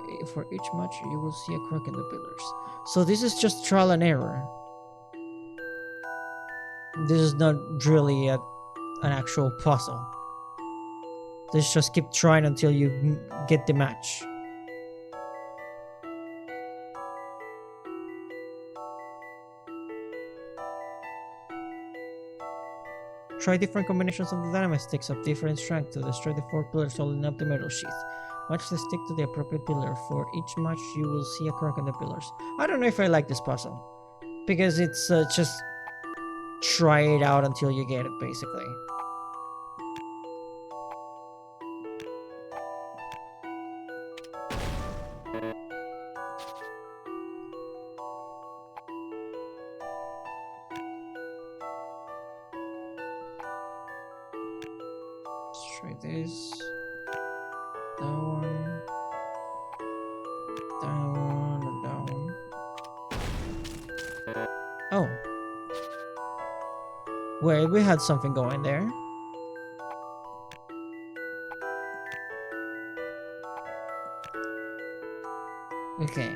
each match, you will see a crack in the pillars. So this is just trial and error. This is not really an actual puzzle. Just keep trying until you get the match. Try different combinations of the dynamite sticks of different strength to destroy the 4 pillars holding up the metal sheath. Match the stick to the appropriate pillar. For each match, you will see a crack in the pillars. I don't know if I like this puzzle. Because it's just try it out until you get it, basically. Let's try this. That one. That one and that one. Oh. Wait, we had something going there. Okay.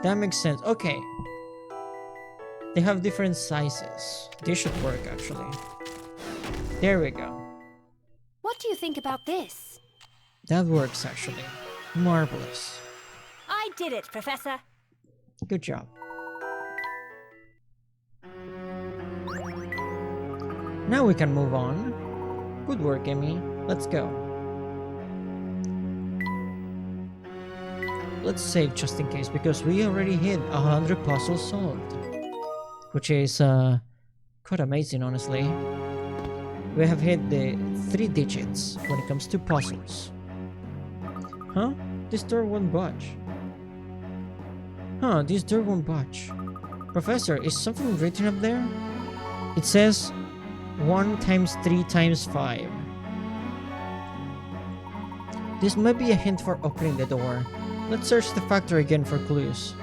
That makes sense. Okay. They have different sizes. They should work, actually. There we go. What do you think about this? That works, actually. Marvelous. I did it, Professor. Good job. Now we can move on. Good work, Emmy. Let's go. Let's save just in case, because we already hit 100 puzzles solved. Which is quite amazing, honestly. We have hit the 3 digits when it comes to puzzles. Huh? This door won't budge. Huh, this door won't budge. Professor, is something written up there? It says 1 times 3 times 5. This might be a hint for opening the door. Let's search the factory again for clues.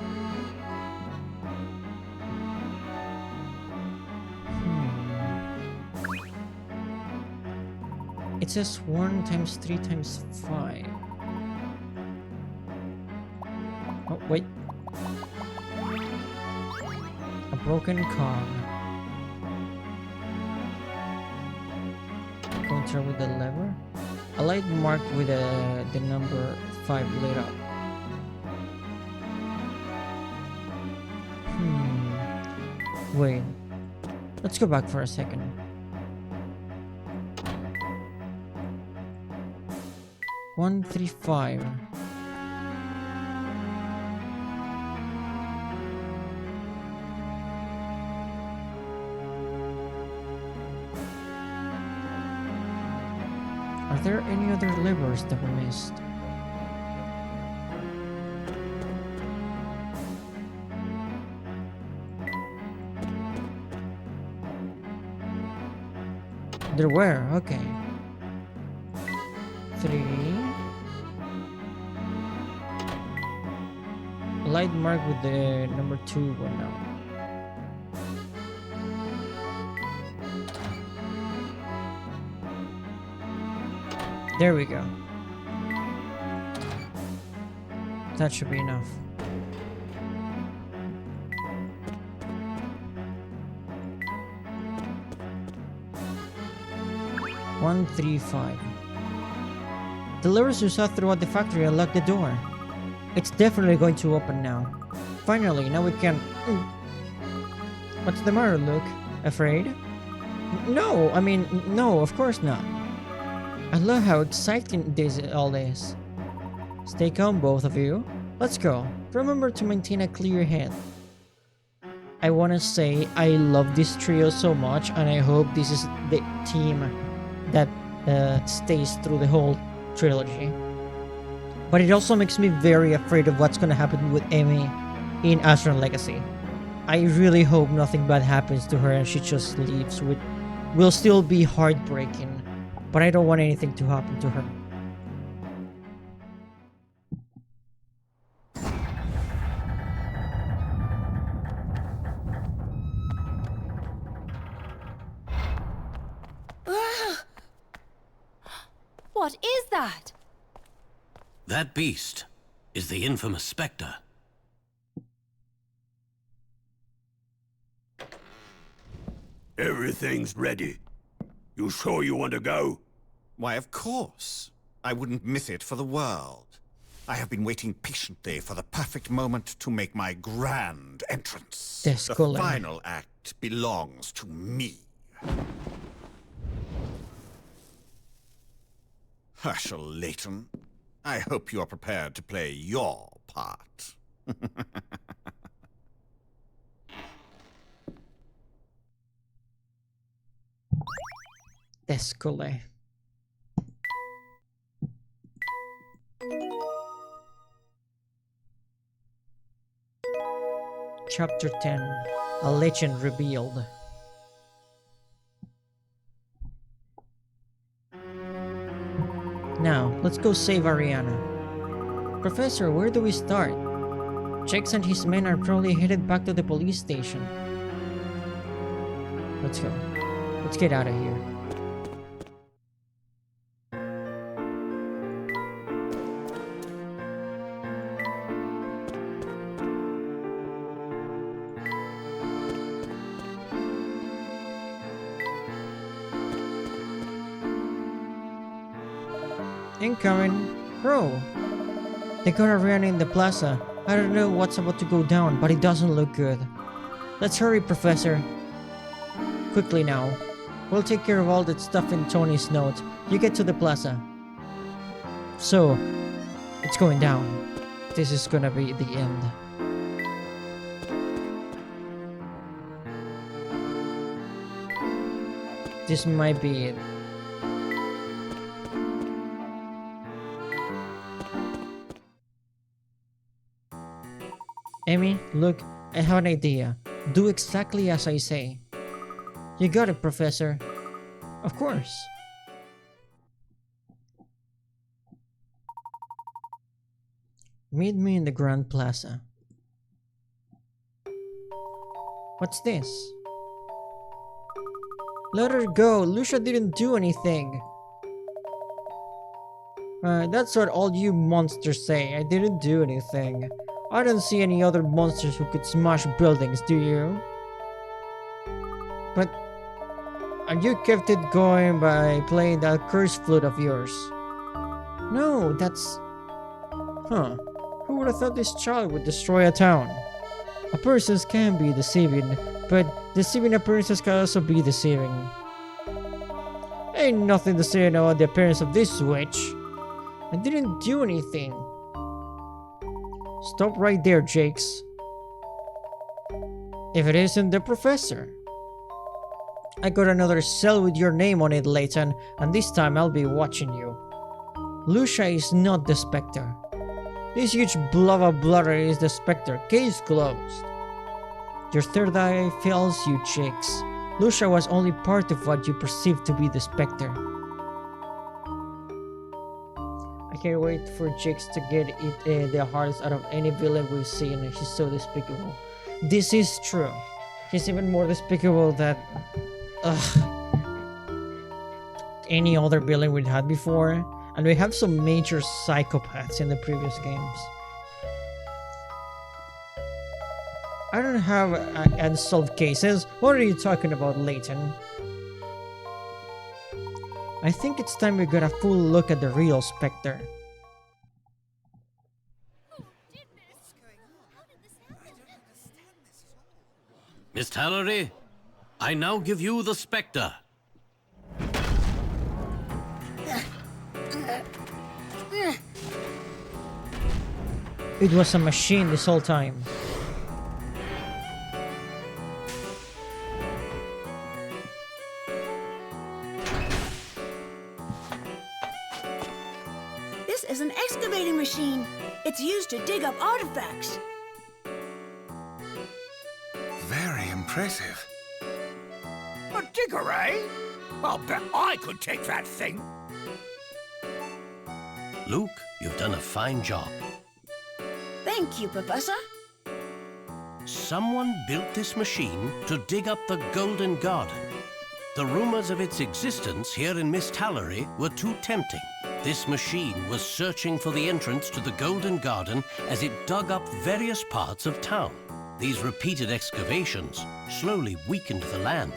It says 1 times 3 times 5. Oh, wait. A broken cog. Pointer with the lever. A light marked with the number 5 lit up. Wait. Let's go back for a second. One, 3, 5. Are there any other levers that we missed? There were, okay. 3. A light mark with the number 2 one now. There we go. That should be enough. One, 3, 5. The levers you saw throughout the factory unlocked the door. It's definitely going to open now. Finally, now we can... What's the matter, Luke? Afraid? No, I mean, no, of course not. I love how exciting this all is. Stay calm, both of you. Let's go. Remember to maintain a clear head. I want to say I love this trio so much, and I hope this is the team that stays through the whole trilogy. But it also makes me very afraid of what's gonna happen with Amy in Astron Legacy. I really hope nothing bad happens to her and she just leaves. Will still be heartbreaking, but I don't want anything to happen to her. What is that? That beast is the infamous Spectre. Everything's ready. You sure you want to go? Why, of course. I wouldn't miss it for the world. I have been waiting patiently for the perfect moment to make my grand entrance. The final act belongs to me. Herschel Layton, I hope you are prepared to play your part. Descole. Chapter 10. A Legend Revealed. Now, let's go save Ariana. Professor, where do we start? Jax and his men are probably headed back to the police station. Let's go. Let's get out of here. Incoming. Bro. They got Ariana in the plaza. I don't know what's about to go down, but it doesn't look good. Let's hurry, Professor. Quickly now. We'll take care of all that stuff in Tony's note. You get to the plaza. So, it's going down. This is gonna be the end. This might be it. Amy, look, I have an idea. Do exactly as I say. You got it, Professor. Of course. Meet me in the Grand Plaza. What's this? Let her go. Lucia didn't do anything. That's what all you monsters say. I didn't do anything. I don't see any other monsters who could smash buildings, do you? But you kept it going by playing that cursed flute of yours. No, that's... Huh. Who would have thought this child would destroy a town? A person can be deceiving, But deceiving appearances can also be deceiving. Ain't nothing to say about the appearance of this witch. I didn't do anything. Stop right there, Jakes. If it isn't the professor. I got another cell with your name on it, Layton, and this time I'll be watching you. Lucia is not the Spectre. This huge blob of bladder is the Spectre. Case closed. Your third eye fails you, Jakes. Lucia was only part of what you perceived to be the Spectre. I can't wait for Jakes to get the hardest out of any villain we've seen. He's so despicable. This is true. He's even more despicable than any other villain we've had before. And we have some major psychopaths in the previous games. I don't have unsolved cases. What are you talking about, Layton? I think it's time we got a full look at the real Spectre. Miss Tallery, I now give you the Spectre. It was a machine this whole time. This is an excavating machine. It's used to dig up artifacts. Very impressive. A digger, eh? I'll bet I could take that thing. Luke, you've done a fine job. Thank you, Professor. Someone built this machine to dig up the Golden Garden. The rumors of its existence here in Miss Tallery were too tempting. This machine was searching for the entrance to the Golden Garden as it dug up various parts of town. These repeated excavations slowly weakened the land,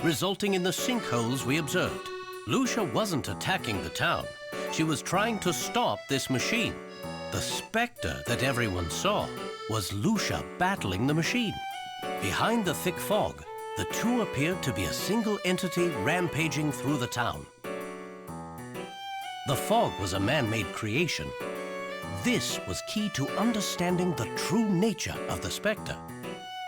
resulting in the sinkholes we observed. Lucia wasn't attacking the town. She was trying to stop this machine. The Spectre that everyone saw was Lucia battling the machine. Behind the thick fog, the two appeared to be a single entity rampaging through the town. The fog was a man-made creation. This was key to understanding the true nature of the Spectre.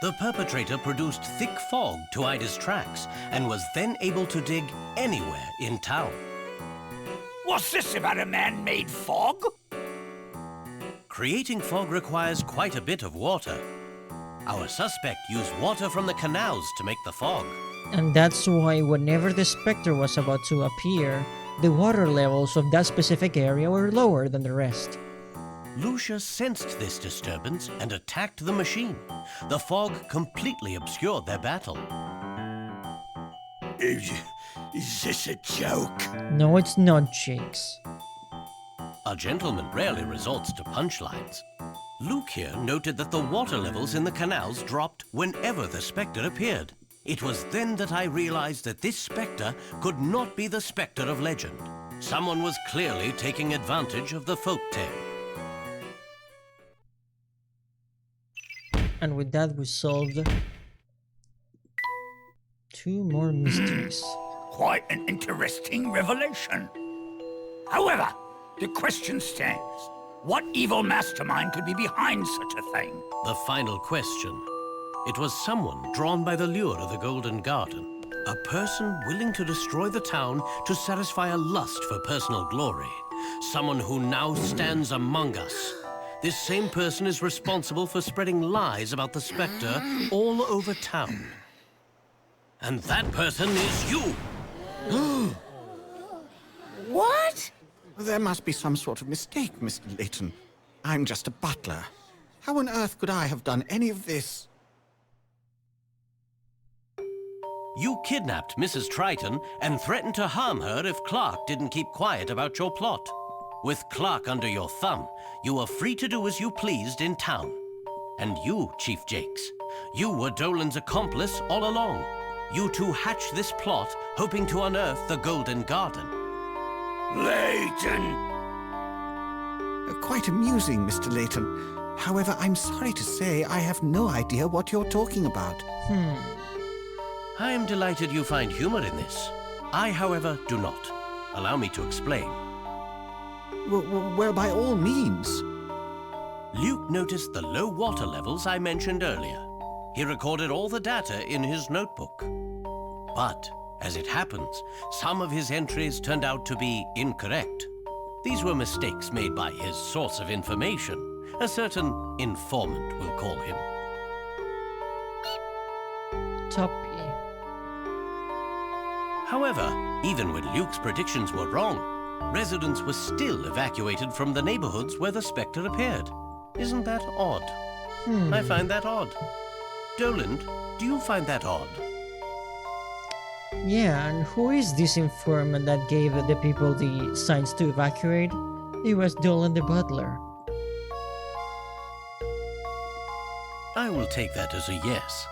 The perpetrator produced thick fog to hide his tracks and was then able to dig anywhere in town. What's this about a man-made fog? Creating fog requires quite a bit of water. Our suspect used water from the canals to make the fog. And that's why whenever the Spectre was about to appear, the water levels of that specific area were lower than the rest. Lucia sensed this disturbance and attacked the machine. The fog completely obscured their battle. Is this a joke? No, it's not, Jakes. A gentleman rarely resorts to punchlines. Luke here noted that the water levels in the canals dropped whenever the Spectre appeared. It was then that I realized that this Spectre could not be the Spectre of legend. Someone was clearly taking advantage of the folk tale. And with that, we solved 2 more mysteries. Quite an interesting revelation. However, the question stands. What evil mastermind could be behind such a thing? The final question. It was someone drawn by the lure of the Golden Garden. A person willing to destroy the town to satisfy a lust for personal glory. Someone who now stands among us. This same person is responsible for spreading lies about the Spectre all over town. And that person is you! What? There must be some sort of mistake, Mr. Layton. I'm just a butler. How on earth could I have done any of this? You kidnapped Mrs. Triton and threatened to harm her if Clark didn't keep quiet about your plot. With Clark under your thumb, you were free to do as you pleased in town. And you, Chief Jakes, you were Dolan's accomplice all along. You two hatched this plot, hoping to unearth the Golden Garden. Layton! Quite amusing, Mr. Layton. However, I'm sorry to say I have no idea what you're talking about. I am delighted you find humor in this. I, however, do not. Allow me to explain. Well, by all means. Luke noticed the low water levels I mentioned earlier. He recorded all the data in his notebook. But, as it happens, some of his entries turned out to be incorrect. These were mistakes made by his source of information. A certain informant, we'll call him. Toppy. However, even when Luke's predictions were wrong, residents were still evacuated from the neighborhoods where the Spectre appeared. Isn't that odd? I find that odd. Doland, do you find that odd? Yeah, and who is this informant that gave the people the signs to evacuate? It was Dolan the butler. I will take that as a yes.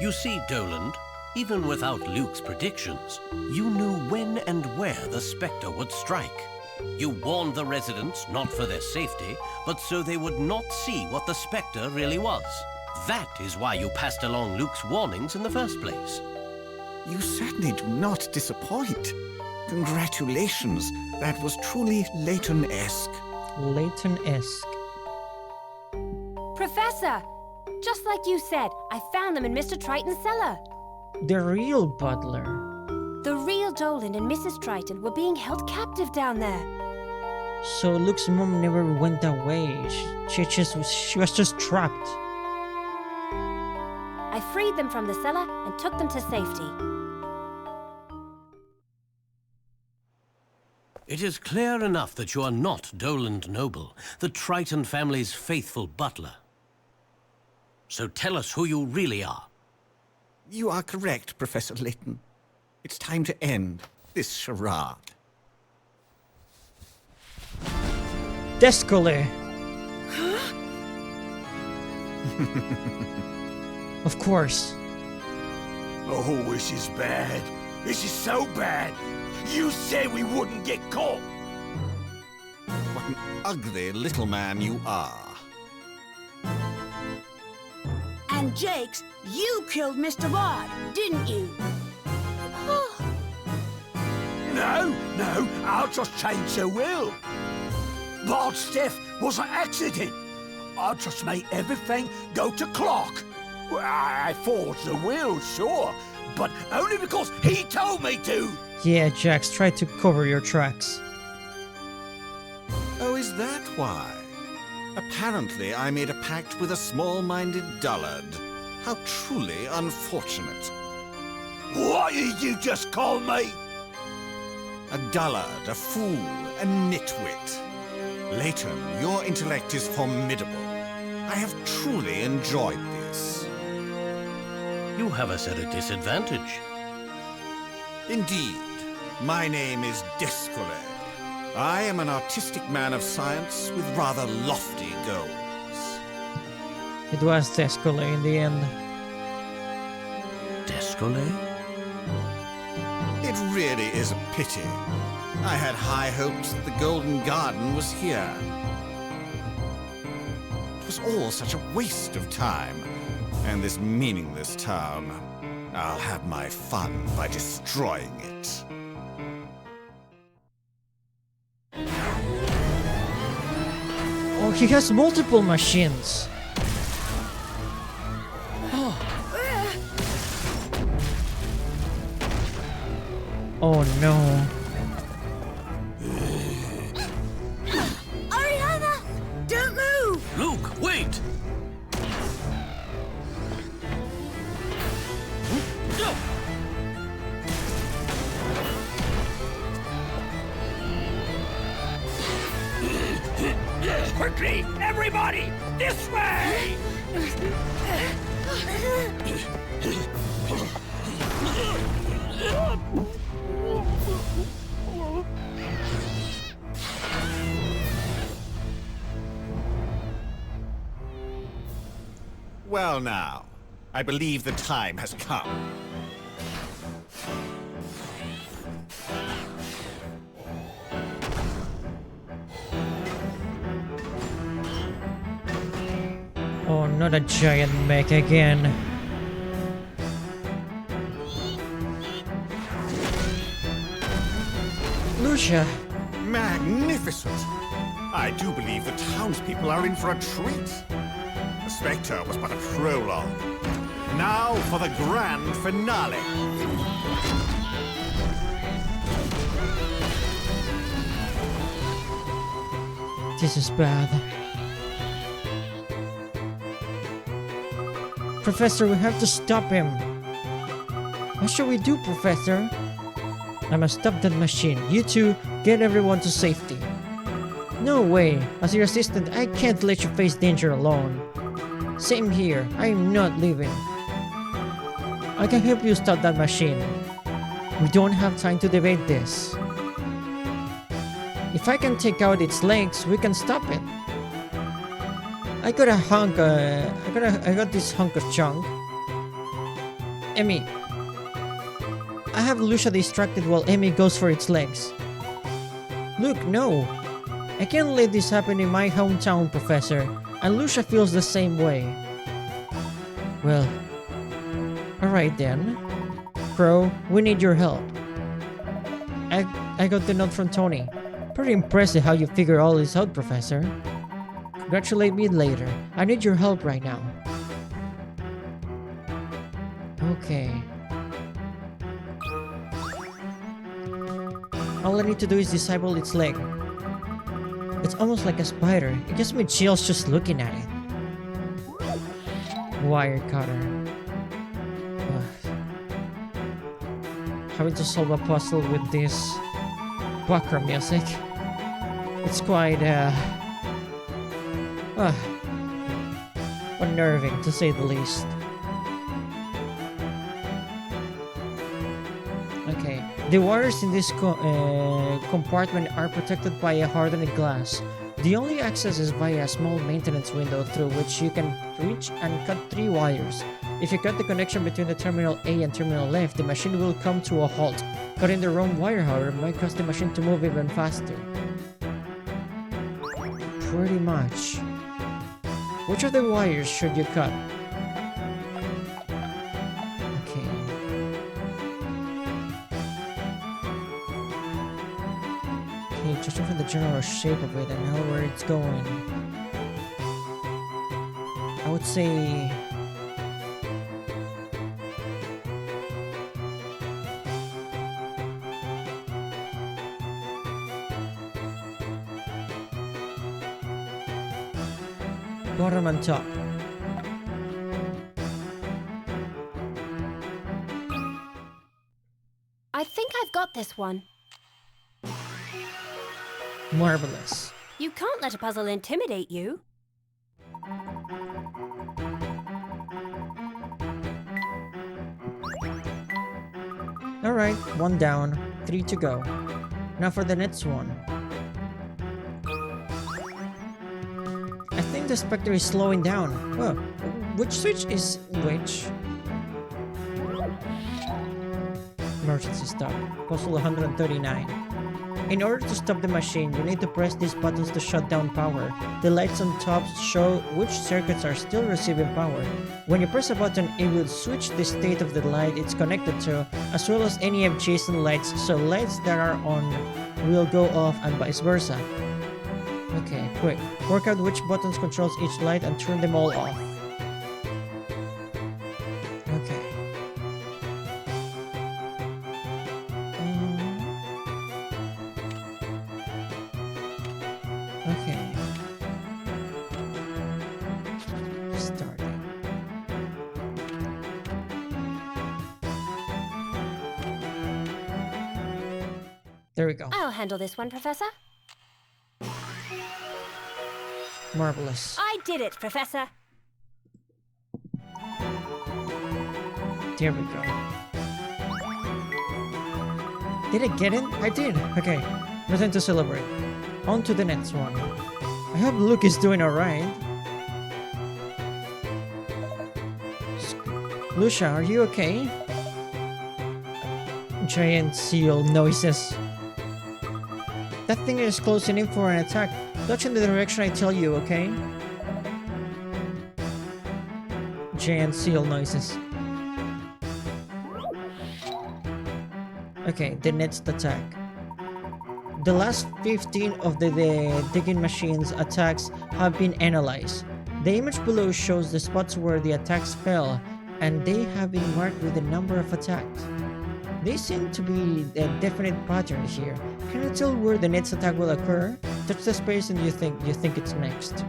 You see, Doland, even without Luke's predictions, you knew when and where the Spectre would strike. You warned the residents not for their safety, but so they would not see what the Spectre really was. That is why you passed along Luke's warnings in the first place. You certainly do not disappoint. Congratulations. That was truly Layton-esque. Layton-esque. Professor! Just like you said, I found them in Mr. Triton's cellar. The real butler. The real Dolan and Mrs. Triton were being held captive down there. So Luke's mom never went away. She was just trapped. I freed them from the cellar and took them to safety. It is clear enough that you are not Doland Noble, the Triton family's faithful butler. So tell us who you really are. You are correct, Professor Layton. It's time to end this charade. Descole! Of course. Oh, this is bad. This is so bad. You said we wouldn't get caught. What an ugly little man you are. And Jakes, you killed Mr. Bard, didn't you? No, I'll just change the will. Bard's death was an accident. I'll just make everything go to clock. Well, I forged the will, sure, but only because he told me to. Yeah, Jax, try to cover your tracks. Oh, is that why? Apparently, I made a pact with a small-minded dullard. How truly unfortunate. What did you just call me? A dullard, a fool, a nitwit. Layton, your intellect is formidable. I have truly enjoyed this. You have us at a disadvantage. Indeed. My name is Descole. I am an artistic man of science with rather lofty goals. It was Descole in the end. Descole? It really is a pity. I had high hopes that the Golden Garden was here. It was all such a waste of time. And this meaningless town. I'll have my fun by destroying it. Oh, he has multiple machines. Oh no. Ariana, don't move! Luke, wait! Quickly, everybody, this way! Well now, I believe the time has come. not a giant mech again. Lucia! Magnificent! I do believe the townspeople are in for a treat. The Spectre was but a prologue. Now for the grand finale. This is bad. Professor, we have to stop him. What should we do, Professor? I must stop that machine. You two, get everyone to safety. No way. As your assistant, I can't let you face danger alone. Same here. I am not leaving. I can help you stop that machine. We don't have time to debate this. If I can take out its legs, we can stop it. I got this hunk of junk. Emmy, I have Lucia distracted while Emmy goes for its legs. Look, no. I can't let this happen in my hometown, Professor, and Lucia feels the same way. Well, alright then. Crow, we need your help. I got the note from Tony. Pretty impressive how you figure all this out, Professor. Congratulate me later. I need your help right now. Okay. All I need to do is disable its leg. It's almost like a spider. It gives me chills just looking at it. Wire cutter. Ugh. Having to solve a puzzle with this background music. It's quite unnerving to say the least. Okay, the wires in this compartment are protected by a hardened glass. The only access is via a small maintenance window through which you can reach and cut 3 wires. If you cut the connection between the terminal A and terminal F, the machine will come to a halt. Cutting the wrong wire, however, might cause the machine to move even faster. Pretty much. Which of the wires should you cut? Okay. Okay, judging from the general shape of it and how where it's going, I would say bottom and top. I think I've got this one. Marvelous. You can't let a puzzle intimidate you. Alright, 1 down, 3 to go. Now for the next one. I think the Spectre is slowing down. Well, which switch is which? Emergency stop. Puzzle 139. In order to stop the machine, you need to press these buttons to shut down power. The lights on top show which circuits are still receiving power. When you press a button, it will switch the state of the light it's connected to, as well as any adjacent lights, so lights that are on will go off and vice versa. Okay, quick. Work out which buttons controls each light and turn them all off. Okay. Okay. Starting. There we go. I'll handle this one, Professor. Marvelous. I did it, Professor. There we go. Did I get it? I did. Okay. Nothing to celebrate. On to the next one. I hope Luke is doing alright. Lucia, are you okay? Giant seal noises. That thing is closing in for an attack. Dodge in the direction I tell you, okay? giant seal noises. Okay, the next attack. The last 15 of the digging machine's attacks have been analyzed. The image below shows the spots where the attacks fell, and they have been marked with the number of attacks. They seem to be a definite pattern here. Can you tell where the next attack will occur? Touch the space and you think it's next.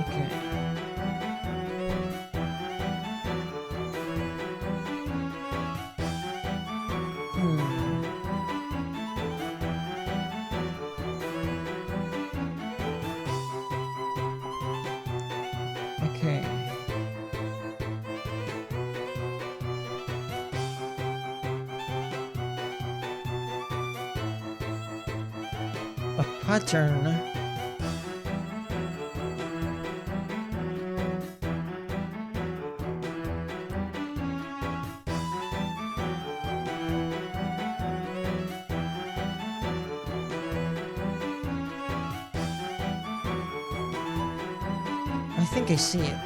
Okay. Okay. A pattern. I think I see it.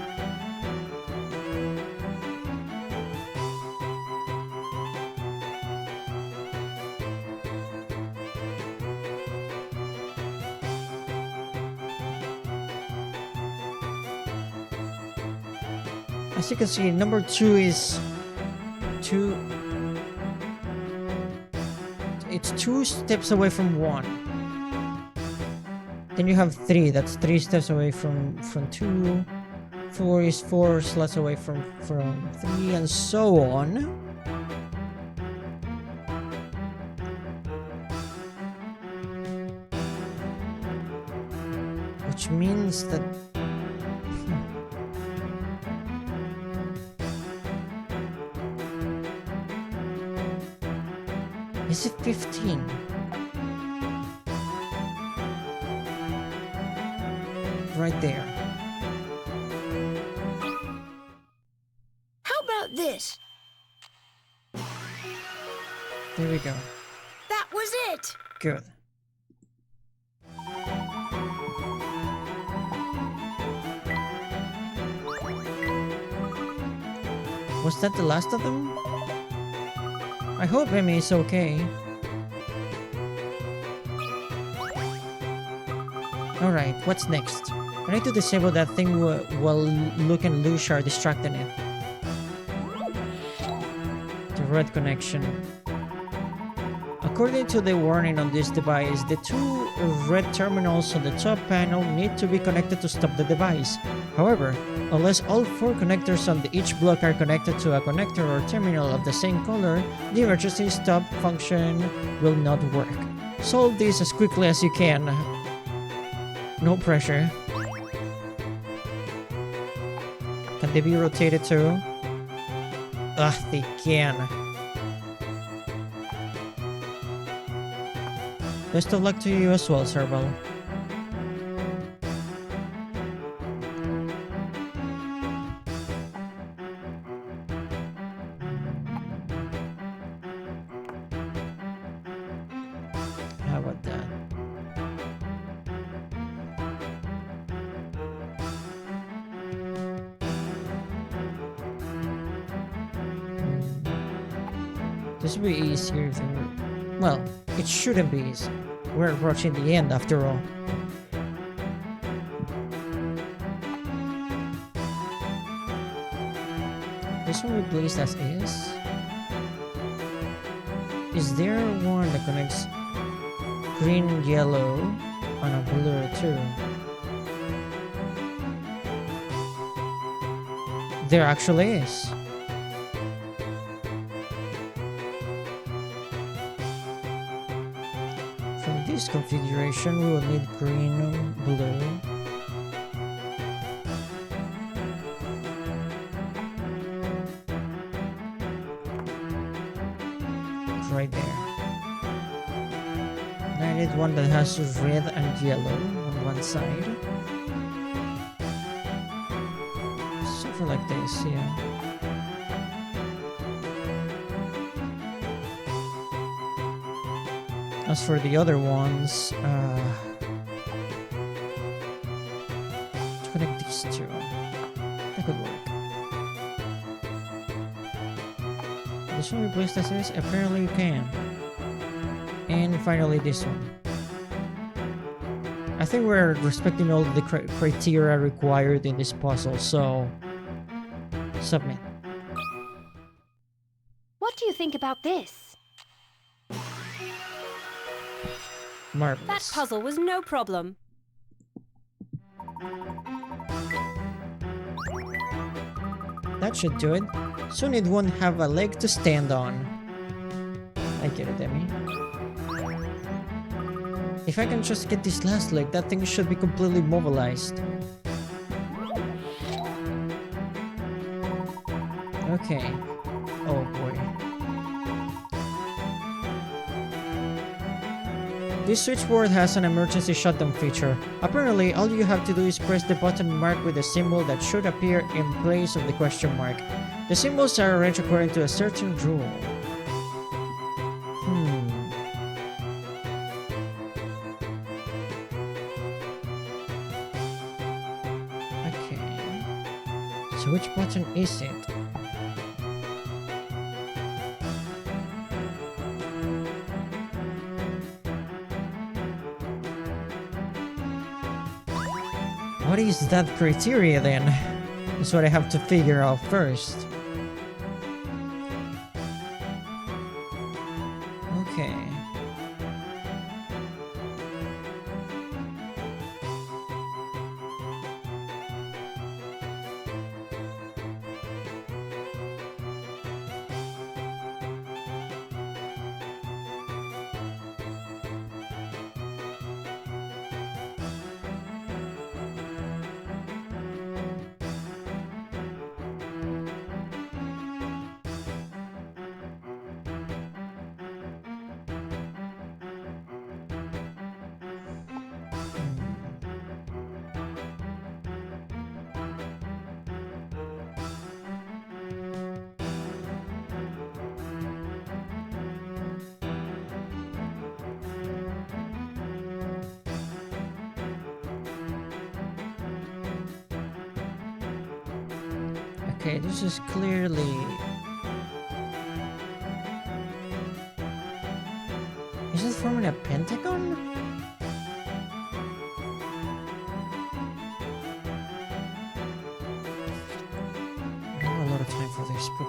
As you can see, number 2 is 2. It's 2 steps away from 1. Then you have 3. That's 3 steps away from 2. 4 is 4 slots away from 3, and so on. Which means that is it 15? Right there. How about this? There we go. That was it! Good. Was that the last of them? I hope Emmy is okay. Alright, what's next? I need to disable that thing while Luke and Lucia are distracting it. The red connection. According to the warning on this device, the 2 red terminals on the top panel need to be connected to stop the device. However, unless all 4 connectors on each block are connected to a connector or terminal of the same color, the emergency stop function will not work. Solve this as quickly as you can. No pressure. Can they be rotated too? Ugh, they can. Best of luck to you as well, Serval. How about that? This will be easier if we're... Well, it shouldn't be easy. We're approaching the end after all. This one we placed as is. Is there one that connects green and yellow on a blue too? There actually is. From this configuration, we will need green, blue. Right there. And I need one that has red and yellow on one side. Something like this, yeah. As for the other ones, connect these two. That could work. This one replace this? Apparently you can. And finally this one. I think we're respecting all the criteria required in this puzzle, so submit. What do you think about this? Marvelous. That puzzle was no problem. That should do it. Soon it won't have a leg to stand on. I get it, Emmy. If I can just get this last leg, that thing should be completely mobilized. Okay. Oh boy. This switchboard has an emergency shutdown feature. Apparently, all you have to do is press the button marked with a symbol that should appear in place of the question mark. The symbols are arranged according to a certain rule. Okay. So which button is it? What is that criteria then? That's what I have to figure out first. Okay. Okay, this is clearly... Is it forming a pentagon? I don't have a lot of time for this, but...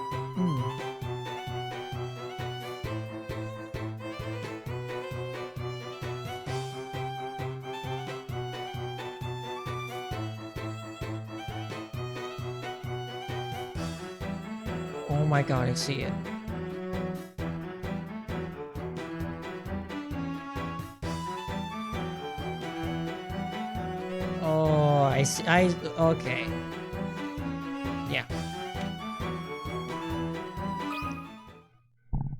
Oh my god, I see it. Oh, I see. Okay. Yeah.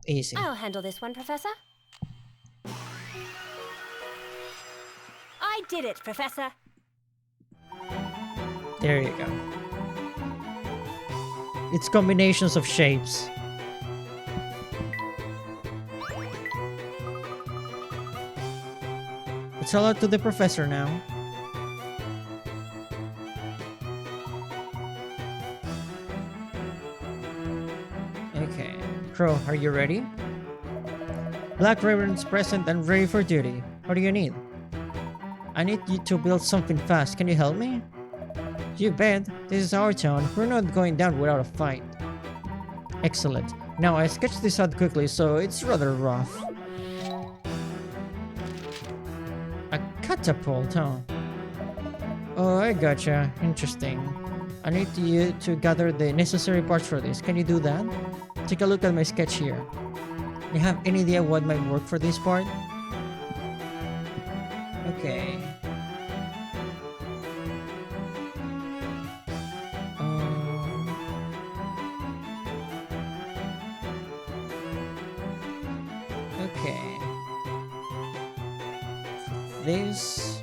Easy. I'll handle this one, Professor. I did it, Professor. There you go. It's combinations of shapes. It's all up to the professor now. Okay. Crow, are you ready? Black Raven's present and ready for duty. What do you need? I need you to build something fast. Can you help me? You bet. This is our town. We're not going down without a fight. Excellent. Now I sketched this out quickly, so it's rather rough. A catapult, huh? Oh, I gotcha. Interesting. I need you to gather the necessary parts for this. Can you do that? Take a look at my sketch here. You have any idea what might work for this part? Okay. Okay. This.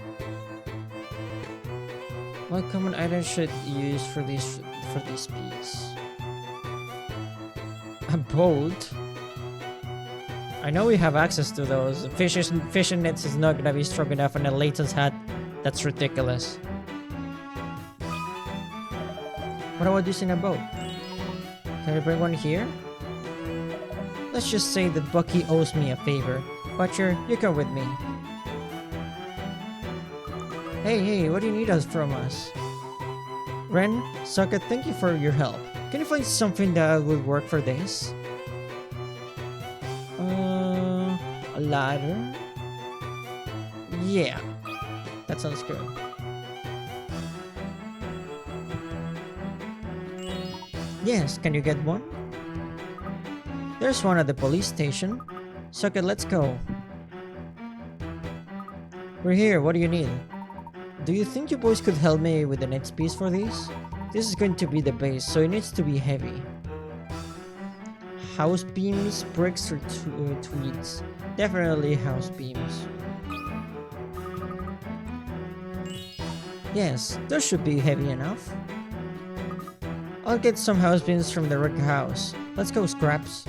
What common item should use for this piece? A boat. I know we have access to those. Fishing nets is not gonna be strong enough, and a Layton's hat. That's ridiculous. What about using a boat? Can I bring one here? Let's just say that Bucky owes me a favor. Butcher, you come with me. Hey, what do you need from us? Ren, Socket, thank you for your help. Can you find something that would work for this? A ladder? Yeah, that sounds good. Yes, can you get one? There's one at the police station. Socket, let's go. We're here, what do you need? Do you think you boys could help me with the next piece for this? This is going to be the base, so it needs to be heavy. House beams, bricks, or tweeds? Definitely house beams. Yes, those should be heavy enough. I'll get some house beams from the wreck house. Let's go, Scraps.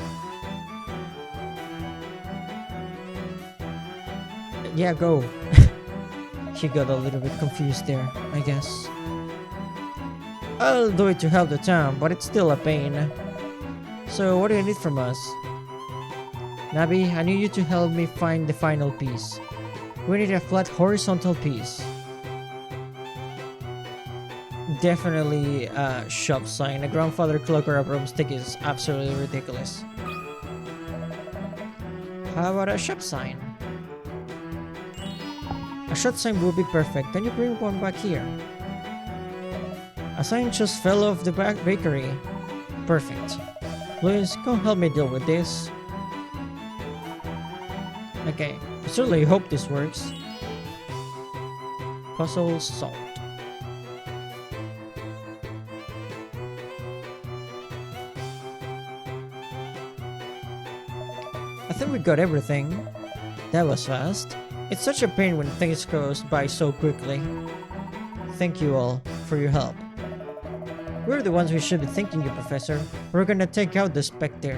Yeah, go. She got a little bit confused there, I guess. I'll do it to help the town, but it's still a pain. So, what do you need from us? Nabi, I need you to help me find the final piece. We need a flat horizontal piece. Definitely a shop sign. A grandfather clock or a broomstick is absolutely ridiculous. How about a shop sign? A shop sign would be perfect. Can you bring one back here? A sign just fell off the bakery. Perfect. Please, come help me deal with this. Okay, I certainly hope this works. Puzzle solved. I think we got everything. That was fast. It's such a pain when things goes by so quickly. Thank you all for your help. We're the ones who should be thanking you, Professor. We're gonna take out the Spectre.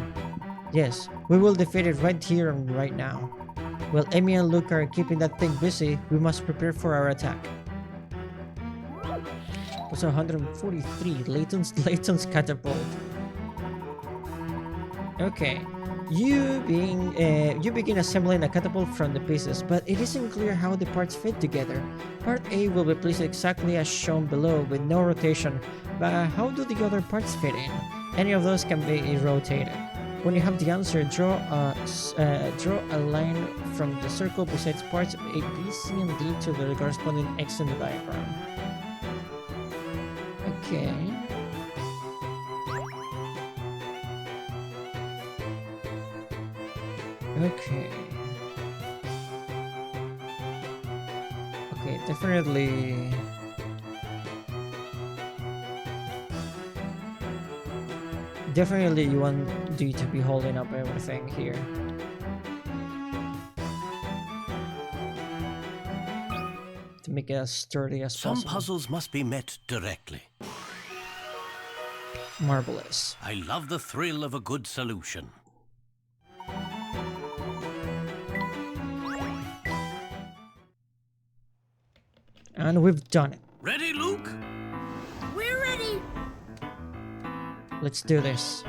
Yes, we will defeat it right here and right now. While Amy and Luke are keeping that thing busy, we must prepare for our attack. What's 143? Layton's catapult. Okay. You begin assembling a catapult from the pieces, but it isn't clear how the parts fit together. Part A will be placed exactly as shown below with no rotation, but how do the other parts fit in? Any of those can be rotated. When you have the answer, draw a line from the circle besides parts A, B, C, and D to the corresponding X in the diagram. Okay. Okay, definitely. Definitely you want D to be holding up everything here. To make it as sturdy as possible. Some puzzles must be met directly. Marvelous. I love the thrill of a good solution. And we've done it. Ready, Luke? We're ready. Let's do this.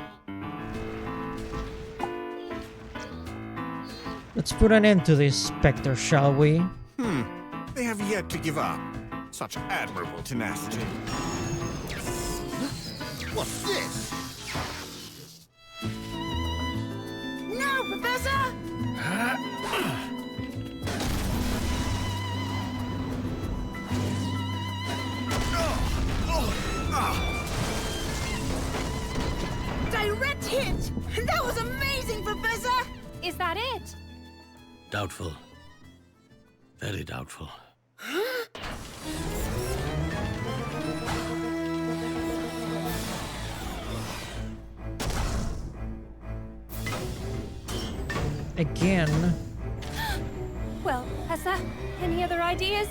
Let's put an end to this, Spectre, shall we? They have yet to give up. Such admirable tenacity. What's this? No, Professor! Direct hit! That was amazing, Professor! Is that it? Doubtful. Very doubtful. Again. Well, Hessa, any other ideas?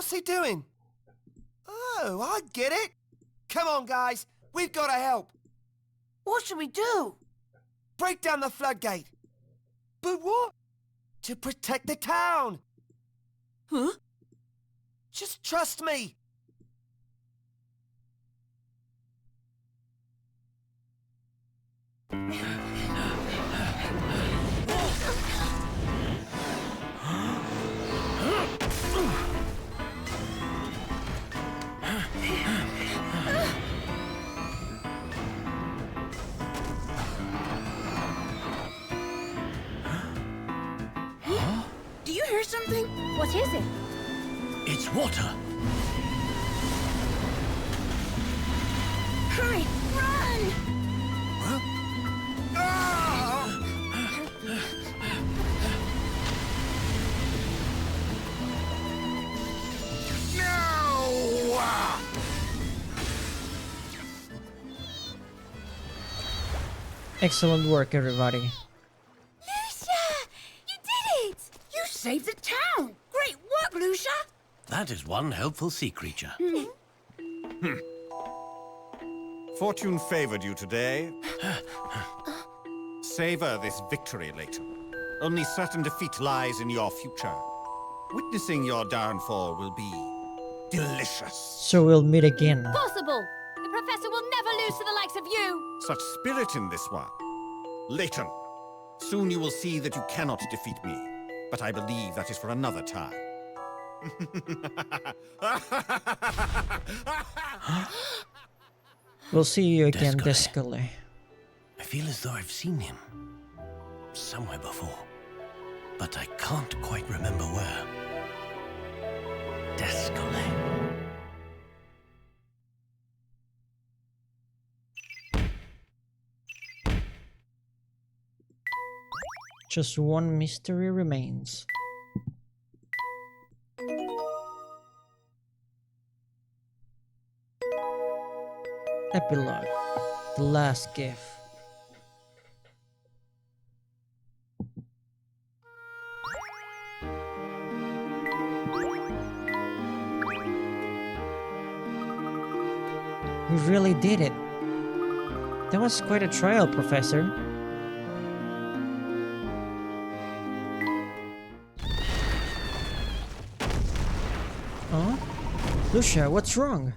What's he doing? Oh, I get it. Come on, guys. We've got to help. What should we do? Break down the floodgate. But what? To protect the town. Huh? Just trust me. Do you hear something? What is it? It's water. Hurry, run! Excellent work, everybody. Lucia! You did it! You saved the town! Great work, Lucia! That is one helpful sea creature. Fortune favored you today. Savor this victory, Layton. Only certain defeat lies in your future. Witnessing your downfall will be delicious. So we'll meet again. Possible! The Professor will never lose to the likes of you! Such spirit in this one. Layton, soon you will see that you cannot defeat me. But I believe that is for another time. We'll see you again, Descole. Descole. I feel as though I've seen him somewhere before, but I can't quite remember where. Descole. Just one mystery remains. Epilogue. The last gift. We really did it. That was quite a trial, Professor. Huh? Lucia, what's wrong?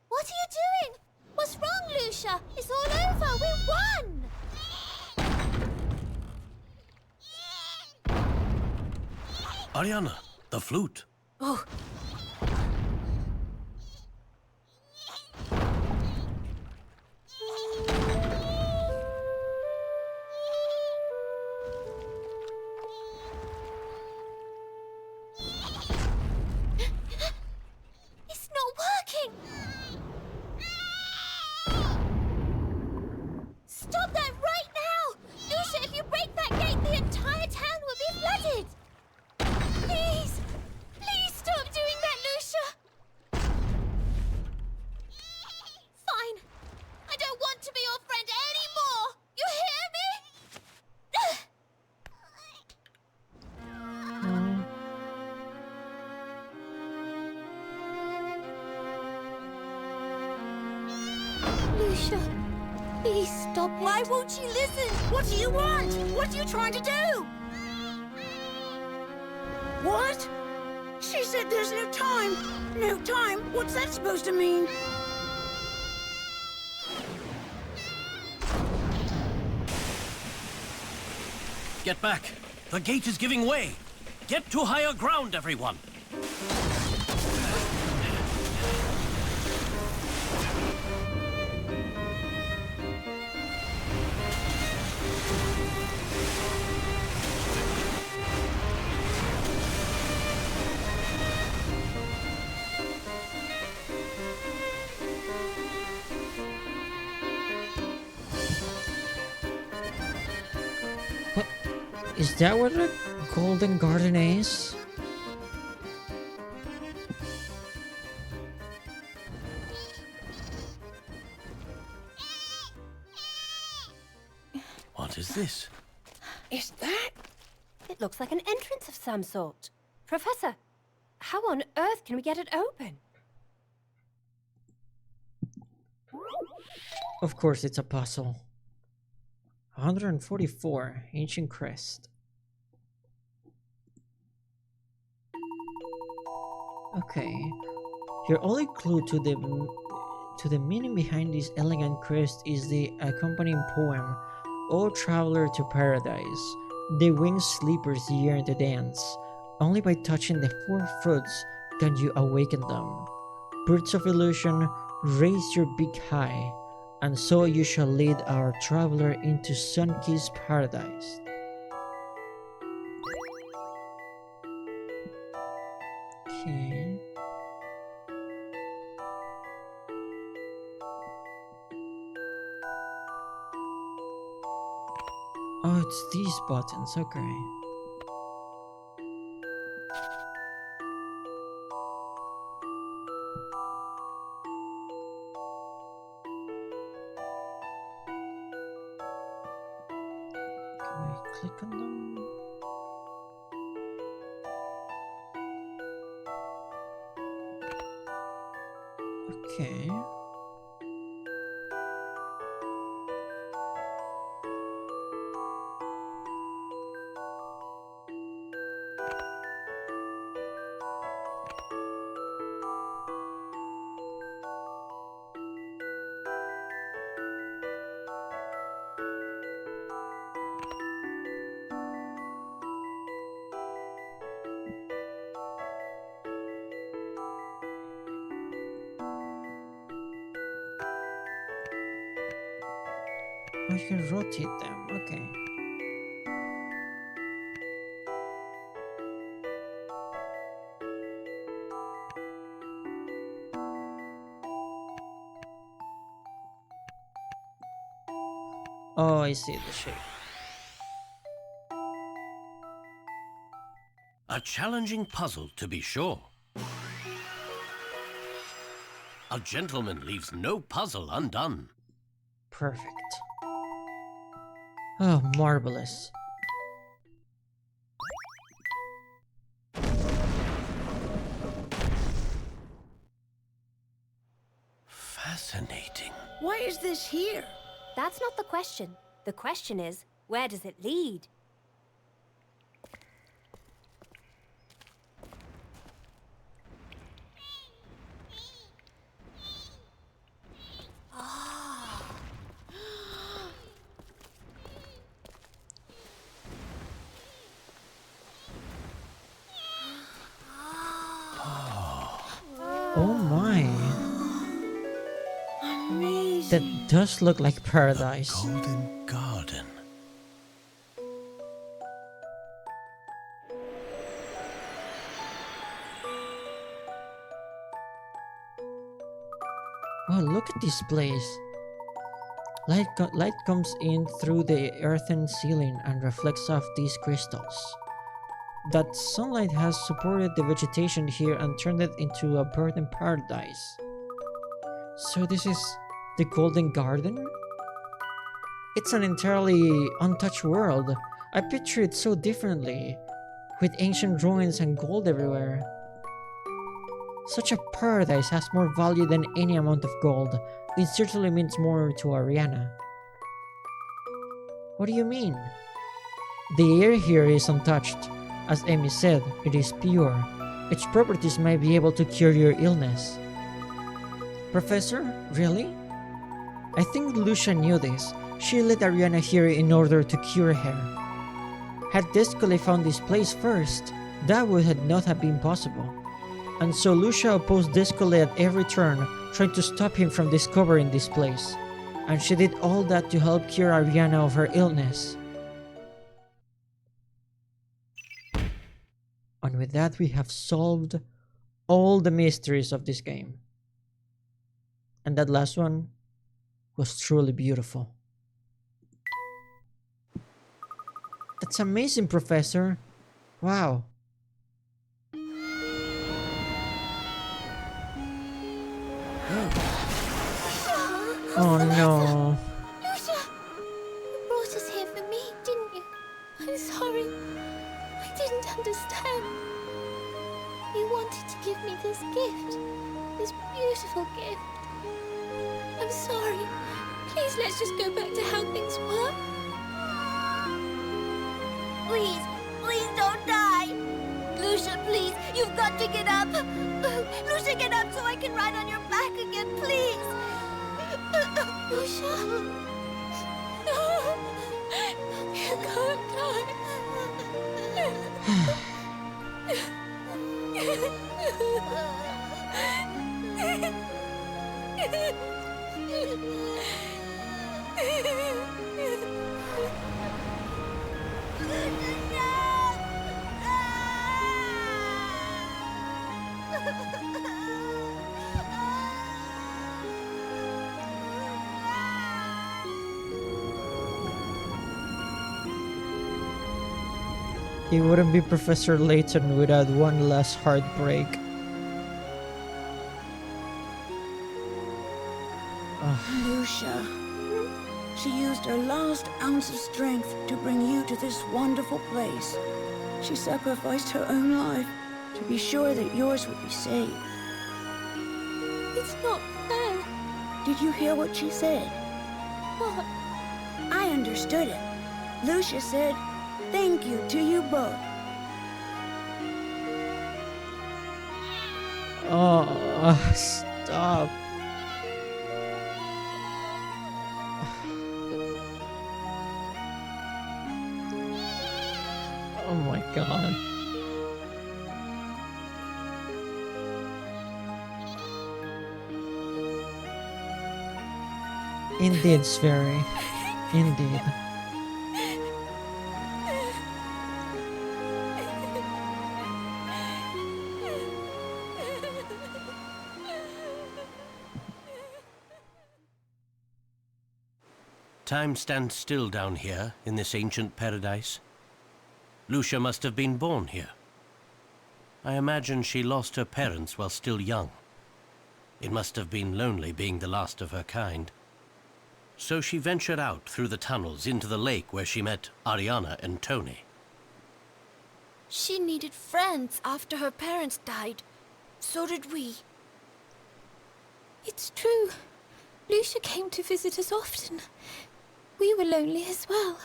What are you doing? What's wrong, Lucia? It's all over. We won! Ariana, the flute. Oh, It's not working! Stop that right now! Lucia, if you break that gate, the entire town will be flooded! Please! Please stop doing that, Lucia! Fine. I don't want to be your friend anymore! You hear me? Lucia, please stop it. why won't she listen? What do you want? What are you trying to do? What? She said there's no time. No time? What's that supposed to mean? Get back. The gate is giving way. Get to higher ground, everyone. Is that what the Golden Garden is? What is this? Is that? It looks like an entrance of some sort. Professor, how on earth can we get it open? Of course, it's a puzzle. 144, Ancient Crest. Okay. Your only clue to the meaning behind this elegant crest is the accompanying poem, O Traveler to Paradise. The winged sleepers yearn to dance. Only by touching the four fruits can you awaken them. Birds of illusion, raise your beak high, and so you shall lead our traveler into sun-kissed paradise. Okay. Oh, it's these buttons, okay. Can I click on them? Okay. Oh, you can rotate them, okay. Oh, I see the shape. A challenging puzzle, to be sure. A gentleman leaves no puzzle undone. Perfect. Oh, marvelous. Fascinating. Why is this here? That's not the question. The question is, where does it lead? Oh my. Amazing. That does look like paradise. Golden Garden. Wow, look at this place. Light comes in through the earthen ceiling and reflects off these crystals. That sunlight has supported the vegetation here and turned it into a bird in paradise. So this is the Golden Garden? It's an entirely untouched world. I picture it so differently, with ancient ruins and gold everywhere. Such a paradise has more value than any amount of gold. It certainly means more to Ariana. What do you mean? The air here is untouched. As Amy said, it is pure. Its properties might be able to cure your illness. Professor? Really? I think Lucia knew this. She led Ariana here in order to cure her. Had Descole found this place first, that would not have been possible. And so Lucia opposed Descole at every turn, trying to stop him from discovering this place. And she did all that to help cure Ariana of her illness. And with that, we have solved all the mysteries of this game. And that last one was truly beautiful. That's amazing, Professor. Wow. Oh no. Lucia! You brought us here for me, didn't you? I'm sorry. I didn't understand. You wanted to give me this gift. This beautiful gift. I'm sorry. Please, let's just go back to how things were. Please, please don't die. Lucia, please, you've got to get up. Lucia, get up so I can ride on your back again, please. Lucia? No! You can't die. He wouldn't be Professor Layton without one last heartbreak. Lucia. She used her last ounce of strength to bring you to this wonderful place. She sacrificed her own life to be sure that yours would be saved. It's not fair. Did you hear what she said? What? I understood it. Lucia said, "Thank you to you both." Oh, stop. Oh my god. Indeed, Sverry. Indeed. Time stands still down here in this ancient paradise. Lucia must have been born here. I imagine she lost her parents while still young. It must have been lonely being the last of her kind. So she ventured out through the tunnels into the lake where she met Ariana and Tony. She needed friends after her parents died. So did we. It's true. Lucia came to visit us often. We were lonely as well.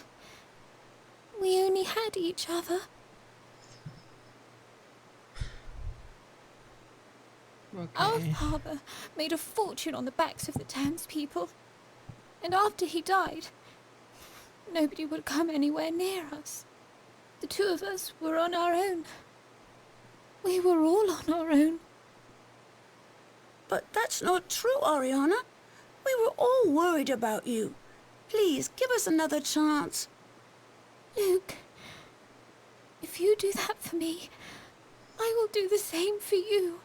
We only had each other. Our father made a fortune on the backs of the townspeople. And after he died, nobody would come anywhere near us. The two of us were on our own. We were all on our own. But that's not true, Ariana. We were all worried about you. Please, give us another chance. Luke, if you do that for me, I will do the same for you.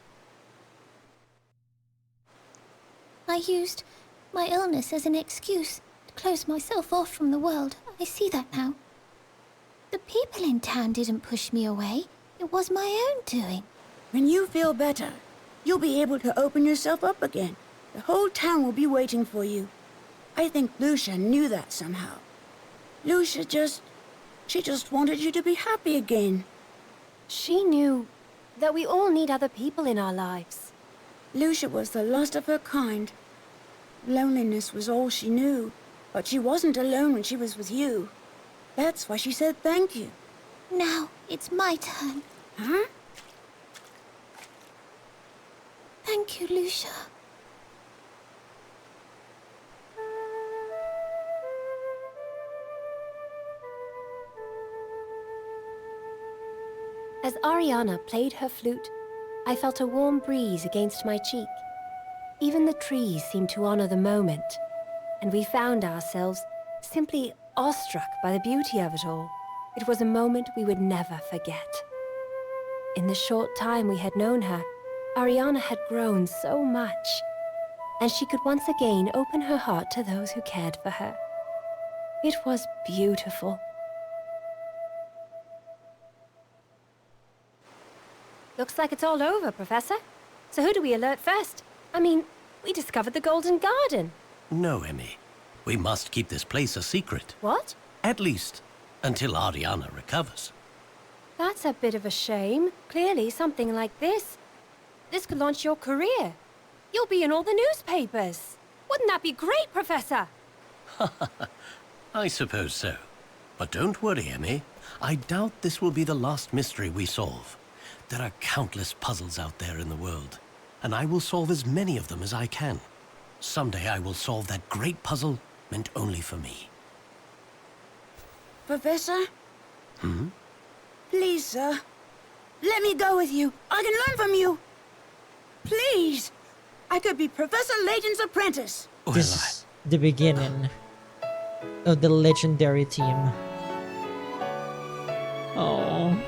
I used my illness as an excuse to close myself off from the world. I see that now. The people in town didn't push me away. It was my own doing. When you feel better, you'll be able to open yourself up again. The whole town will be waiting for you. I think Lucia knew that somehow. Lucia she just wanted you to be happy again. She knew that we all need other people in our lives. Lucia was the last of her kind. Loneliness was all she knew, but she wasn't alone when she was with you. That's why she said thank you. Now it's my turn. Huh? Thank you, Lucia. As Ariana played her flute, I felt a warm breeze against my cheek. Even the trees seemed to honor the moment, and we found ourselves simply awestruck by the beauty of it all. It was a moment we would never forget. In the short time we had known her, Ariana had grown so much, and she could once again open her heart to those who cared for her. It was beautiful. Looks like it's all over, Professor. So who do we alert first? I mean, we discovered the Golden Garden. No, Emmy. We must keep this place a secret. What? At least, until Ariana recovers. That's a bit of a shame. Clearly, something like this could launch your career. You'll be in all the newspapers. Wouldn't that be great, Professor? I suppose so. But don't worry, Emmy. I doubt this will be the last mystery we solve. There are countless puzzles out there in the world, and I will solve as many of them as I can. Someday I will solve that great puzzle meant only for me. Professor? Please, sir. Let me go with you. I can learn from you. Please. I could be Professor Layton's apprentice. Well, This is the beginning of the legendary team. Oh.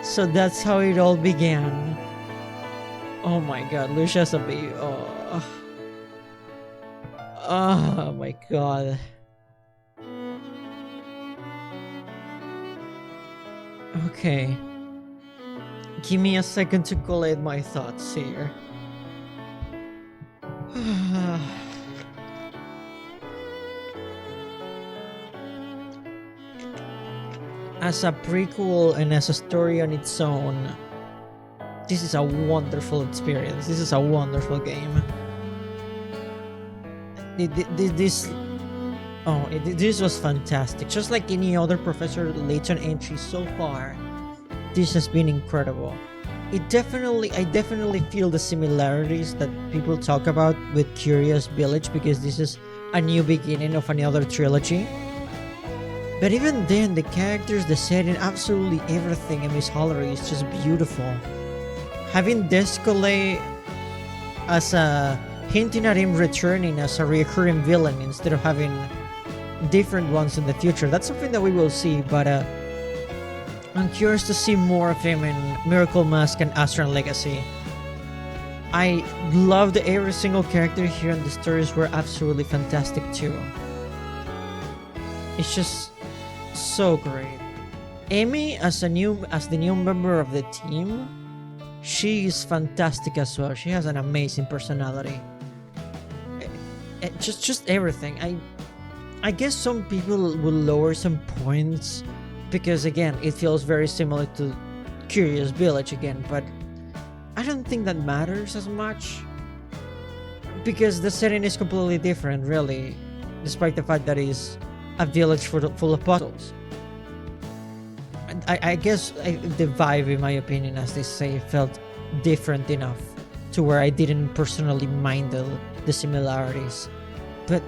So that's how it all began. Oh my god, Lucia's a baby. Oh. Oh my god. Okay. Give me a second to collate my thoughts here. As a prequel and as a story on its own, this is a wonderful experience. This is a wonderful game. This was fantastic. Just like any other Professor Layton entry so far, this has been incredible. I definitely feel the similarities that people talk about with Curious Village, because this is a new beginning of another trilogy. But even then, the characters, the setting, absolutely everything in Miss Hallory is just beautiful. Having Descole as a hinting at him returning as a recurring villain instead of having different ones in the future, that's something that we will see, but I'm curious to see more of him in Miracle Mask and Astral Legacy. I loved every single character here, and the stories were absolutely fantastic too. It's just so great. Amy as the new member of the team, she is fantastic as well. She has an amazing personality. Just everything. I guess some people will lower some points because again it feels very similar to Curious Village again, but I don't think that matters as much because the setting is completely different, really, despite the fact that it's a village full of puzzles. I guess the vibe, in my opinion, as they say, felt different enough to where I didn't personally mind the similarities. But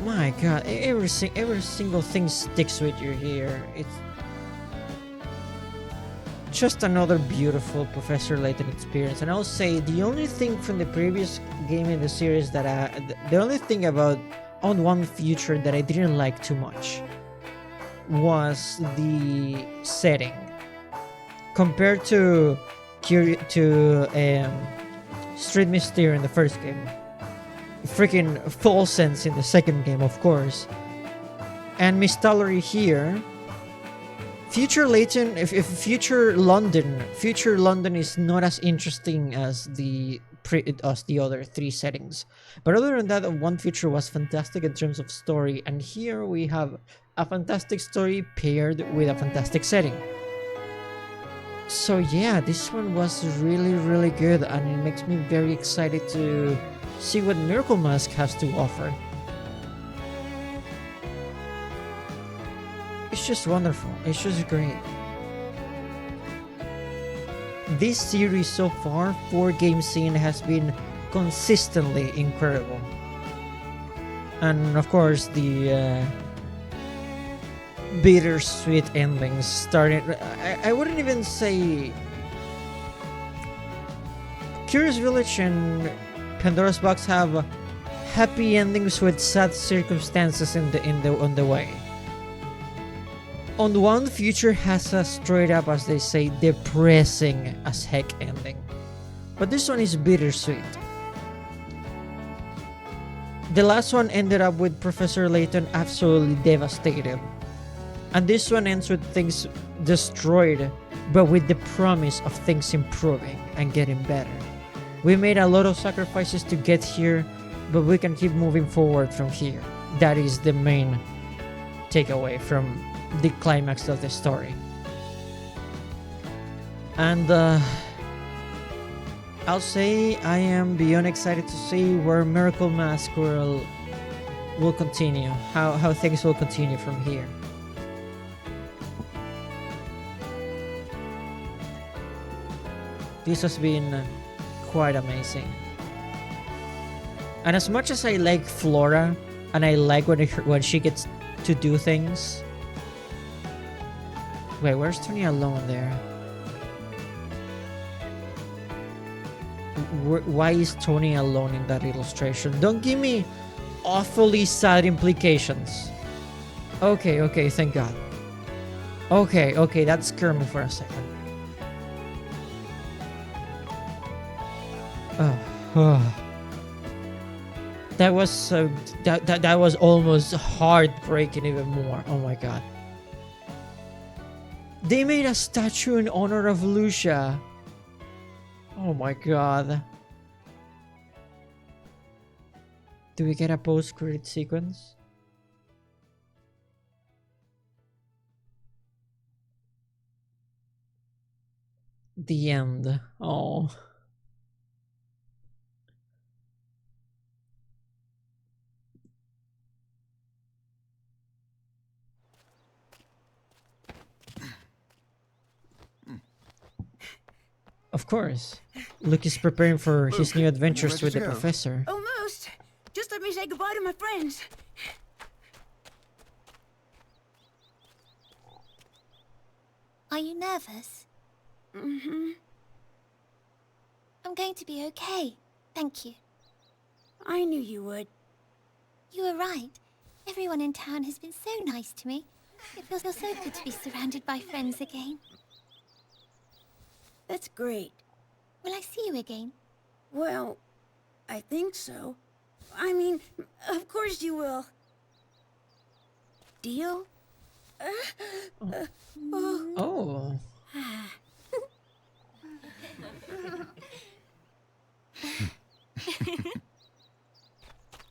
my god, every single thing sticks with you here. It's just another beautiful Professor Layton experience. And I'll say the only thing from the previous game in the series that the only thing about On One Future that I didn't like too much was the setting compared to Street Mystery in the first game. Freaking Fall Sense in the second game, of course. And Miss Tallery here. Future Layton, if Future London is not as interesting as the other three settings. But other than that, One Future was fantastic in terms of story, and here we have a fantastic story paired with a fantastic setting. So yeah, this one was really, really good, and it makes me very excited to see what Miracle Mask has to offer. It's just wonderful. It's just great. This series so far, 4-game scene, has been consistently incredible. And of course, the bittersweet endings starting. I wouldn't even say Curious Village and Pandora's Box have happy endings with sad circumstances on the way. On One Future has a straight up, as they say, depressing as heck ending. But this one is bittersweet. The last one ended up with Professor Layton absolutely devastated. And this one ends with things destroyed, but with the promise of things improving and getting better. We made a lot of sacrifices to get here, but we can keep moving forward from here. That is the main takeaway from the climax of the story. And I'll say I am beyond excited to see where Miracle Mask will continue, how things will continue from here. This has been quite amazing. And as much as I like Flora, and I like when she gets to do things. Wait, where's Tony alone there? Why is Tony alone in that illustration? Don't give me awfully sad implications. Okay, thank God. Okay, that scared me for a second. Oh. That was that was almost heartbreaking even more. Oh my God. They made a statue in honor of Lucia. Oh my God. Do we get a post-credit sequence? The end. Oh. Of course. Luke is preparing for his new adventures with the professor. Almost. Just let me say goodbye to my friends. Are you nervous? Mm-hmm. I'm going to be okay. Thank you. I knew you would. You were right. Everyone in town has been so nice to me. It feels so good to be surrounded by friends again. That's great. Will I see you again? Well, I think so. I mean, of course you will. Deal? Oh.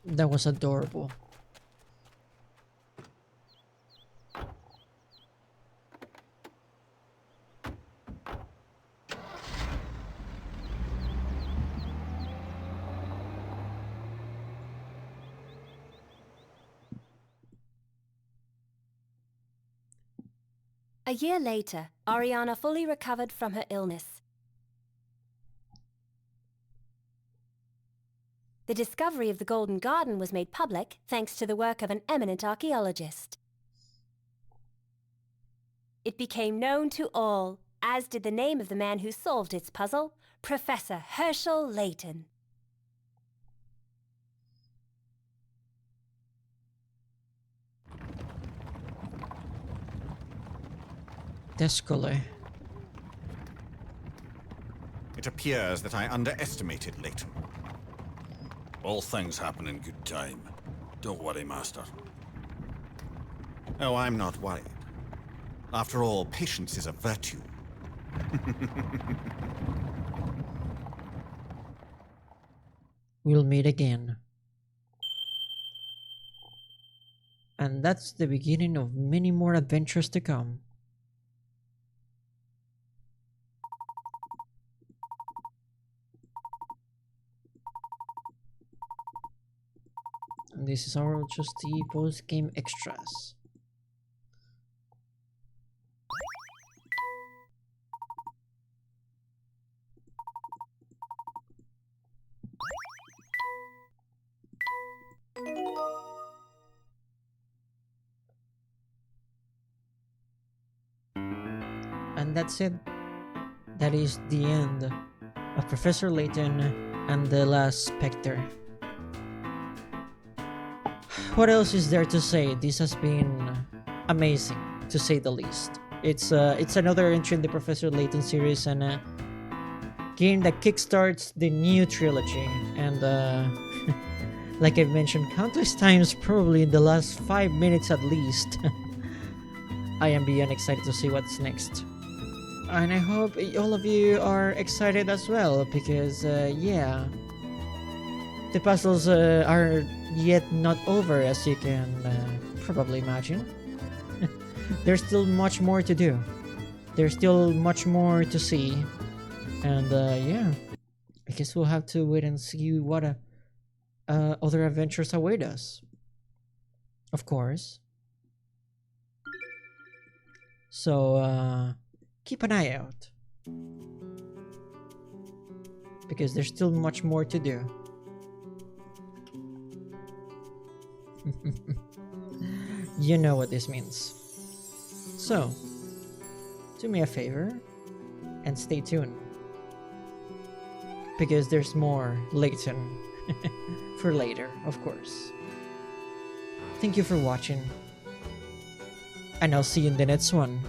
That was adorable. A year later, Ariana fully recovered from her illness. The discovery of the Golden Garden was made public thanks to the work of an eminent archaeologist. It became known to all, as did the name of the man who solved its puzzle, Professor Herschel LAYTON. Descole. It appears that I underestimated Layton. All things happen in good time. Don't worry, Master. Oh, I'm not worried. After all, patience is a virtue. We'll meet again. And that's the beginning of many more adventures to come. And this is all just the post-game extras. And that's it. That is the end of Professor Layton and the last Spectre. What else is there to say? This has been amazing, to say the least. It's another entry in the Professor Layton series and a game that kickstarts the new trilogy. And like I've mentioned countless times, probably in the last 5 minutes at least, I am beyond excited to see what's next. And I hope all of you are excited as well, because yeah, the puzzles are yet not over, as you can probably imagine. There's still much more to do. There's still much more to see. And yeah, I guess we'll have to wait and see what other adventures await us. Of course. So keep an eye out, because there's still much more to do. You know what this means. So, do me a favor and stay tuned, because there's more Layton for later, of course. Thank you for watching, and I'll see you in the next one,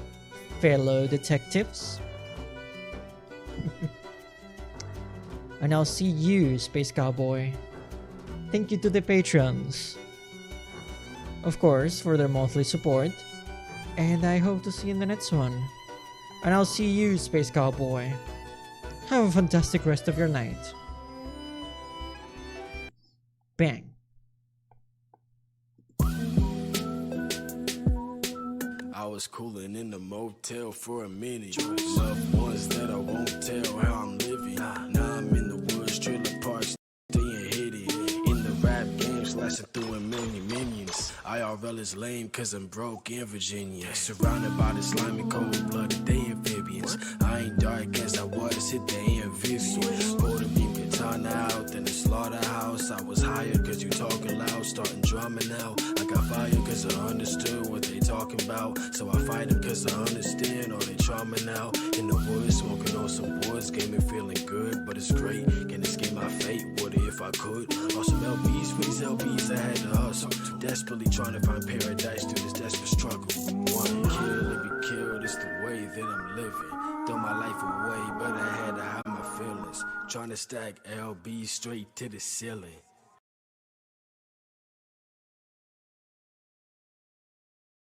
fellow detectives. And I'll see you, Space Cowboy. Thank you to the patrons, of course, for their monthly support. And I hope to see you in the next one. And I'll see you, Space Cowboy. Have a fantastic rest of your night. Bang. I was cooling in the motel for a minute. Loved ones that I won't tell how I'm living. Now I'm in the woods, trailer park, staying hidden. In the rap game, slashing through a million minions. IRL is lame cause I'm broke in Virginia. Surrounded by the slimy cold-blooded, they amphibians. I ain't dark as I was, hit the amphibian. Pulled a beam katana out in the slaughterhouse. I was hired cause you talking loud, starting drama now. I got fired cause I understood what they talking about. So I fight them cause I understand all they trauma now. In the woods, smoking on some woods, game me feeling good, but it's great. Can't escape my fate, would if I could. On some LBs, for these LBs I had to hustle. Desperately trying to find paradise through this desperate struggle. Want to kill and be killed, it's the way that I'm living. Throw my life away, but I had to hide my feelings. Trying to stack LBs straight to the ceiling.